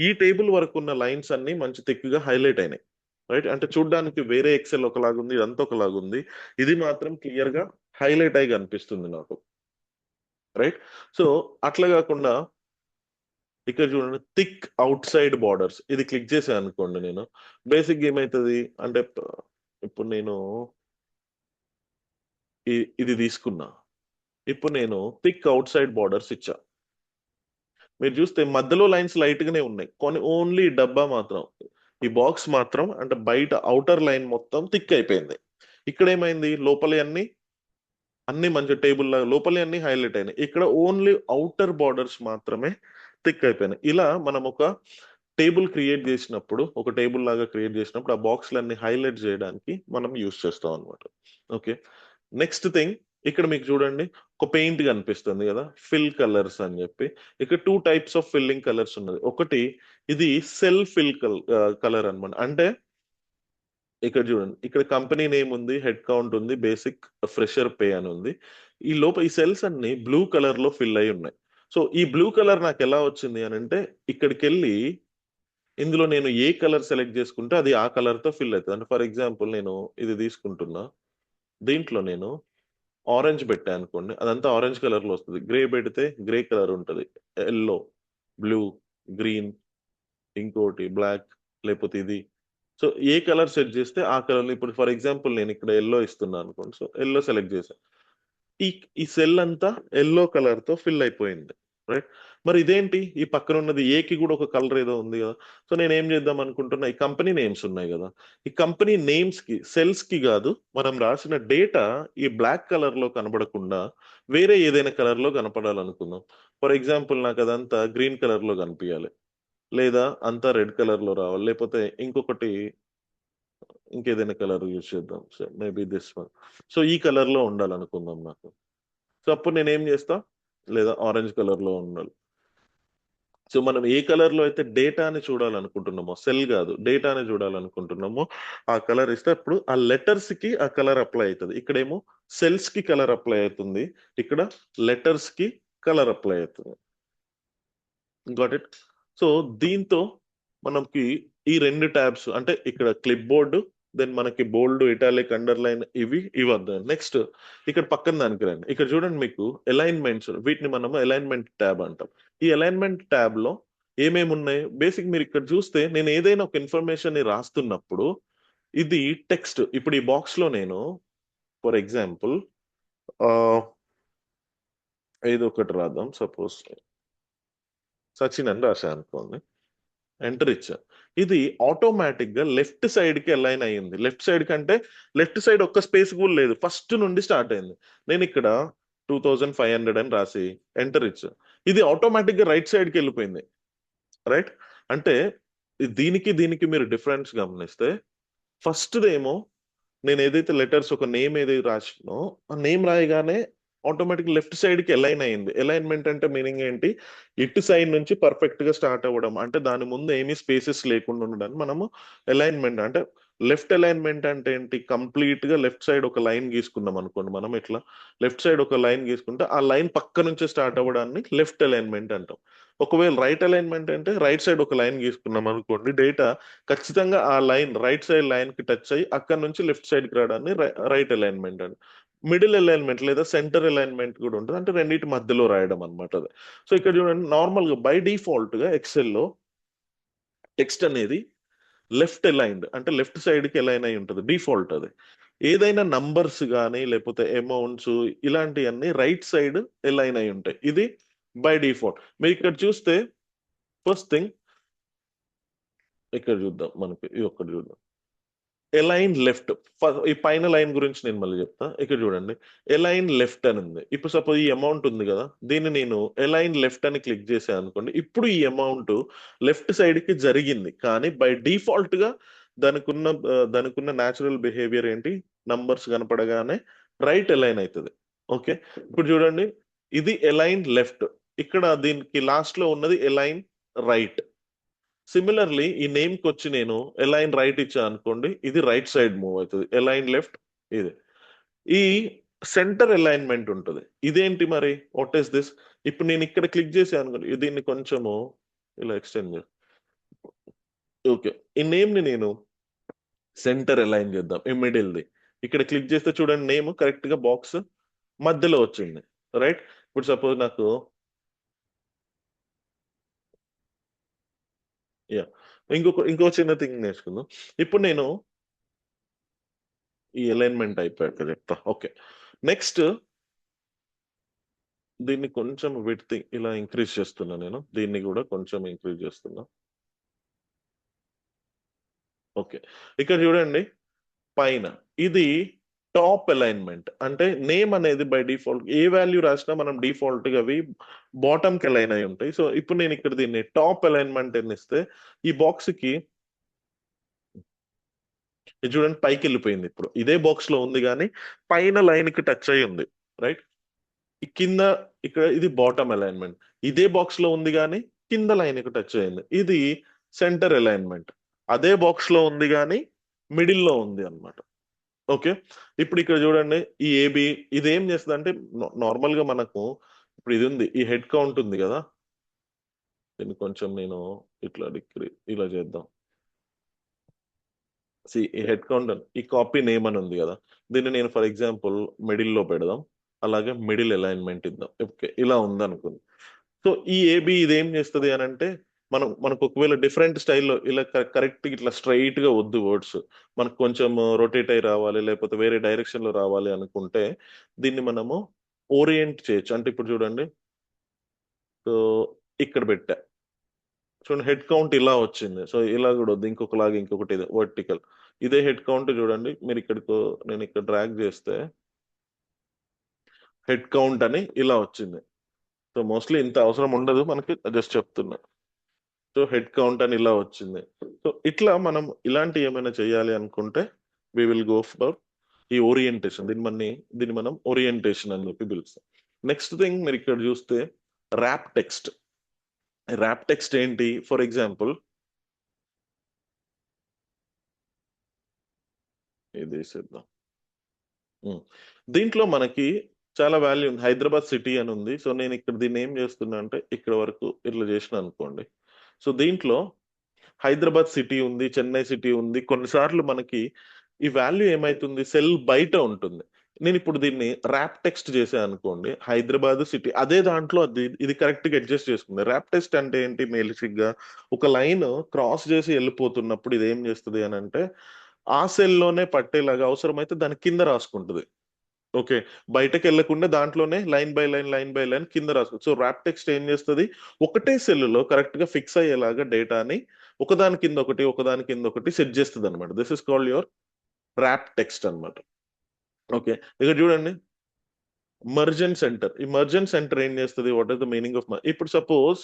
ఈ టేబుల్ వరకు ఉన్న లైన్స్ అన్ని మంచి థిక్గా హైలైట్ అయినాయి. రైట్, అంటే చూడడానికి వేరే ఎక్సెల్ ఒకలాగుంది, ఇదంతా ఒకలాగుంది, ఇది మాత్రం క్లియర్ గా హైలైట్ అయి కనిపిస్తుంది నాకు. రైట్, సో అట్లా కాకుండా ఇక్కడ చూడండి, థిక్ అవుట్ సైడ్ బార్డర్స్, ఇది క్లిక్ చేసాను అనుకోండి, నేను బేసిక్ ఏమవుతుంది అంటే ఇప్పుడు నేను ఇది తీసుకున్నా, ఇప్పుడు నేను థిక్ అవుట్ సైడ్ బార్డర్స్ ఇచ్చా. మీరు చూస్తే మధ్యలో లైన్స్ లైట్ గానే ఉన్నాయి, కొన్ని ఓన్లీ డబ్బా మాత్రం, ఈ బాక్స్ మాత్రం అంటే బయట అవుటర్ లైన్ మొత్తం థిక్ అయిపోయింది. ఇక్కడ ఏమైంది, లోపలి అన్ని మంచి టేబుల్ లాగా లోపలి అన్ని హైలైట్ అయినాయి, ఇక్కడ ఓన్లీ అవుటర్ బార్డర్స్ మాత్రమే థిక్ అయిపోయినాయి. ఇలా మనం ఒక టేబుల్ క్రియేట్ చేసినప్పుడు, ఒక టేబుల్ లాగా క్రియేట్ చేసినప్పుడు ఆ బాక్స్లన్నీ హైలైట్ చేయడానికి మనం యూస్ చేస్తాం అనమాట. ఓకే, నెక్స్ట్ థింగ్, ఇక్కడ మీకు చూడండి ఒక పెయింట్ కనిపిస్తుంది కదా, ఫిల్ కలర్స్ అని చెప్పి. ఇక్కడ 2 టైప్స్ ఆఫ్ ఫిల్లింగ్ కలర్స్ ఉన్నది. ఒకటి ఇది సెల్ ఫిల్ కలర్ అనమాట. అంటే ఇక్కడ చూడండి, ఇక్కడ కంపెనీ నేమ్ ఉంది, హెడ్ కౌంట్ ఉంది, బేసిక్, ఫ్రెషర్ పే అని ఉంది. ఈ లోపల ఈ సెల్స్ అన్ని బ్లూ కలర్ లో ఫిల్ అయి ఉన్నాయి. సో ఈ బ్లూ కలర్ నాకు ఎలా వచ్చింది అని అంటే, ఇక్కడికి వెళ్ళి ఇందులో నేను ఏ కలర్ సెలెక్ట్ చేసుకుంటే అది ఆ కలర్ తో ఫిల్ అవుతుంది. అంటే ఫర్ ఎగ్జాంపుల్ నేను ఇది తీసుకుంటున్నా, దీంట్లో నేను ఆరెంజ్ పెట్టా అనుకోండి, అదంతా ఆరెంజ్ కలర్ లో వస్తుంది. గ్రే పెడితే గ్రే కలర్ ఉంటుంది, ఎల్లో, బ్లూ, గ్రీన్, ఇంకోటి బ్లాక్, లేకపోతే ఇది. సో ఏ కలర్ సెట్ చేస్తే ఆ కలర్, ఇప్పుడు ఫర్ ఎగ్జాంపుల్ నేను ఇక్కడ ఎల్లో ఇస్తున్నాను అనుకోండి, సో ఎల్లో సెలెక్ట్ చేశాను, ఈ ఈ సెల్ అంతా ఎల్లో కలర్ తో ఫిల్ అయిపోయింది. రైట్, మరి ఇదేంటి, ఈ పక్కన ఉన్నది ఏకి కూడా ఒక కలర్ ఏదో ఉంది కదా. సో నేను ఏం చేద్దాం అనుకుంటున్నా, ఈ కంపెనీ నేమ్స్ ఉన్నాయి కదా, ఈ కంపెనీ నేమ్స్ కి సెల్స్ కి కాదు, మనం రాసిన డేటా ఈ బ్లాక్ కలర్ లో కనబడకుండా వేరే ఏదైనా కలర్ లో కనపడాలనుకుందాం. ఫర్ ఎగ్జాంపుల్ నాకు అదంతా గ్రీన్ కలర్ లో కనిపించాలి, లేదా అంతా రెడ్ కలర్ లో రావాలి, లేకపోతే ఇంకేదైనా కలర్ యూజ్ చేద్దాం, so maybe this one. So ఈ కలర్ లో ఉండాలనుకుందాం నాకు. సో అప్పుడు నేను ఏం చేస్తా, లేదా ఆరెంజ్ కలర్ లో ఉండాలి. సో మనం ఏ కలర్ లో అయితే డేటాని చూడాలనుకుంటున్నామో, సెల్ కాదు డేటాని చూడాలనుకుంటున్నామో, ఆ కలర్ ఇస్తే అప్పుడు ఆ లెటర్స్ కి ఆ కలర్ అప్లై అవుతుంది. ఇక్కడేమో సెల్స్ కి కలర్ అప్లై అవుతుంది, ఇక్కడ లెటర్స్ కి కలర్ అప్లై అవుతుంది. Got it. సో దీంతో మనకి ఈ 2 ట్యాబ్స్, అంటే ఇక్కడ క్లిప్ బోర్డు, దెన్ మనకి బోల్డ్, ఇటాలిక్, అండర్లైన్, ఇవి వద్దాం. నెక్స్ట్ ఇక్కడ పక్కన దానికి రండి, ఇక్కడ చూడండి మీకు అలైన్మెంట్స్, వీటిని మనము అలైన్మెంట్ ట్యాబ్ అంటాం. ఈ అలైన్మెంట్ ట్యాబ్ లో ఏమేమి ఉన్నాయి, బేసిక్ మీరు ఇక్కడ చూస్తే నేను ఏదైనా ఒక ఇన్ఫర్మేషన్ ని రాస్తున్నప్పుడు ఇది టెక్స్ట్, ఇప్పుడు ఈ బాక్స్ లో నేను ఫర్ ఎగ్జాంపుల్ ఏదో ఒకటి రాద్దాం, సపోజ్ సచిన్ అని రాశా అనుకోండి, ఎంటర్ ఇచ్చా, ఇది ఆటోమేటిక్ గా లెఫ్ట్ సైడ్ కి అలైన్ అయ్యింది. లెఫ్ట్ సైడ్ కంటే లెఫ్ట్ సైడ్ ఒక్క స్పేస్ కూడా లేదు, ఫస్ట్ నుండి స్టార్ట్ అయింది. నేను ఇక్కడ 2500 అని రాసి ఎంటర్ ఇచ్చా, ఇది ఆటోమేటిక్ గా రైట్ సైడ్ కి వెళ్ళిపోయింది. రైట్, అంటే దీనికి దీనికి మీరు డిఫరెన్స్ గమనిస్తే, ఫస్ట్ ఏమో నేను ఏదైతే లెటర్స్ ఒక నేమ్ ఏదైతే రాసినో ఆ నేమ్ రాయగానే ఆటోమేటిక్ లెఫ్ట్ సైడ్ కి అలైన్ అయింది. అలైన్మెంట్ అంటే మీనింగ్ ఏంటి, ఇటు సైడ్ నుంచి పర్ఫెక్ట్ గా స్టార్ట్ అవ్వడం, అంటే దాని ముందు ఏమీ స్పేసెస్ లేకుండా ఉండడానికి మనము అలైన్మెంట్ అంటే. లెఫ్ట్ అలైన్మెంట్ అంటే ఏంటి, కంప్లీట్ గా లెఫ్ట్ సైడ్ ఒక లైన్ గీసుకున్నాం అనుకోండి, మనం ఇట్లా లెఫ్ట్ సైడ్ ఒక లైన్ గీసుకుంటే ఆ లైన్ పక్క నుంచి స్టార్ట్ అవ్వడాన్ని లెఫ్ట్ అలైన్మెంట్ అంటాం. ఒకవేళ రైట్ అలైన్మెంట్ అంటే రైట్ సైడ్ ఒక లైన్ గీసుకున్నాం అనుకోండి, డేటా ఖచ్చితంగా ఆ లైన్ రైట్ సైడ్ లైన్ కి టచ్ అయ్యి అక్కడ నుంచి లెఫ్ట్ సైడ్ కి రావడాన్ని రైట్ అలైన్మెంట్ అండి. మిడిల్ అలైన్మెంట్ లేదా సెంటర్ అలైన్మెంట్ కూడా ఉంటుంది, అంటే రెండింటి మధ్యలో రాయడం అనమాట అది. సో ఇక్కడ చూడండి, నార్మల్ గా బై డిఫాల్ట్ గా ఎక్సెల్ లో టెక్స్ట్ అనేది లెఫ్ట్ అలైన్డ్ అంటే లెఫ్ట్ సైడ్ కి అలైన్ అయి ఉంటుంది, డిఫాల్ట్ అది. ఏదైనా నంబర్స్ కానీ లేకపోతే అమౌంట్స్ ఇలాంటివన్నీ రైట్ సైడ్ అలైన్ అయి ఉంటాయి. ఇది బై డిఫాల్ట్. మీరు ఇక్కడ చూస్తే ఫస్ట్ థింగ్ ఇక్కడ చూద్దాం, మనకి ఇది ఒక్కటి చూద్దాం. ఎలైన్ లెఫ్ట్, ఈ పైన లైన్ గురించి నేను మళ్ళీ చెప్తా. ఇక్కడ చూడండి, ఎలైన్ లెఫ్ట్ అని ఉంది. ఇప్పుడు సపోజ్ ఈ అమౌంట్ ఉంది కదా, దీన్ని నేను ఎలైన్ లెఫ్ట్ అని క్లిక్ చేశాను అనుకోండి, ఇప్పుడు ఈ అమౌంట్ లెఫ్ట్ సైడ్ కి జరిగింది. కానీ బై డిఫాల్ట్ గా దానికున్న న్యాచురల్ బిహేవియర్ ఏంటి, నంబర్స్ కనపడగానే రైట్ ఎలైన్ అవుతుంది. ఓకే, ఇప్పుడు చూడండి, ఇది ఎలైన్ లెఫ్ట్, ఇక్కడ దీనికి లాస్ట్ లో ఉన్నది ఎలైన్ రైట్. సిమిలర్లీ ఈ నేమ్ కి వచ్చి నేను ఎలైన్ రైట్ ఇచ్చా అనుకోండి, ఇది రైట్ సైడ్ మూవ్ అవుతుంది. ఎలైన్ లెఫ్ట్ ఇది. ఈ సెంటర్ అలైన్మెంట్ ఉంటుంది. ఇదేంటి మరి, వాట్ ఈస్ దిస్? ఇప్పుడు నేను ఇక్కడ క్లిక్ చేసి అనుకోండి, దీన్ని కొంచెము ఇలా ఎక్స్టెండ్ చేసి, ఓకే, ఈ నేమ్ ని నేను సెంటర్ అలైన్ చేద్దాం, ఈ మిడిల్ ది. ఇక్కడ క్లిక్ చేస్తే చూడండి, నేమ్ కరెక్ట్ గా బాక్స్ మధ్యలో వచ్చింది, రైట్? ఇప్పుడు సపోజ్ నాకు యా ఇంకో చిన్న థింగ్ నేర్చుకుందాం. ఇప్పుడు నేను ఈ అలైన్మెంట్ అయిపోయాక చెప్తా. ఓకే, నెక్స్ట్ దీన్ని కొంచెం విడ్త్ ఇలా ఇంక్రీజ్ చేస్తున్నా, నేను దీన్ని కూడా కొంచెం ఇంక్రీజ్ చేస్తున్నా. ఓకే, ఇక్కడ చూడండి పైన ఇది టాప్ అలైన్మెంట్. అంటే నేమ్ అనేది బై డిఫాల్ట్ ఏ వాల్యూ రాసినా మనం డిఫాల్ట్ గా అవి బాటమ్ కి అలైన్ అయి ఉంటాయి. సో ఇప్పుడు నేను ఇక్కడ దీన్ని టాప్ అలైన్మెంట్ అని ఇస్తే ఈ బాక్స్ కి ఇది చూడండి పైకి వెళ్ళిపోయింది. ఇప్పుడు ఇదే బాక్స్ లో ఉంది కానీ పైన లైన్ కి టచ్ అయి ఉంది, రైట్? ఈ కింద ఇక్కడ ఇది బాటమ్ అలైన్మెంట్. ఇదే బాక్స్ లో ఉంది కానీ కింద లైన్ కి టచ్ అయింది, ఇది సెంటర్ అలైన్మెంట్. అదే బాక్స్ లో ఉంది కానీ మిడిల్ లో ఉంది అన్నమాట. ఓకే, ఇప్పుడు ఇక్కడ చూడండి ఈ ఏబి ఇది ఏం చేస్తుంది అంటే, నార్మల్ గా మనకు ఇప్పుడు ఇది ఉంది, ఈ హెడ్ కౌంట్ ఉంది కదా, దీన్ని కొంచెం నేను ఇట్లా ఇలా చేద్దాం. ఈ హెడ్ కౌంట్ ఈ కాపీ నేమ్ అని ఉంది కదా, దీన్ని నేను ఫర్ ఎగ్జాంపుల్ మిడిల్ లో పెడదాం. అలాగే మిడిల్ అలైన్మెంట్ ఇద్దాం. ఓకే, ఇలా ఉంది అనుకుంది. సో ఈ ఏబి ఇది ఏం చేస్తుంది అని అంటే, మనకు ఒకవేళ డిఫరెంట్ స్టైల్లో ఇలా కరెక్ట్ ఇట్లా స్ట్రైట్ గా వద్దు వర్డ్స్, మనకు కొంచెం రొటేట్ అయి రావాలి లేకపోతే వేరే డైరెక్షన్ లో రావాలి అనుకుంటే దీన్ని మనము ఓరియంట్ చేయొచ్చు. అంటే ఇప్పుడు చూడండి, సో ఇక్కడ పెట్టా చూడండి, హెడ్ కౌంట్ ఇలా వచ్చింది. సో ఇలా కూడా వద్దు, ఇంకొకలాగా ఇంకొకటి వర్టికల్. ఇదే హెడ్ కౌంట్ చూడండి, మీరు ఇక్కడికి నేను ఇక్కడ డ్రాగ్ చేస్తే హెడ్ కౌంట్ అని ఇలా వచ్చింది. సో మోస్ట్లీ ఇంత అవసరం ఉండదు మనకి, జస్ట్ చెప్తున్నా. సో హెడ్ కౌంట్ అని ఇలా వచ్చింది. సో ఇట్లా మనం ఇలాంటి ఏమైనా చేయాలి అనుకుంటే వి విల్ గో ఫర్ ఈ ఓరియంటేషన్. దీన్ని మనం ఓరియంటేషన్ అని చెప్పి పిలుస్తాం. నెక్స్ట్ థింగ్ మీరు ఇక్కడ చూస్తే ర్యాప్ టెక్స్ట్. ర్యాప్ టెక్స్ట్ ఏంటి, ఫర్ ఎగ్జాంపుల్ ఇది వేసేద్దాం. దీంట్లో మనకి చాలా వాల్యూ ఉంది. హైదరాబాద్ సిటీ అని ఉంది. సో నేను ఇక్కడ దీన్ని ఏం చేస్తున్నా అంటే, ఇక్కడ వరకు ఇట్లా చేసిన అనుకోండి. సో దీంట్లో హైదరాబాద్ సిటీ ఉంది, చెన్నై సిటీ ఉంది. కొన్నిసార్లు మనకి ఈ వాల్యూ ఏమైతుంది, సెల్ బయట ఉంటుంది. నేను ఇప్పుడు దీన్ని ర్యాప్ టెక్స్ట్ చేసా అనుకోండి, హైదరాబాద్ సిటీ అదే దాంట్లో ఇది కరెక్ట్ గా అడ్జస్ట్ చేసుకుంది. ర్యాప్ టెక్స్ట్ అంటే ఏంటి, బేసిక్ గా ఒక లైన్ క్రాస్ చేసి వెళ్ళిపోతున్నప్పుడు ఇది ఏం చేస్తుంది అని అంటే, ఆ సెల్ లోనే పట్టేలాగా అవసరమైతే దాని కింద రాసుకుంటుంది. ఓకే, బయటకు వెళ్లకుండా దాంట్లోనే line by line line by line కింద రాసుకో. సో ర్యాప్ టెక్స్ట్ ఏం చేస్తుంది, ఒకటే సెల్లో కరెక్ట్ గా ఫిక్స్ అయ్యేలాగా డేటాని ఒకదాని కింద ఒకటి ఒకదాని కింద ఒకటి సెట్ చేస్తుంది అనమాట. This is called your wrap text అనమాట. ఓకే, ఇక్కడ చూడండి మర్జెంట్ సెంటర్. ఈ మర్జెంట్ సెంటర్ ఏం చేస్తుంది, what is the meaning of ఇప్పుడు సపోజ్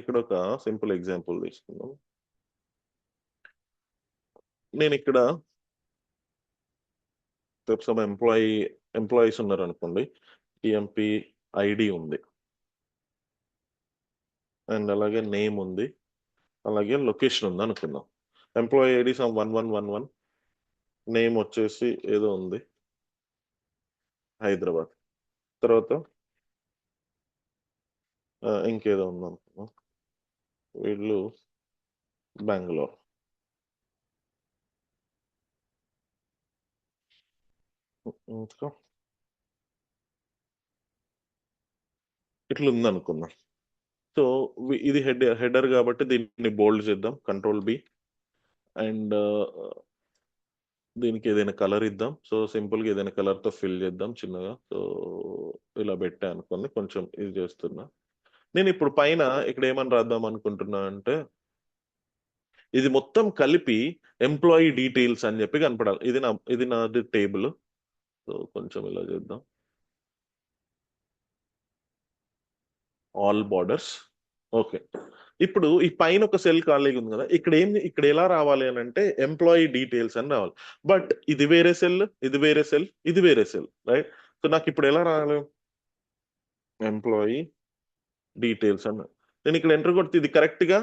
ఇక్కడ ఒక సింపుల్ ఎగ్జాంపుల్ తీసుకుందాం. నేను ఇక్కడ సమ్ ఎంప్లాయీస్ ఉన్నారు అనుకోండి, టిఎంపి ఐడి ఉంది అండ్ అలాగే నేమ్ ఉంది, అలాగే లొకేషన్ ఉంది అనుకుందాం. ఎంప్లాయీ ఐడి సమ్ 1111, నేమ్ వచ్చేసి ఏదో ఉంది హైదరాబాద్, తర్వాత ఇంకేదో ఉంది అనుకుందాం, వీళ్ళు బెంగళూరు. ఇంకా ఇట్లా ఉంది అనుకుందాం. సో ఇది హెడర్ కాబట్టి దీన్ని బోల్డ్ చేద్దాం, కంట్రోల్ బి. అండ్ దీనికి ఏదైనా కలర్ ఇద్దాం. సో సింపుల్గా ఏదైనా కలర్తో ఫిల్ చేద్దాం చిన్నగా. సో ఇలా పెట్టా అనుకోండి, కొంచెం ఇది చేస్తున్నా. నేను ఇప్పుడు పైన ఇక్కడ ఏమని రాద్దాం అనుకుంటున్నా అంటే, ఇది మొత్తం కలిపి ఎంప్లాయీ డీటెయిల్స్ అని చెప్పి కనపడాలి. ఇది నాది టేబుల్. సో కొంచెం ఇలా చేద్దాం, ఆల్ బార్డర్స్. ఓకే, ఇప్పుడు ఈ పైన ఒక సెల్ ఖాళీగా ఉంది కదా, ఇక్కడ ఎలా రావాలి అని అంటే ఎంప్లాయీ డీటెయిల్స్ అని రావాలి. బట్ ఇది వేరే సెల్, ఇది వేరే సెల్, ఇది వేరే సెల్, రైట్? సో నాకు ఇప్పుడు ఎలా రావాలి? ఎంప్లాయీ డీటెయిల్స్ అన్న నేను ఇక్కడ ఎంటర్ కొడితే ఇది కరెక్ట్ గా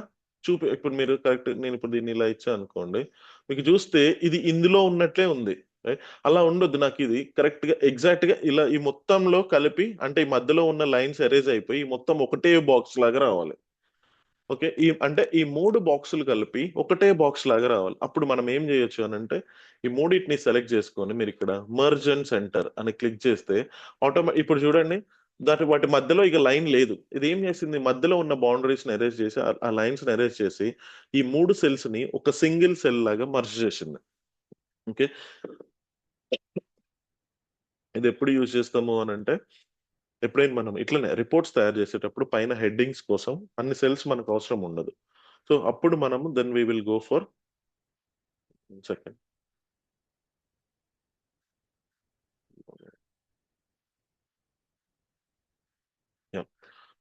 ఇప్పుడు మీరు కరెక్ట్, నేను ఇప్పుడు దీన్ని ఇలా ఇచ్చా అనుకోండి, మీకు చూస్తే ఇది ఇందులో ఉన్నట్లే ఉంది, రైట్? అలా ఉండొద్దు. నాకు ఇది కరెక్ట్ గా ఎగ్జాక్ట్ గా ఇలా ఈ మొత్తంలో కలిపి, అంటే ఈ మధ్యలో ఉన్న లైన్స్ ఎరేజ్ అయిపోయి ఈ మొత్తం ఒకటే బాక్స్ లాగా రావాలి. ఓకే, అంటే ఈ 3 బాక్సులు కలిపి ఒకటే బాక్స్ లాగా రావాలి. అప్పుడు మనం ఏం చేయొచ్చు అని అంటే, ఈ మూడింటిని సెలెక్ట్ చేసుకొని మీరు ఇక్కడ మర్జ్ అండ్ సెంటర్ అని క్లిక్ చేస్తే ఇప్పుడు చూడండి, వాటి మధ్యలో ఇక లైన్ లేదు. ఇది ఏం చేసింది, మధ్యలో ఉన్న బౌండరీస్ ని ఎరేజ్ చేసి, ఆ లైన్స్ ని ఎరేజ్ చేసి ఈ 3 సెల్స్ ని ఒక సింగిల్ సెల్ లాగా మర్జ్ చేసింది. ఓకే, ఇది ఎప్పుడు యూజ్ చేస్తాము అని అంటే, ఎప్పుడైనా మనం ఇట్లనే రిపోర్ట్స్ తయారు చేసేటప్పుడు పైన హెడ్డింగ్స్ కోసం అన్ని సెల్స్ మనకు అవసరం ఉండదు. సో అప్పుడు మనము then we will go for second.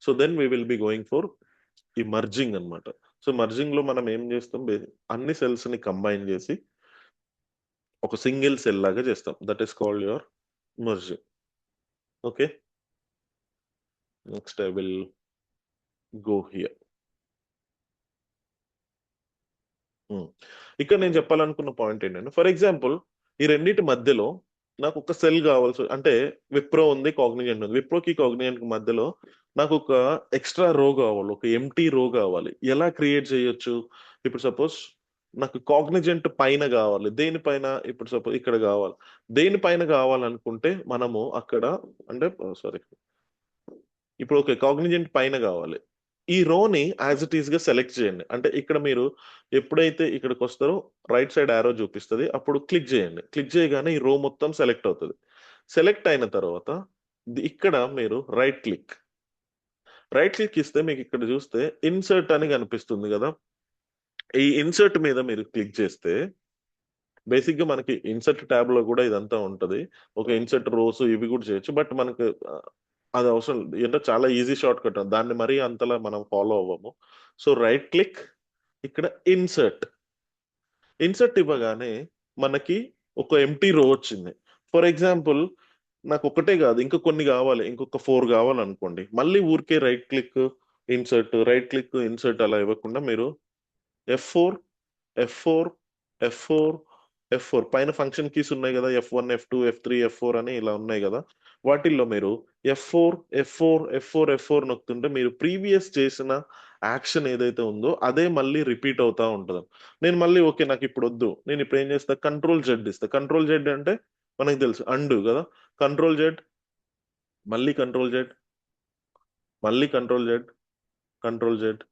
So then we will be going for ఈ మర్జింగ్ అన్నమాట. సో మర్జింగ్ లో మనం ఏం చేస్తాం, అన్ని సెల్స్ ని కంబైన్ చేసి ఒక సింగిల్ సెల్ లాగా చేస్తాం. That is called your merging. Okay, next I will go here. ఇక్కడ నేను చెప్పాలనుకున్న పాయింట్ ఏంటంటే, ఫర్ ఎగ్జాంపుల్ ఈ రెండింటి మధ్యలో నాకు ఒక సెల్ కావాల్సి, అంటే విప్రో ఉంది, కాగ్నిజెంట్ ఉంది. విప్రోకి కాగ్నిజెంట్ కి మధ్యలో నాకు ఒక ఎక్స్ట్రా రో కావాలి, ఒక ఎంటీ రో కావాలి. ఎలా క్రియేట్ చేయొచ్చు? ఇప్పుడు సపోజ్ నాకు కాగ్నిజెంట్ పైన కావాలి, దేనిపైన? ఇప్పుడు సపోజ్ ఇక్కడ కావాలి, దేనిపైన కావాలనుకుంటే మనము అక్కడ, అంటే సారీ, ఇప్పుడు ఓకే, కాగ్నిజెంట్ పైన కావాలి. ఈ రోని యాజ్ ఇట్ ఈస్ గా సెలెక్ట్ చేయండి. అంటే ఇక్కడ మీరు ఎప్పుడైతే ఇక్కడికి వస్తారో రైట్ సైడ్ ఆరో చూపిస్తుంది, అప్పుడు క్లిక్ చేయండి. క్లిక్ చేయగానే ఈ రో మొత్తం సెలెక్ట్ అవుతుంది. సెలెక్ట్ అయిన తర్వాత ఇక్కడ మీరు రైట్ క్లిక్ ఇస్తే మీకు ఇక్కడ చూస్తే ఇన్సర్ట్ అని కనిపిస్తుంది కదా. ఈ ఇన్సర్ట్ మీద మీరు క్లిక్ చేస్తే బేసిక్ గా మనకి ఇన్సర్ట్ ట్యాబ్ లో కూడా ఇదంతా ఉంటది. ఒక ఇన్సర్ట్ రోస్ ఇవి కూడా చేయొచ్చు. బట్ మనకు అది అవసరం, అంటే చాలా ఈజీ షార్ట్ కట్, దాన్ని మరీ అంతలా మనం ఫాలో అవ్వము. సో రైట్ క్లిక్, ఇక్కడ ఇన్సర్ట్ ఇవ్వగానే మనకి ఒక ఎంటీ రో వచ్చింది. ఫర్ ఎగ్జాంపుల్ నాకు ఒకటే కాదు, ఇంకా కొన్ని కావాలి, ఇంకొక 4 కావాలనుకోండి, మళ్ళీ ఊరికే right click insert, right click insert అలా ఇవ్వకుండా మీరు F4 F4 F4 F4 పైన ఫంక్షన్ కీస్ ఉన్నాయి కదా, F1 F2 F3 F4 అని ఇలా ఉన్నాయి కదా, వాటిల్లో మీరు F4 F4 F4 F4 నొక్కుతుంటే మీరు ప్రీవియస్ చేసిన యాక్షన్ ఏదైతే ఉందో అదే మళ్ళీ రిపీట్ అవుతా ఉంటుంది. నేను మళ్ళీ ఓకే నాకు ఇప్పుడు వద్దు, నేను ఇప్పుడు ఏం చేస్తా, కంట్రోల్ జెడ్ ఇస్తా. కంట్రోల్ జెడ్ అంటే మనకి తెలుసు అండు కదా. కంట్రోల్ జెడ్, మళ్ళీ కంట్రోల్ జెడ్, మళ్ళీ కంట్రోల్ జెడ్, కంట్రోల్ జెడ్,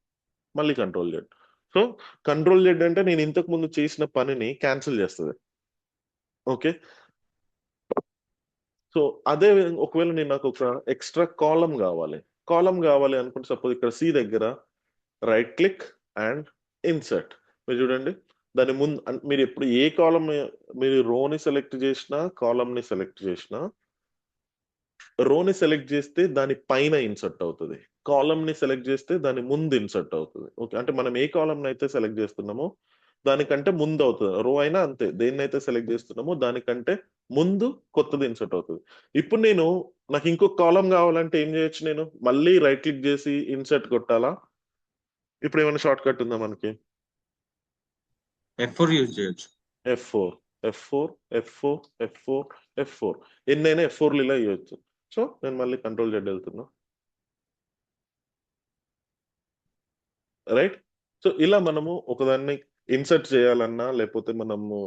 మళ్ళీ control Z. So control Z అంటే నేను ఇంతకు ముందు చేసిన పనిని క్యాన్సిల్ చేస్తుంది. ఓకే, సో అదే ఒకవేళ నేను నాకు ఒక ఎక్స్ట్రా కాలం కావాలి అనుకుంటే, సపోజ్ ఇక్కడ సి దగ్గర రైట్ క్లిక్ అండ్ ఇన్సర్ట్. మీరు చూడండి, దాని ముందు మీరు ఎప్పుడు ఏ కాలం, మీరు రోని సెలెక్ట్ చేసినా కాలంని సెలెక్ట్ చేసినా, రోని సెలెక్ట్ చేస్తే దాని పైన ఇన్సర్ట్ అవుతుంది, కాలమ్ ని సెలెక్ట్ చేస్తే దాని ముందు ఇన్సర్ట్ అవుతుంది. ఓకే, అంటే మనం ఏ కాలమ్ అయితే సెలెక్ట్ చేస్తున్నామో దానికంటే ముందు అవుతుంది. రో అయినా అంతే, దేన్నైతే సెలెక్ట్ చేస్తున్నామో దానికంటే ముందు కొత్తది ఇన్సర్ట్ అవుతుంది. ఇప్పుడు నాకు ఇంకొక కాలం కావాలంటే ఏం చేయొచ్చు, నేను మళ్ళీ రైట్ క్లిక్ చేసి ఇన్సర్ట్ కొట్టాలా? ఇప్పుడు ఏమైనా షార్ట్ కట్ ఉందా మనకి? F4 యూజ్ చేయొచ్చు. F4 F4 F4 F4 F4 ఎన్నైనా F4 ఇలా ఇవ్వచ్చు. సో నేను మళ్ళీ కంట్రోల్ జెడ్ వెళ్తున్నా, రైట్? సో ఇలా మనము ఒకదాన్ని ఇన్సర్ట్ చేయాలన్నా, లేకపోతే మనము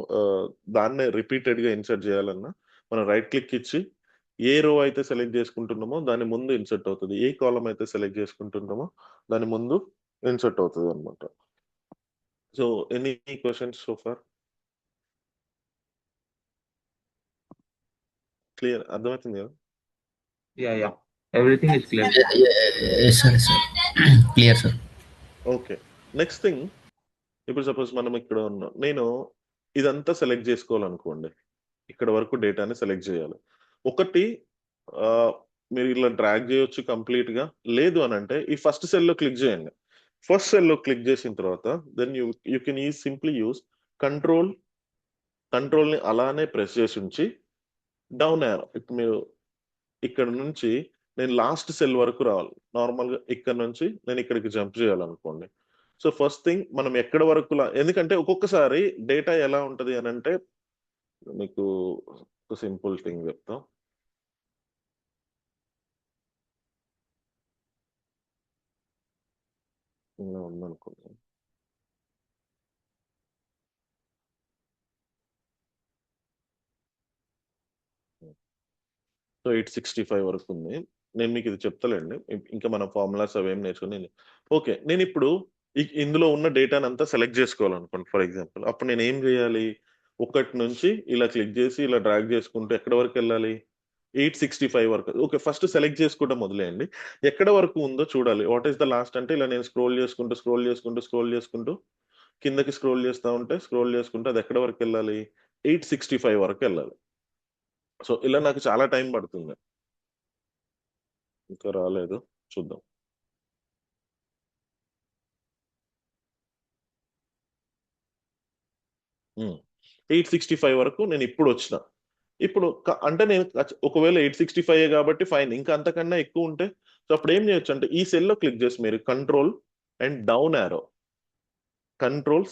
దాన్నే రిపీటెడ్ గా ఇన్సర్ట్ చేయాలన్నా, మనం రైట్ క్లిక్ ఇచ్చి ఏ రో అయితే సెలెక్ట్ చేసుకుంటున్నామో దాని ముందు ఇన్సర్ట్ అవుతుంది, ఏ కాలం అయితే సెలెక్ట్ చేసుకుంటున్నామో దాని ముందు ఇన్సర్ట్ అవుతుంది అనమాట. So any questions so far? Clear, అర్థమవుతుంది కదా? Yeah. Everything is clear. Sir clear sir. Okay, next thing, ఇప్పుడు సపోజ్ మనం ఇక్కడ ఉన్నాం, నేను ఇదంతా సెలెక్ట్ చేసుకోవాలనుకోండి, ఇక్కడ వరకు డేటాని సెలెక్ట్ చేయాలి. ఒకటి మీరు ఇలా డ్రాగ్ చేయొచ్చు కంప్లీట్ గా, లేదు అని అంటే ఈ ఫస్ట్ సెల్ లో క్లిక్ చేయండి. ఫస్ట్ సెల్ లో క్లిక్ చేసిన తర్వాత then you can simply use control ని అలానే ప్రెస్ చేసి ఉంచి డౌన్ యారో. ఇప్పుడు మీరు ఇక్కడ నుంచి నేను లాస్ట్ సెల్ వరకు రావాలి, నార్మల్ గా ఇక్కడ నుంచి నేను ఇక్కడికి జంప్ చేయాలనుకోండి. సో ఫస్ట్ థింగ్ మనం ఎక్కడ వరకు ఎందుకంటే ఒక్కొక్కసారి డేటా ఎలా ఉంటది అని అంటే, మీకు ఒక సింపుల్ థింగ్ చెప్తా. ఇలా ఉందనుకోండి, సో 865 వరకు ఉంది. నేను మీకు ఇది చెప్తలేండి, ఇంకా మన ఫార్ములాస్ అవేం నేర్చుకుని. ఓకే, నేను ఇప్పుడు ఇందులో ఉన్న డేటాని అంతా సెలెక్ట్ చేసుకోవాలనుకోండి ఫర్ ఎగ్జాంపుల్. అప్పుడు నేను ఏం చేయాలి, ఒకటి నుంచి ఇలా క్లిక్ చేసి ఇలా డ్రాగ్ చేసుకుంటూ ఎక్కడ వరకు వెళ్ళాలి, 865 వరకు. ఓకే, ఫస్ట్ సెలెక్ట్ చేసుకోవడం మొదలేయండి, ఎక్కడ వరకు ఉందో చూడాలి. వాట్ ఈస్ ద లాస్ట్ అంటే ఇలా నేను స్క్రోల్ చేసుకుంటూ కిందకి స్క్రోల్ చేసుకుంటూ అది ఎక్కడ వరకు వెళ్ళాలి, 865 వరకు వెళ్ళాలి. సో ఇలా నాకు చాలా టైం పడుతుంది. ఇంకా రాలేదు, చూద్దాం. ఉమ్. 865 వరకు నేను ఇప్పుడు వచ్చిన. ఇప్పుడు అంటే నేను ఒకవేళ 865 కాబట్టి ఫైన్, ఇంకా అంతకన్నా ఎక్కువ ఉంటే సో అప్పుడు ఏం చేయొచ్చు అంటే ఈ సెల్ లో క్లిక్ చేసి మీరు control and down arrow,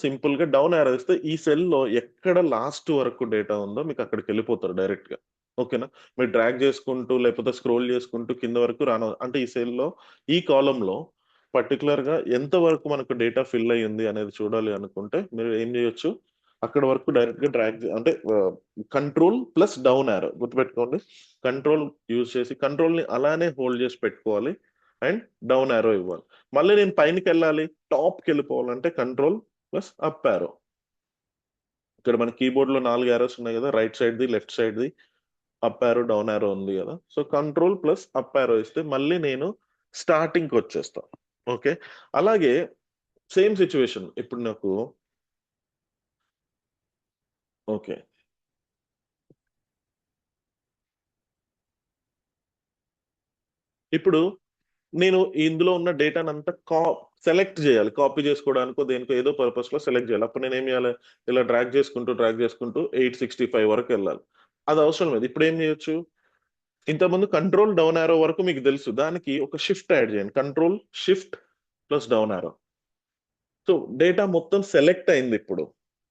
simple గా డౌన్ యారో ఇస్తే ఈ సెల్ లో ఎక్కడ లాస్ట్ వరకు డేటా ఉందో మీకు అక్కడికి వెళ్ళిపోతారు డైరెక్ట్ గా. ఓకేనా, మీరు డ్రాగ్ చేసుకుంటూ లేకపోతే స్క్రోల్ చేసుకుంటూ కింద వరకు రాను. అంటే ఈ సెల్ లో ఈ కాలంలో పర్టికులర్ గా ఎంత వరకు మనకు డేటా ఫిల్ అయ్యింది అనేది చూడాలి అనుకుంటే మీరు ఏం చేయొచ్చు, అక్కడ వరకు డైరెక్ట్ గా డ్రాగ్ అంటే కంట్రోల్ ప్లస్ డౌన్ యారో గుర్తుపెట్టుకోండి. కంట్రోల్ యూజ్ చేసి కంట్రోల్ ని అలానే హోల్డ్ చేసి పెట్టుకోవాలి అండ్ డౌన్ యారో ఇవ్వాలి. మళ్ళీ నేను పైనకి వెళ్ళాలి, టాప్కి వెళ్ళిపోవాలంటే కంట్రోల్ ప్లస్ అప్ యారో. ఇక్కడ మన కీబోర్డ్ లో 4 యారోస్ ఉన్నాయి కదా, right side the left side the up arrow down arrow ఉంది కదా. So control plus up arrow ఇస్తే మళ్ళీ నేను స్టార్టింగ్ కి వచ్చేస్తా. ఓకే, అలాగే సేమ్ సిచ్యువేషన్ ఇప్పుడు నాకు ఓకే ఇప్పుడు నేను ఇందులో ఉన్న డేటాను అంతా సెలెక్ట్ చేయాలి, కాపీ చేసుకోవడానికో దేనికో ఏదో పర్పస్ లో సెలెక్ట్ చేయాలి. అప్పుడు నేను ఏం చేయాలి, ఇలా డ్రాగ్ చేసుకుంటూ 865 వరకు వెళ్ళాలి. అది అవసరం లేదు. ఇప్పుడు ఏం చేయొచ్చు, ఇంతకుముందు కంట్రోల్ డౌన్ యారో వరకు మీకు తెలుసు, దానికి ఒక షిఫ్ట్ యాడ్ చేయండి, control shift plus down arrow. So data మొత్తం సెలెక్ట్ అయింది. ఇప్పుడు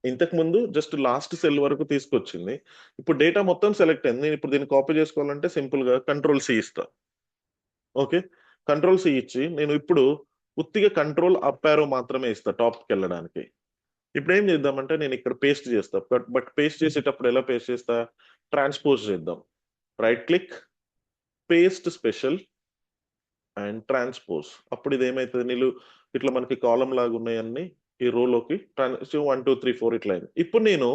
ఇంతకు ముందు జస్ట్ లాస్ట్ సెల్ వరకు తీసుకొచ్చింది, ఇప్పుడు డేటా మొత్తం సెలెక్ట్ అయింది. నేను ఇప్పుడు దీన్ని కాపీ చేసుకోవాలంటే సింపుల్ గా కంట్రోల్ సి ఇస్తా. ఓకే, కంట్రోల్ సి ఇచ్చి నేను ఇప్పుడు ఉత్తిగా కంట్రోల్ అప్ యారో మాత్రమే ఇస్తా టాప్కి వెళ్ళడానికి. ఇప్పుడు ఏం చేద్దామంటే నేను ఇక్కడ పేస్ట్ చేస్తా, బట్ పేస్ట్ చేసేటప్పుడు ఎలా పేస్ట్ చేస్తా, ట్రాన్స్పోజ్ చేద్దాం. Right click, paste special and transpose. అప్పుడు ఇది ఏమైతుంది, నీళ్ళు ఇట్లా మనకి కాలం లాగా ఉన్నాయన్నీ ఈ రోలోకి 1 2 3 4 ఇట్లా అయింది. ఇప్పుడు నేను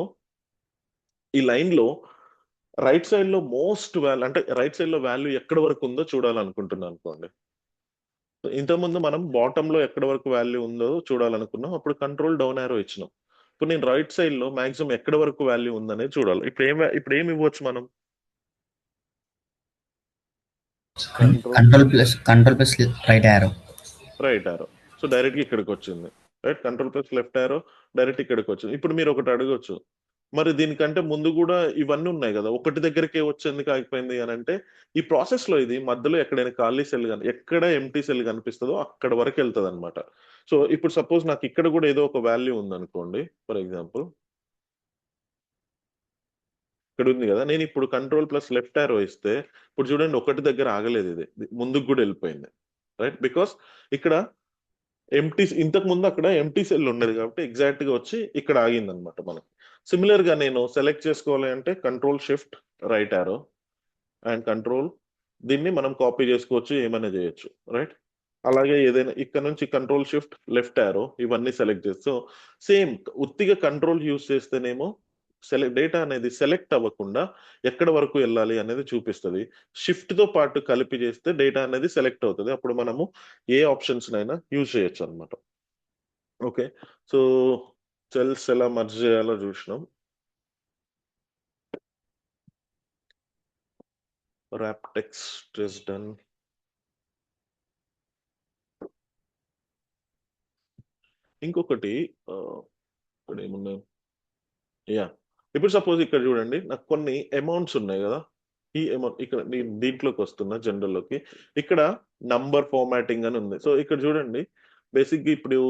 ఈ లైన్ లో రైట్ సైడ్ లో అంటే రైట్ సైడ్ లో వాల్యూ ఎక్కడ వరకు ఉందో చూడాలనుకుంటున్నాను అనుకోండి. ఇంతకుముందు మనం బాటమ్ లో ఎక్కడ వరకు వాల్యూ ఉందో చూడాలనుకున్నాం, అప్పుడు కంట్రోల్ డౌన్ యారో ఇచ్చినాం. ఇప్పుడు నేను రైట్ సైడ్ లో మాక్సిమం ఎక్కడ వరకు వాల్యూ ఉందనేది చూడాలి. ఇప్పుడు ఏమి ఇవ్వచ్చు మనం, control plus right arrow. So direct గా ఇక్కడికి వచ్చింది. Right, control plus left arrow direct ఇక్కడికి వచ్చింది. ఇప్పుడు మీరు ఒకటి అడగొచ్చు, మరి దీనికంటే ముందు కూడా ఇవన్నీ ఉన్నాయి కదా, ఒకటి దగ్గరికి వచ్చేందుకు ఆగిపోయింది అని అంటే, ఈ ప్రాసెస్ లో ఇది మధ్యలో ఎక్కడైనా ఖాళీ సెల్ ఎక్కడ ఎంటీ సెల్ కనిపిస్తుందో అక్కడ వరకు వెళ్తుంది అనమాట. సో ఇప్పుడు సపోజ్ నాకు ఇక్కడ కూడా ఏదో ఒక వాల్యూ ఉందనుకోండి, ఫర్ ఎగ్జాంపుల్ ఇక్కడ ఉంది కదా, నేను ఇప్పుడు కంట్రోల్ ప్లస్ లెఫ్ట్ యారో ఇస్తే ఇప్పుడు చూడండి ఒకటి దగ్గర ఆగలేదు, ఇది ముందుకు కూడా వెళ్ళిపోయింది. రైట్, బికాస్ ఇక్కడ ఇంతకు ముందు అక్కడ ఎంటీ సెల్ ఉండేది కాబట్టి ఎగ్జాక్ట్ గా వచ్చి ఇక్కడ ఆగింది అనమాట మనకి. సిమిలర్ గా నేను సెలెక్ట్ చేసుకోవాలి అంటే control shift right arrow and control దీన్ని మనం కాపీ చేసుకోవచ్చు, ఏమైనా చేయొచ్చు, రైట్? అలాగే ఏదైనా ఇక్కడ నుంచి కంట్రోల్ షిఫ్ట్ లెఫ్ట్ యారో ఇవన్నీ సెలెక్ట్ చేసి, సో సేమ్ ఉత్తిగా కంట్రోల్ యూస్ చేస్తేనేమో డేటా అనేది సెలెక్ట్ అవ్వకుండా ఎక్కడ వరకు వెళ్ళాలి అనేది చూపిస్తుంది. షిఫ్ట్ తో పాటు కలిపి చేస్తే డేటా అనేది సెలెక్ట్ అవుతుంది. అప్పుడు మనము ఏ ఆప్షన్స్ అయినా యూజ్ చేయొచ్చు అనమాట. ఓకే, సో సెల్స్ ఎలా మర్జ్ చేయాలో చూసినాం. wrap text is done. ఇంకొకటి ఇక్కడ ఏమున్నాయి, యా ఇప్పుడు సపోజ్ ఇక్కడ చూడండి, నాకు కొన్ని అమౌంట్స్ ఉన్నాయి కదా, ఈ అమౌంట్ ఇక్కడ నేను దీంట్లోకి వస్తున్నా జనరల్లోకి, ఇక్కడ నంబర్ ఫార్మాటింగ్ అని ఉంది. సో ఇక్కడ చూడండి, బేసిక్గా ఇప్పుడు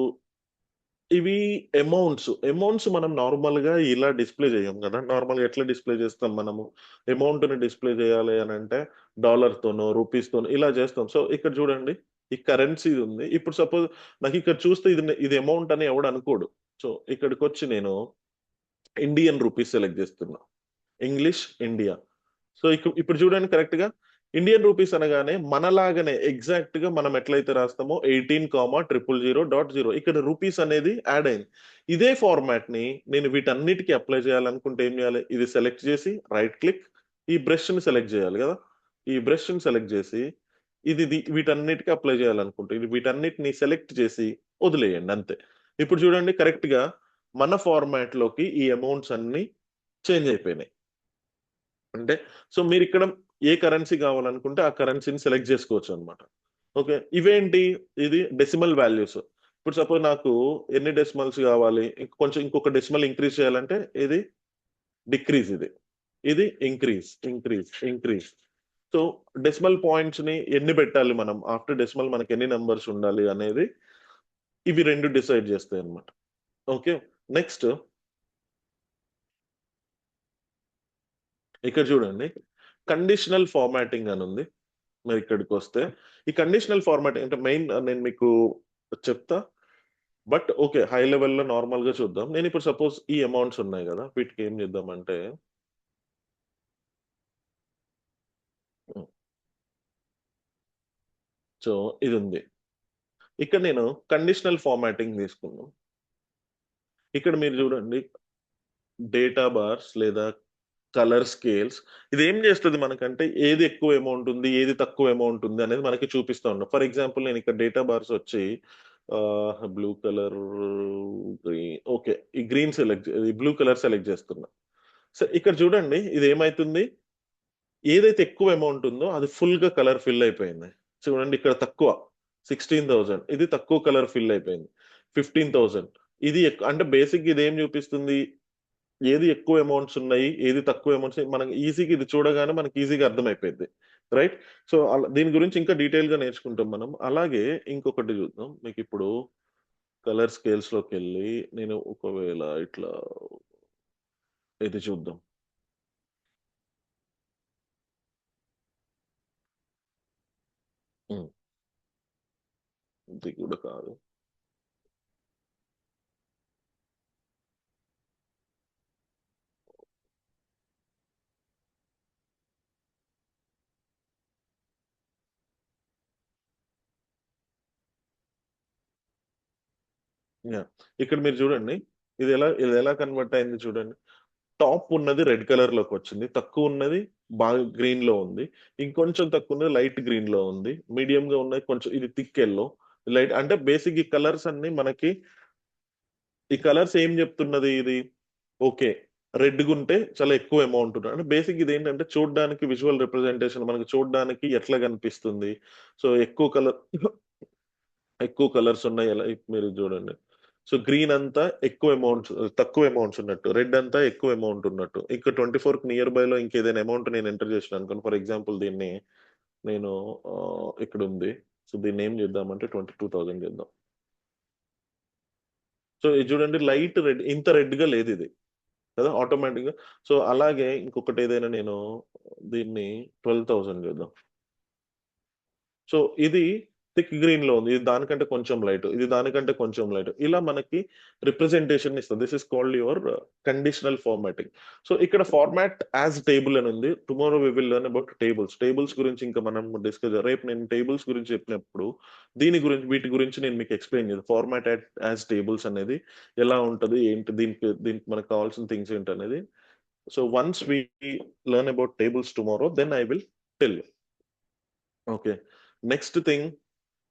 ఇవి అమౌంట్స్ మనం నార్మల్ గా ఇలా డిస్ప్లే చేయం కదా. నార్మల్ గా ఎట్లా డిస్ప్లే చేస్తాం మనము? అమౌంట్ ని డిస్ప్లే చేయాలి అని అంటే డాలర్ తోనో రూపీస్ తోనో ఇలా చేస్తాం. సో ఇక్కడ చూడండి, ఈ కరెన్సీ ఉంది. ఇప్పుడు సపోజ్ నాకు ఇక్కడ చూస్తే ఇది అమౌంట్ అని ఎవడు అనుకోడు. సో ఇక్కడికి వచ్చి నేను ఇండియన్ రూపీస్ సెలెక్ట్ చేస్తున్నా, ఇంగ్లీష్ ఇండియా. సో ఇప్పుడు చూడండి, కరెక్ట్ గా ఇండియన్ రూపీస్ అనగానే మనలాగానే ఎగ్జాక్ట్ గా మనం ఎట్లయితే రాస్తామో 18,000.0 ఇక్కడ రూపీస్ అనేది యాడ్ అయింది. ఇదే ఫార్మాట్ ని నేను వీటన్నిటికీ అప్లై చేయాలనుకుంటే ఏం చేయాలి? ఇది సెలెక్ట్ చేసి రైట్ క్లిక్, ఈ బ్రష్ ని సెలెక్ట్ చేయాలి కదా. ఈ బ్రష్ ని సెలెక్ట్ చేసి వీటన్నిటికీ అప్లై చేయాలనుకుంటే వీటన్నిటిని సెలెక్ట్ చేసి వదిలేయండి, అంతే. ఇప్పుడు చూడండి, కరెక్ట్ గా మన ఫార్మాట్ లోకి ఈ అమౌంట్స్ అన్ని చేంజ్ అయిపోయినాయి. అంటే సో మీరు ఇక్కడ ఏ కరెన్సీ కావాలనుకుంటే ఆ కరెన్సీని సెలెక్ట్ చేసుకోవచ్చు అనమాట. ఓకే, ఇవేంటి? ఇది డెసిమల్ వాల్యూస్. ఇప్పుడు సపోజ్ నాకు ఎన్ని డెసిమల్స్ కావాలి, ఇంకొక డెసిమల్ ఇంక్రీజ్ చేయాలంటే ఇది డిక్రీజ్, ఇది ఇంక్రీజ్. సో డెసిమల్ పాయింట్స్ ని ఎన్ని పెట్టాలి మనం, ఆఫ్టర్ డెసిమల్ మనకి ఎన్ని నెంబర్స్ ఉండాలి అనేది ఇవి రెండు డిసైడ్ చేస్తాయి అనమాట. ఓకే, నెక్స్ట్ ఇక్కడ చూడండి, కండిషనల్ ఫార్మాటింగ్ అని ఉంది. మరి ఇక్కడికి వస్తే ఈ కండిషనల్ ఫార్మాటింగ్ అంటే మెయిన్ నేను మీకు చెప్తా, బట్ ఓకే హై లెవెల్లో నార్మల్ గా చూద్దాం. నేను ఇప్పుడు సపోజ్ ఈ అమౌంట్స్ ఉన్నాయి కదా, వీటికి ఏం చేద్దామంటే సో ఇది ఉంది. ఇక్కడ నేను కండిషనల్ ఫార్మాటింగ్ తీసుకున్నాను. ఇక్కడ మీరు చూడండి, డేటా బార్స్ లేదా కలర్ స్కేల్స్, ఇది ఏం చేస్తుంది మనకంటే ఏది ఎక్కువ అమౌంట్ ఉంది, ఏది తక్కువ అమౌంట్ ఉంది అనేది మనకి చూపిస్తా ఉన్నాం. ఫర్ ఎగ్జాంపుల్ నేను ఇక్కడ డేటా బార్స్ వచ్చి బ్లూ కలర్, గ్రీన్, ఓకే ఈ గ్రీన్ ఈ బ్లూ కలర్ సెలెక్ట్ చేస్తున్నా. సో ఇక్కడ చూడండి, ఇది ఏమైతుంది, ఏదైతే ఎక్కువ అమౌంట్ ఉందో అది ఫుల్ గా కలర్ ఫిల్ అయిపోయింది. చూడండి ఇక్కడ తక్కువ 16,000, ఇది తక్కువ కలర్ ఫిల్ అయిపోయింది. 15,000 ఇది అంటే బేసిక్ ఇది ఏం చూపిస్తుంది, ఏది ఎక్కువ అమౌంట్స్ ఉన్నాయి, ఏది తక్కువ అమౌంట్స్, మనకి ఈజీగా ఇది చూడగానే మనకి ఈజీగా అర్థమైపోయింది, రైట్? సో దీని గురించి ఇంకా డీటెయిల్ గా నేర్చుకుంటాం మనం. అలాగే ఇంకొకటి చూద్దాం, మీకు ఇప్పుడు కలర్ స్కేల్స్ లోకి వెళ్ళి నేను ఒకవేళ ఇట్లా ఇది చూద్దాం. ఇది కూడా కాదు. ఇక్కడ మీరు చూడండి, ఇది ఎలా కన్వర్ట్ అయింది చూడండి. టాప్ ఉన్నది రెడ్ కలర్ లోకి వచ్చింది, తక్కువ ఉన్నది బాగా గ్రీన్ లో ఉంది, ఇంకొంచెం తక్కువ ఉన్నది లైట్ గ్రీన్ లో ఉంది, మీడియం గా ఉన్నది కొంచెం ఇది థిక్ ఎల్లో, లైట్. అంటే బేసిక్ ఈ కలర్స్ అన్ని మనకి, ఈ కలర్స్ ఏం చెప్తున్నది ఇది, ఓకే రెడ్ గుంటే చాలా ఎక్కువ అమౌంట్ ఉంటుంది. అంటే బేసిక్ ఇది ఏంటంటే చూడడానికి విజువల్ రిప్రజెంటేషన్, మనకి చూడడానికి ఎట్లా కనిపిస్తుంది. సో ఎక్కువ కలర్స్ ఉన్నాయి ఎలా మీరు చూడండి. సో గ్రీన్ అంతా ఎక్కువ అమౌంట్స్, తక్కువ అమౌంట్స్ ఉన్నట్టు, రెడ్ అంతా ఎక్కువ అమౌంట్ ఉన్నట్టు. ఇంకా 24 నియర్ బై లో ఇంకేదైనా అమౌంట్ నేను ఎంటర్ చేసిన అనుకోండి, ఫర్ ఎగ్జాంపుల్ దీన్ని నేను ఇక్కడ ఉంది, సో దీన్ని ఏం చేద్దామంటే 22,000 చేద్దాం. సో ఇది చూడండి, లైట్ రెడ్, ఇంత రెడ్ గా లేదు ఇది కదా ఆటోమేటిక్ గా. సో అలాగే ఇంకొకటి ఏదైనా నేను దీన్ని 12,000 చేద్దాం. సో ఇది థిక్ గ్రీన్ లో ఉంది, ఇది దానికంటే కొంచెం లైట్, ఇది దానికంటే కొంచెం లైట్, ఇలా మనకి రిప్రజెంటేషన్ ఇస్తుంది. This is called your conditional formatting. So ఇక్కడ ఫార్మాట్ యాజ్ టేబుల్ అని ఉంది. Tomorrow we will learn about tables గురించి ఇంకా మనం డిస్కస్. రేపు నేను టేబుల్స్ గురించి చెప్పినప్పుడు వీటి గురించి నేను మీకు ఎక్స్ప్లెయిన్ చేస్తాను. ఫార్మాట్ యాజ్ టేబుల్స్ అనేది ఎలా ఉంటది, ఏంటి, దీనికి మనకు కావాల్సిన థింగ్స్ ఏంటి అనేది. So once we learn about tables tomorrow, then I will tell you. Okay, next thing.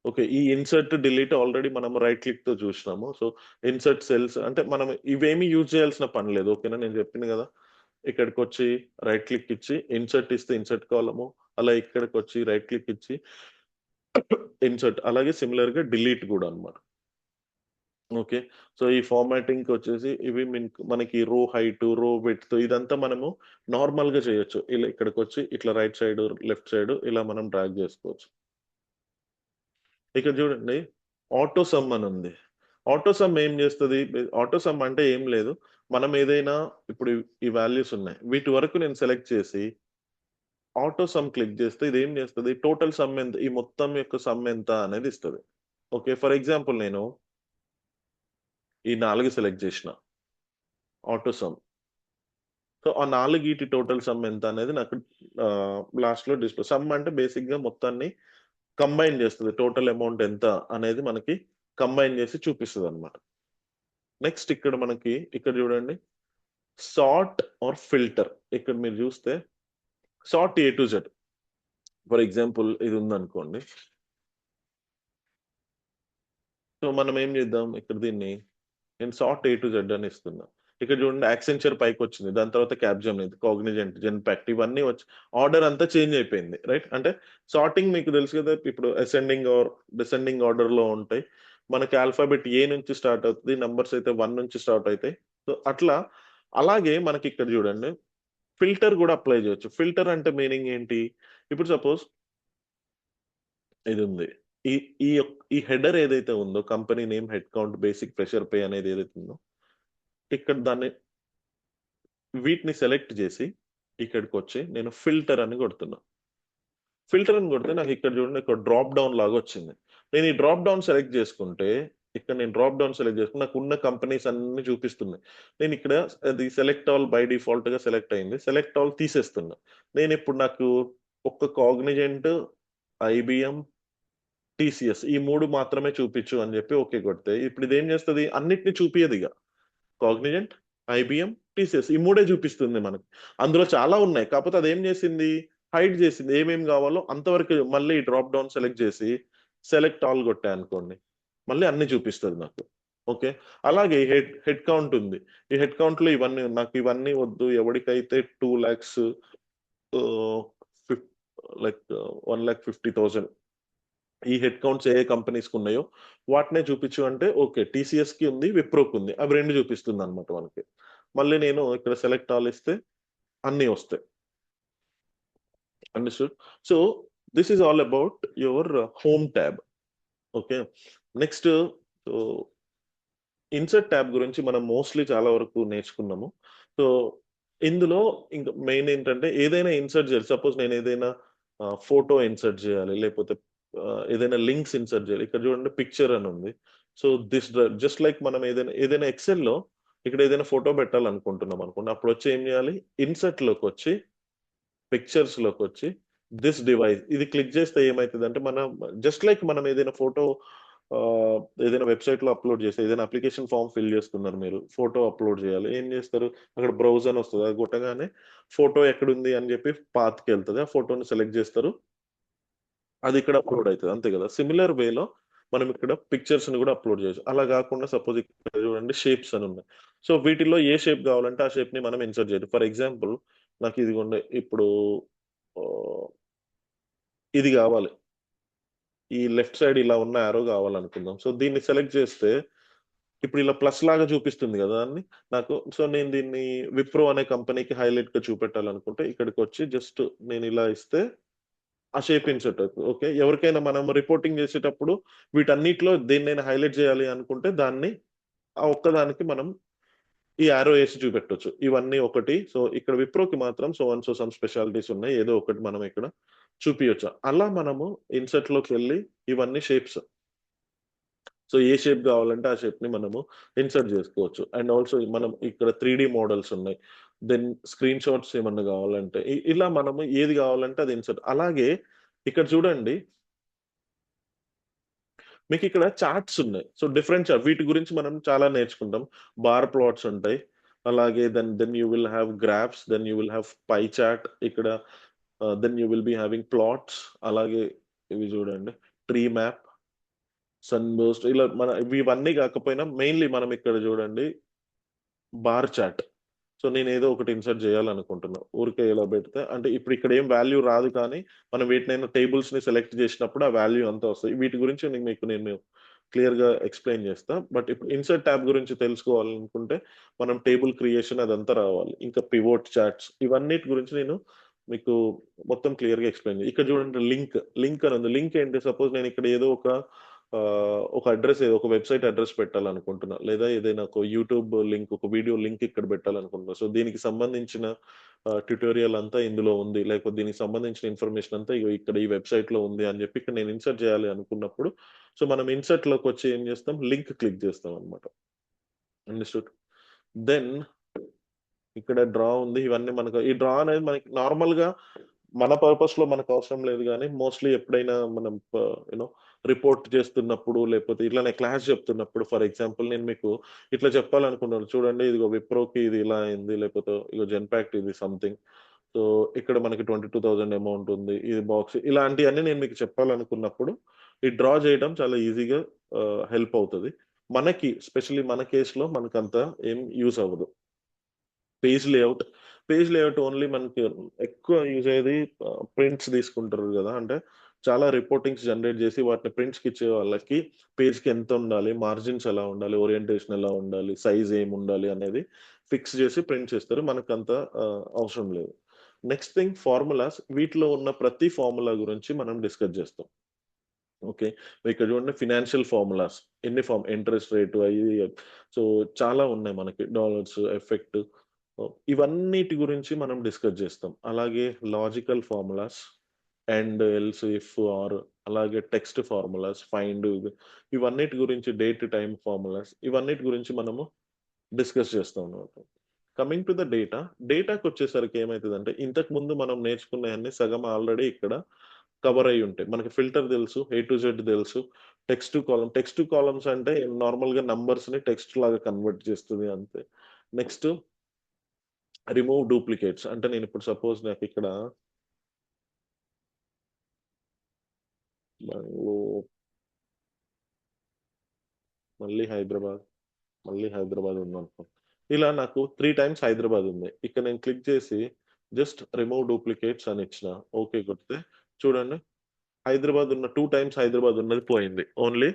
Okay, ఈ ఇన్సర్ట్ డిలీట్ ఆల్రెడీ మనం రైట్ క్లిక్ తో చూసినాము. సో ఇన్సర్ట్ సెల్స్ అంటే మనం ఇవేమి యూజ్ చేయాల్సిన పని లేదు. ఓకేనా, నేను చెప్పింది కదా. ఇక్కడికి వచ్చి రైట్ క్లిక్ ఇచ్చి ఇన్సర్ట్ ఇస్తే ఇన్సర్ట్ కాలము, అలా ఇక్కడికి వచ్చి రైట్ క్లిక్ ఇచ్చి ఇన్సర్ట్, అలాగే సిమిలర్ గా డిలీట్ కూడా అన్నమాట. ఓకే, సో ఈ ఫార్మాటింగ్ వచ్చేసి ఇవి మనకి రో హైట్, రో విడ్త్ ఇదంతా మనము నార్మల్ గా చేయొచ్చు. ఇలా ఇక్కడికి వచ్చి ఇట్లా రైట్ సైడ్, లెఫ్ట్ సైడ్ ఇలా మనం డ్రాగ్ చేసుకోవచ్చు. ఇక్కడ చూడండి, ఆటో సమ్ అని ఉంది. ఆటో సమ్ ఏం చేస్తుంది? ఆటో సమ్ అంటే ఏం లేదు, మనం ఏదైనా ఇప్పుడు ఈ వాల్యూస్ ఉన్నాయి, వీటి వరకు నేను సెలెక్ట్ చేసి ఆటో సమ్ క్లిక్ చేస్తే ఇది ఏం చేస్తుంది? టోటల్ సమ్ ఎంత, ఈ మొత్తం యొక్క సమ్ ఎంత అనేది ఇస్తుంది. ఓకే, ఫర్ ఎగ్జాంపుల్ నేను ఈ 4 సెలెక్ట్ చేసిన ఆటో సమ్. సో ఆ 4 టోటల్ సమ్ ఎంత అనేది నాకు లాస్ట్ లో డిస్ప్లే. సమ్ అంటే బేసిక్ గా మొత్తాన్ని కంబైన్ చేస్తుంది, టోటల్ అమౌంట్ ఎంత అనేది మనకి కంబైన్ చేసి చూపిస్తుంది అనమాట. నెక్స్ట్ ఇక్కడ చూడండి, సార్ట్ ఆర్ ఫిల్టర్. ఇక్కడ మీరు చూస్తే sort A to Z. For example ఇది ఉందనుకోండి. సో మనం ఏం చేద్దాం, ఇక్కడ దీన్ని నేను సార్ట్ A to Z అని ఇస్తున్నా. ఇక్కడ చూడండి, యాక్సెంచర్ పైకి వచ్చింది, దాని తర్వాత క్యాప్జెమిని, కాగ్నిజెంట్, జెన్పాక్ట్ ఇవన్నీ వచ్చి ఆర్డర్ అంతా చేంజ్ అయిపోయింది. రైట్, అంటే సార్టింగ్ మీకు తెలుసు కదా, ఇప్పుడు అసెండింగ్ ఆర్ డిసెండింగ్ ఆర్డర్ లో ఉంటాయి. మనకి ఆల్ఫాబెట్ ఏ నుంచి స్టార్ట్ అవుతుంది, నంబర్స్ అయితే 1 నుంచి స్టార్ట్ అవుతాయి. సో అట్లా, అలాగే మనకి ఇక్కడ చూడండి ఫిల్టర్ కూడా అప్లై చేయొచ్చు. ఫిల్టర్ అంటే మీనింగ్ ఏంటి? ఇప్పుడు సపోజ్ ఇది ఉంది, ఈ ఈ ఈ హెడర్ ఏదైతే ఉందో, company name, head count, basic, fresher pay అనేది ఏదైతే ఉందో, ఇక్కడ వీటిని సెలెక్ట్ చేసి ఇక్కడికి వచ్చి నేను ఫిల్టర్ అని కొడుతున్నా. ఫిల్టర్ అని కొడితే నాకు ఇక్కడ చూడండి, ఇక్కడ డ్రాప్ డౌన్ లాగా వచ్చింది. నేను ఈ డ్రాప్ డౌన్ సెలెక్ట్ చేసుకుంటే, నాకు ఉన్న కంపెనీస్ అన్ని చూపిస్తున్నాయి. నేను ఇక్కడ అది సెలెక్ట్ ఆల్ బై డిఫాల్ట్ గా సెలెక్ట్ అయింది, సెలెక్ట్ ఆల్ తీసేస్తున్నా. నేను ఇప్పుడు నాకు ఒక్క కాగ్నిజెంట్, IBM, TCS ఈ 3 మాత్రమే చూపించు అని చెప్పి ఓకే కొడితే, ఇప్పుడు ఇది ఏం చేస్తుంది? అన్నిటిని చూపియదు ఇక. కాగ్నిజెంట్, IBM, TCS ఈ 3 చూపిస్తుంది మనకి. అందులో చాలా ఉన్నాయి, కాకపోతే అది ఏం చేసింది? హైడ్ చేసింది. ఏమేం కావాలో అంతవరకు మళ్ళీ డ్రాప్ డౌన్ సెలెక్ట్ చేసి సెలెక్ట్ ఆల్ కొట్టా అనుకోండి, మళ్ళీ అన్ని చూపిస్తుంది నాకు. ఓకే, అలాగే హెడ్ కౌంట్ ఉంది. ఈ హెడ్ కౌంట్ లో నాకు ఇవన్నీ వద్దు. ఎవరికైతే 2 lakhs లైక్ 1,50,000 ఈ హెడ్ కౌంట్స్ ఏ కంపెనీస్ కి ఉన్నాయో వాటినే చూపించు అంటే ఓకే, TCS కి ఉంది, విప్రోకి ఉంది, అవి 2 చూపిస్తుంది అనమాట మనకి. మళ్ళీ నేను ఇక్కడ సెలెక్ట్ ఆల్ ఇస్తే అన్ని వస్తాయి. Understood? So this is all about your home tab. Okay, next insert tab గురించి మనం మోస్ట్లీ చాలా వరకు నేర్చుకున్నాము. సో ఇందులో ఇంకా మెయిన్ ఏంటంటే, ఏదైనా ఇన్సర్ట్ చేయాలి. సపోజ్ నేను ఏదైనా ఫోటో ఇన్సర్ట్ చేయాలి, లేకపోతే ఏదైనా లింక్స్ ఇన్సర్ట్ చేయాలి. ఇక్కడ చూడండి పిక్చర్ అని ఉంది. సో దిస్ జస్ట్ లైక్ మనం ఏదైనా ఎక్సెల్ లో ఇక్కడ ఏదైనా ఫోటో పెట్టాలనుకుంటున్నాం అనుకోండి, అప్పుడు వచ్చి ఏం చేయాలి? ఇన్సర్ట్ లోకి వచ్చి, పిక్చర్స్ లోకి వచ్చి దిస్ డివైస్ ఇది క్లిక్ చేస్తే ఏమైతుంది అంటే, జస్ట్ లైక్ మనం ఏదైనా ఫోటో ఏదైనా వెబ్సైట్ లో అప్లోడ్ చేస్తే, ఏదైనా అప్లికేషన్ ఫామ్ ఫిల్ చేస్తున్నారు మీరు, ఫోటో అప్లోడ్ చేయాలి, ఏం చేస్తారు? అక్కడ బ్రౌజ్ అని వస్తుంది, అది కొట్టగానే ఫోటో ఎక్కడుంది అని చెప్పి పాత్కి వెళ్తుంది. ఆ ఫోటోని సెలెక్ట్ చేస్తారు, అది ఇక్కడ అప్లోడ్ అవుతుంది, అంతే కదా. సిమిలర్ వేలో మనం ఇక్కడ పిక్చర్స్ ని కూడా అప్లోడ్ చేయొచ్చు. అలా కాకుండా సపోజ్ ఇక్కడ చూడండి షేప్స్ అని ఉన్నాయి. సో వీటిలో ఏ షేప్ కావాలంటే ఆ షేప్ ని మనం ఇన్సర్ట్ చేయొచ్చు. ఫర్ ఎగ్జాంపుల్ నాకు ఇదిగోండి, ఇప్పుడు ఇది కావాలి, ఈ లెఫ్ట్ సైడ్ ఇలా ఉన్న యారో కావాలనుకుందాం. సో దీన్ని సెలెక్ట్ చేస్తే ఇప్పుడు ఇలా ప్లస్ లాగా చూపిస్తుంది కదా దాన్ని నాకు. సో నేను దీన్ని విప్రో అనే కంపెనీకి హైలైట్ గా చూపెట్టాలనుకుంటే, ఇక్కడికి వచ్చి జస్ట్ నేను ఇలా ఇస్తే ఆ షేప్ ఇన్సర్ట్ అవుతుంది. ఓకే, ఎవరికైనా మనం రిపోర్టింగ్ చేసేటప్పుడు వీటన్నిటిలో దేన్నైనా హైలైట్ చేయాలి అనుకుంటే, దాన్ని ఆ ఒక్కదానికి మనం ఈ యారో వేసి చూపెట్టొచ్చు ఇవన్నీ ఒకటి. సో ఇక్కడ విప్రోకి మాత్రం so and so some specialities ఉన్నాయి, ఏదో ఒకటి మనం ఇక్కడ చూపించచ్చు. అలా మనము ఇన్సర్ట్ లోకి వెళ్ళి ఇవన్నీ షేప్స్, సో ఏ షేప్ కావాలంటే ఆ షేప్ ని మనము ఇన్సర్ట్ చేసుకోవచ్చు. అండ్ ఆల్సో మనం ఇక్కడ 3D మోడల్స్ ఉన్నాయి, దెన్ స్క్రీన్ షాట్స్ ఏమన్నా కావాలంటే ఇలా మనము ఏది కావాలంటే అది ఇన్సర్ట్. అలాగే ఇక్కడ చూడండి మీకు ఇక్కడ చార్ట్స్ ఉన్నాయి. సో డిఫరెంట్ చార్ట్, వీటి గురించి మనం చాలా నేర్చుకుంటాం. బార్ ప్లాట్స్ ఉంటాయి, అలాగే then you will have graphs, then you will have pie chart ఇక్కడ, then you will be having plots. అలాగే ఇవి చూడండి ట్రీ మ్యాప్, సన్ బూస్ట్, ఇలా మన ఇవన్నీ కాకపోయినా మెయిన్లీ మనం ఇక్కడ చూడండి బార్ చార్ట్. సో నేను ఏదో ఒకటి ఇన్సర్ట్ చేయాలనుకుంటున్నా, ఊరికే ఇలా పెడితే అంటే ఇప్పుడు ఇక్కడ ఏం వాల్యూ రాదు, కానీ మనం వీటినైనా టేబుల్స్ ని సెలెక్ట్ చేసినప్పుడు ఆ వాల్యూ అంతా వస్తుంది. వీటి గురించి నేను క్లియర్ గా ఎక్స్ప్లెయిన్ చేస్తా. బట్ ఇప్పుడు ఇన్సర్ట్ ట్యాబ్ గురించి తెలుసుకోవాలనుకుంటే మనం టేబుల్ క్రియేషన్ అదంతా రావాలి, ఇంకా పివోట్ చార్ట్స్, ఇవన్నిటి గురించి నేను మీకు మొత్తం క్లియర్ గా ఎక్స్ప్లెయిన్ చేయాలి. ఇక్కడ చూడండి లింక్ అని ఉంది. లింక్ ఏంటి, సపోజ్ నేను ఇక్కడ ఏదో ఒక అడ్రస్, ఏదో ఒక వెబ్సైట్ అడ్రస్ పెట్టాలనుకుంటున్నా, లేదా ఏదైనా ఒక యూట్యూబ్ లింక్, ఒక వీడియో లింక్ ఇక్కడ పెట్టాలనుకుంటున్నా. సో దీనికి సంబంధించిన ట్యూటోరియల్ అంతా ఇందులో ఉంది, లేకపోతే దీనికి సంబంధించిన ఇన్ఫర్మేషన్ అంతా ఇక్కడ ఈ వెబ్సైట్ లో ఉంది అని చెప్పి ఇక్కడ నేను ఇన్సర్ట్ చేయాలి అనుకున్నప్పుడు, సో మనం ఇన్సర్ట్ లోకి వచ్చి ఏం చేస్తాం, లింక్ క్లిక్ చేస్తాం అనమాట. అండర్స్టూడ్. దెన్ ఇక్కడ డ్రా ఉంది. ఇవన్నీ మనకు, ఈ డ్రా అనేది మనకి నార్మల్ గా మన పర్పస్ లో మనకు అవసరం లేదు, కానీ మోస్ట్లీ ఎప్పుడైనా మనం యూనో రిపోర్ట్ చేస్తున్నప్పుడు, లేకపోతే ఇట్లానే క్లాస్ చెప్తున్నప్పుడు, ఫర్ ఎగ్జాంపుల్ నేను మీకు ఇట్లా చెప్పాలనుకున్నాను, చూడండి ఇదిగో విప్రోకి ఇది ఇలా అయింది, లేకపోతే ఇగో జెన్పాక్ట్ ఇది సంథింగ్, సో ఇక్కడ మనకి 22,000 అమౌంట్ ఉంది, ఇది బాక్స్, ఇలాంటివన్నీ నేను మీకు చెప్పాలనుకున్నప్పుడు ఈ డ్రా చేయడం చాలా ఈజీగా హెల్ప్ అవుతుంది మనకి. స్పెషల్లీ మన కేసులో మనకంతా ఏం యూస్ అవ్వదు. పేజ్ లేఅవుట్ ఓన్లీ మనకి ఎక్కువ యూజ్ అయ్యేది ప్రింట్స్ తీసుకుంటారు కదా, అంటే చాలా రిపోర్టింగ్స్ జనరేట్ చేసి వాటిని ప్రింట్స్కి ఇచ్చే వాళ్ళకి పేజ్కి ఎంత ఉండాలి, మార్జిన్స్ ఎలా ఉండాలి, ఓరియంటేషన్ ఎలా ఉండాలి, సైజ్ ఏమి ఉండాలి అనేది ఫిక్స్ చేసి ప్రింట్ చేస్తారు. మనకంత అవసరం లేదు. Next thing formulas. వీటిలో ఉన్న ప్రతి ఫార్ములా గురించి మనం డిస్కస్ చేస్తాం. ఓకే, ఇక్కడ చూడండి ఫినాన్షియల్ ఫార్ములాస్, ఎన్ని ఇంట్రెస్ట్ రేటు అవి, సో చాలా ఉన్నాయి మనకి, డాలర్స్ ఎఫెక్ట్, ఇవన్నిటి గురించి మనం డిస్కస్ చేస్తాం. అలాగే logical formulas, and else, if, or, అలాగే టెక్స్ట్ ఫార్ములాస్, ఫైండ్, ఇవన్నిటి గురించి డేట్ టైం ఫార్ములాస్, ఇవన్నిటి గురించి మనము డిస్కస్ చేస్తాం అన్నమాట. కమింగ్ టు ద డేటాకి వచ్చేసరికి ఏమవుతుందంటే, ఇంతకు ముందు మనం నేర్చుకున్నవన్నీ సగం ఆల్రెడీ ఇక్కడ కవర్ అయి ఉంటాయి. మనకి ఫిల్టర్ తెలుసు, A to Z తెలుసు, టెక్స్ట్ టు కాలమ్స్ అంటే నార్మల్ గా నంబర్స్ ని టెక్స్ట్ లాగా కన్వర్ట్ చేస్తుంది అంతే. నెక్స్ట్ రిమూవ్ డూప్లికేట్స్, అంటే నేను ఇప్పుడు సపోజ్ నాకు ఇక్కడ మళ్ళీ హైదరాబాద్ ఉందనుకో, ఇలా నాకు 3 times హైదరాబాద్ ఉంది. ఇక్కడ నేను క్లిక్ చేసి జస్ట్ రిమూవ్ డూప్లికేట్స్ అని ఇచ్చిన, ఓకే కొడితే చూడండి హైదరాబాద్ ఉన్న 2 times హైదరాబాద్ ఉన్నది పోయింది, ఓన్లీ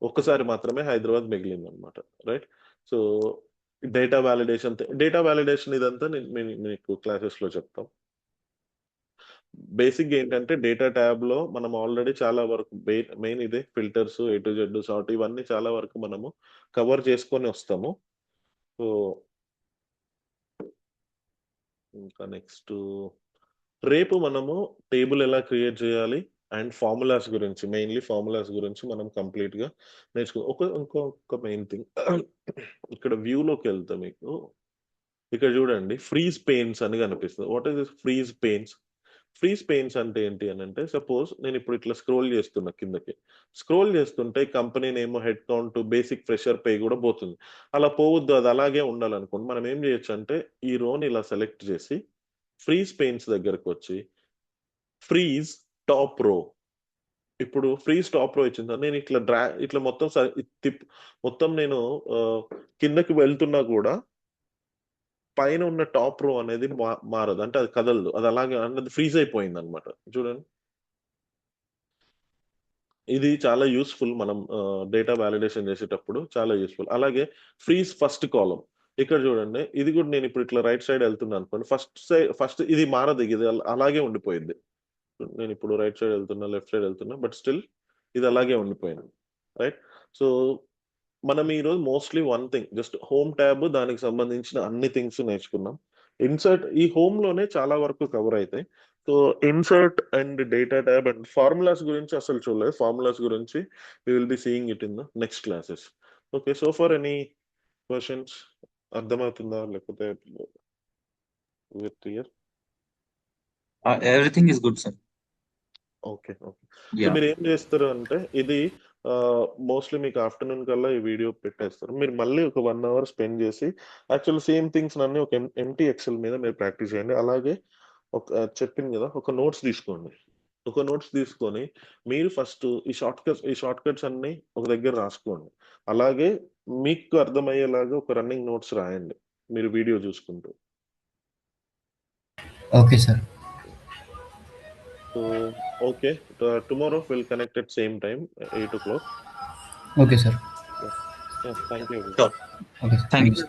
ఒక్కసారి మాత్రమే హైదరాబాద్ మిగిలింది అనమాట. రైట్. సో డేటా వ్యాలిడేషన్ ఇదంతా నేను మీకు క్లాసెస్ లో చెప్తాం. బేసిక్ ఏంటంటే డేటా ట్యాబ్ లో మనం ఆల్రెడీ చాలా వరకు మెయిన్ ఇదే filters, A to Z, sort, ఇవన్నీ చాలా వరకు మనము కవర్ చేసుకొని వస్తాము. సో ఇంకా నెక్స్ట్ రేపు మనము టేబుల్ ఎలా క్రియేట్ చేయాలి అండ్ ఫార్ములాస్ గురించి, మెయిన్లీ ఫార్ములాస్ గురించి మనం కంప్లీట్ గా ఇంకొక మెయిన్ థింగ్, ఇక్కడ వ్యూలోకి వెళ్తా మీకు ఇక్కడ చూడండి ఫ్రీజ్ పెయిన్స్ అని కనిపిస్తుంది. వాట్ ఈస్ ఫ్రీజ్ పెయిన్స్ అంటే ఏంటి అని అంటే, సపోజ్ నేను ఇప్పుడు ఇట్లా స్క్రోల్ చేస్తున్నా కిందకి, స్క్రోల్ చేస్తుంటే company name, head count, basic, fresher pay కూడా పోతుంది. అలా పోవద్దు, అది అలాగే ఉండాలనుకోండి, మనం ఏం చేయొచ్చు అంటే ఈ రోని ఇలా సెలెక్ట్ చేసి ఫ్రీజ్ పెయిన్స్ దగ్గరకు వచ్చి ఫ్రీజ్ టాప్ రో, ఇప్పుడు ఫ్రీజ్ టాప్ రో ఇచ్చింది, నేను ఇట్లా మొత్తం నేను కిందకి వెళ్తున్నా కూడా పైన ఉన్న టాప్ రో అనేది మారదు, అంటే అది కదలదు, అది అలాగే అన్నది ఫ్రీజ్ అయిపోయింది అనమాట. చూడండి ఇది చాలా యూస్ఫుల్, మనం డేటా వ్యాలిడేషన్ చేసేటప్పుడు చాలా యూస్ఫుల్. అలాగే ఫ్రీజ్ ఫస్ట్ కాలం, ఇక్కడ చూడండి ఇది కూడా నేను ఇప్పుడు ఇట్లా రైట్ సైడ్ వెళ్తున్నాను అనుకోండి, ఫస్ట్ ఇది మారదు, ఇది అలాగే ఉండిపోయింది. నేను ఇప్పుడు రైట్ సైడ్ వెళ్తున్నా, లెఫ్ట్ సైడ్ వెళ్తున్నా, బట్ స్టిల్ ఇది అలాగే ఉండిపోయింది. రైట్. సో మనం ఈరోజు mostly one thing just home tab దానికి సంబంధించిన అన్ని థింగ్స్ నేర్చుకున్నాం. ఇన్సర్ట్ ఈ హోమ్ లోనే చాలా వరకు కవర్ అవుతాయి. So insert and data tab and formulas గురించి అసలు చూడలేదు. ఫార్ములాస్ గురించి we will be seeing it in the next classes. Okay, so for any questions? అర్థమవుతుందా లేకపోతే clear? Everything is good, sir. Okay okay. So Yeah. మీరు ఏం చేస్తారు అంటే ఇది మోస్ట్లీ మీకు ఆఫ్టర్నూన్ కల్లా ఈ వీడియో పెట్టేస్తారు. మీరు మళ్ళీ ఒక 1 అవర్ స్పెండ్ చేసి యాక్చువల్ సేమ్ థింగ్స్ అన్ని ఒక ఎంటీ ఎక్సెల్ మీద మీరు ప్రాక్టీస్ చేయండి. అలాగే ఒక చెప్పింది కదా, ఒక నోట్స్ తీసుకోండి. ఒక నోట్స్ తీసుకొని మీరు ఫస్ట్ ఈ షార్ట్ కట్స్ అన్ని ఒక దగ్గర రాసుకోండి. అలాగే మీకు అర్థమయ్యేలాగా ఒక రన్నింగ్ నోట్స్ రాయండి మీరు వీడియో చూసుకుంటూ. Okay sir. So okay, tomorrow will connect at same time 8 o'clock. Okay sir. Thank you. Sure. Okay sir. Thank you, sir.